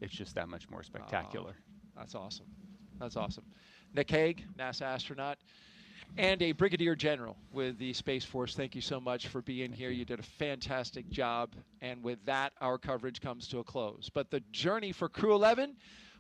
it's just that much more spectacular. That's awesome. That's awesome. Nick Hague, NASA astronaut, and a brigadier general with the Space Force. Thank you so much for being here. You did a fantastic job. And with that, our coverage comes to a close. But the journey for Crew-11,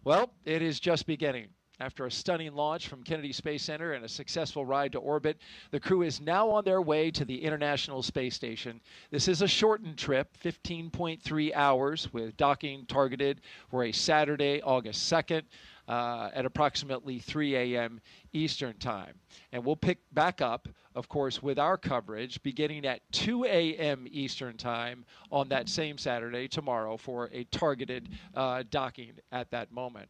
well, it is just beginning. After a stunning launch from Kennedy Space Center and a successful ride to orbit, the crew is now on their way to the International Space Station. This is a shortened trip, 15.3 hours, with docking targeted for a Saturday, August 2nd. At approximately 3 a.m. Eastern Time. And we'll pick back up, of course, with our coverage beginning at 2 a.m. Eastern Time on that same Saturday, tomorrow, for a targeted docking at that moment.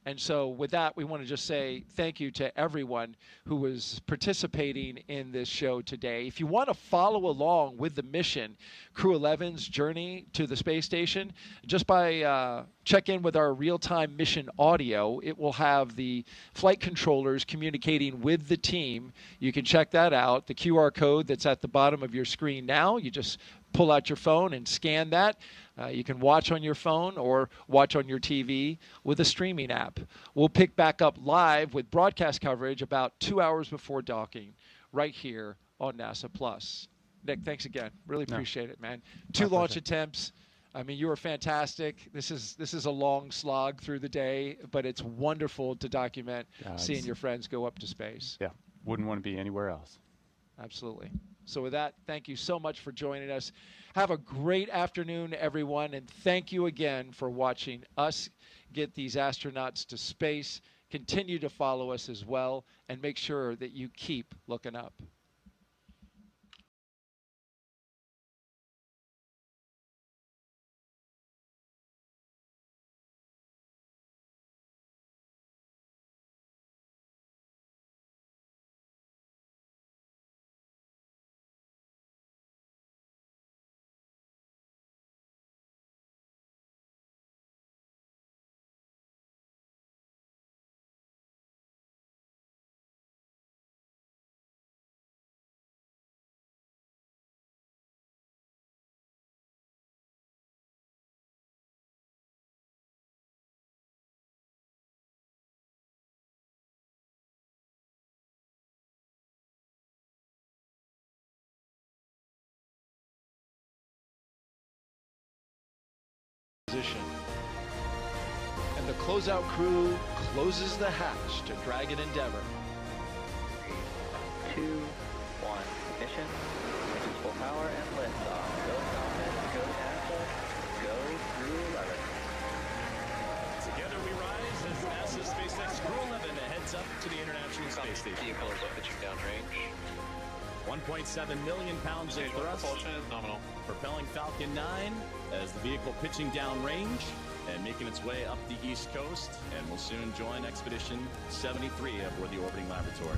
And so with that, we want to just say thank you to everyone who was participating in this show today. If you want to follow along with the mission, Crew-11's journey to the space station, just by check in with our real-time mission audio. It will have the flight controllers communicating with the team. You can check that out. The QR code that's at the bottom of your screen now, you just pull out your phone and scan that. You can watch on your phone or watch on your TV with a streaming app. We'll pick back up live with broadcast coverage about 2 hours before docking right here on NASA Plus. Nick, thanks again. Really appreciate it, man. 2 launch attempts. I mean, you were fantastic. This is a long slog through the day, but it's wonderful to document seeing your friends go up to space. Yeah, wouldn't want to be anywhere else. Absolutely. So with that, thank you so much for joining us. Have a great afternoon, everyone, and thank you again for watching us get these astronauts to space. Continue to follow us as well, and make sure that you keep looking up. position. And the closeout crew closes the hatch to Dragon Endeavour. 3, 2, 1, ignition. Engines full power and liftoff. Go Falcon, go NASA, go Crew-11. Together we rise as NASA's SpaceX Crew-11 heads up to the International Space Station. Vehicles are pitching downrange. 1.7 million pounds of thrust. Propulsion is nominal. Propelling Falcon 9 as the vehicle pitching downrange and making its way up the East Coast, and will soon join Expedition 73 aboard the orbiting laboratory.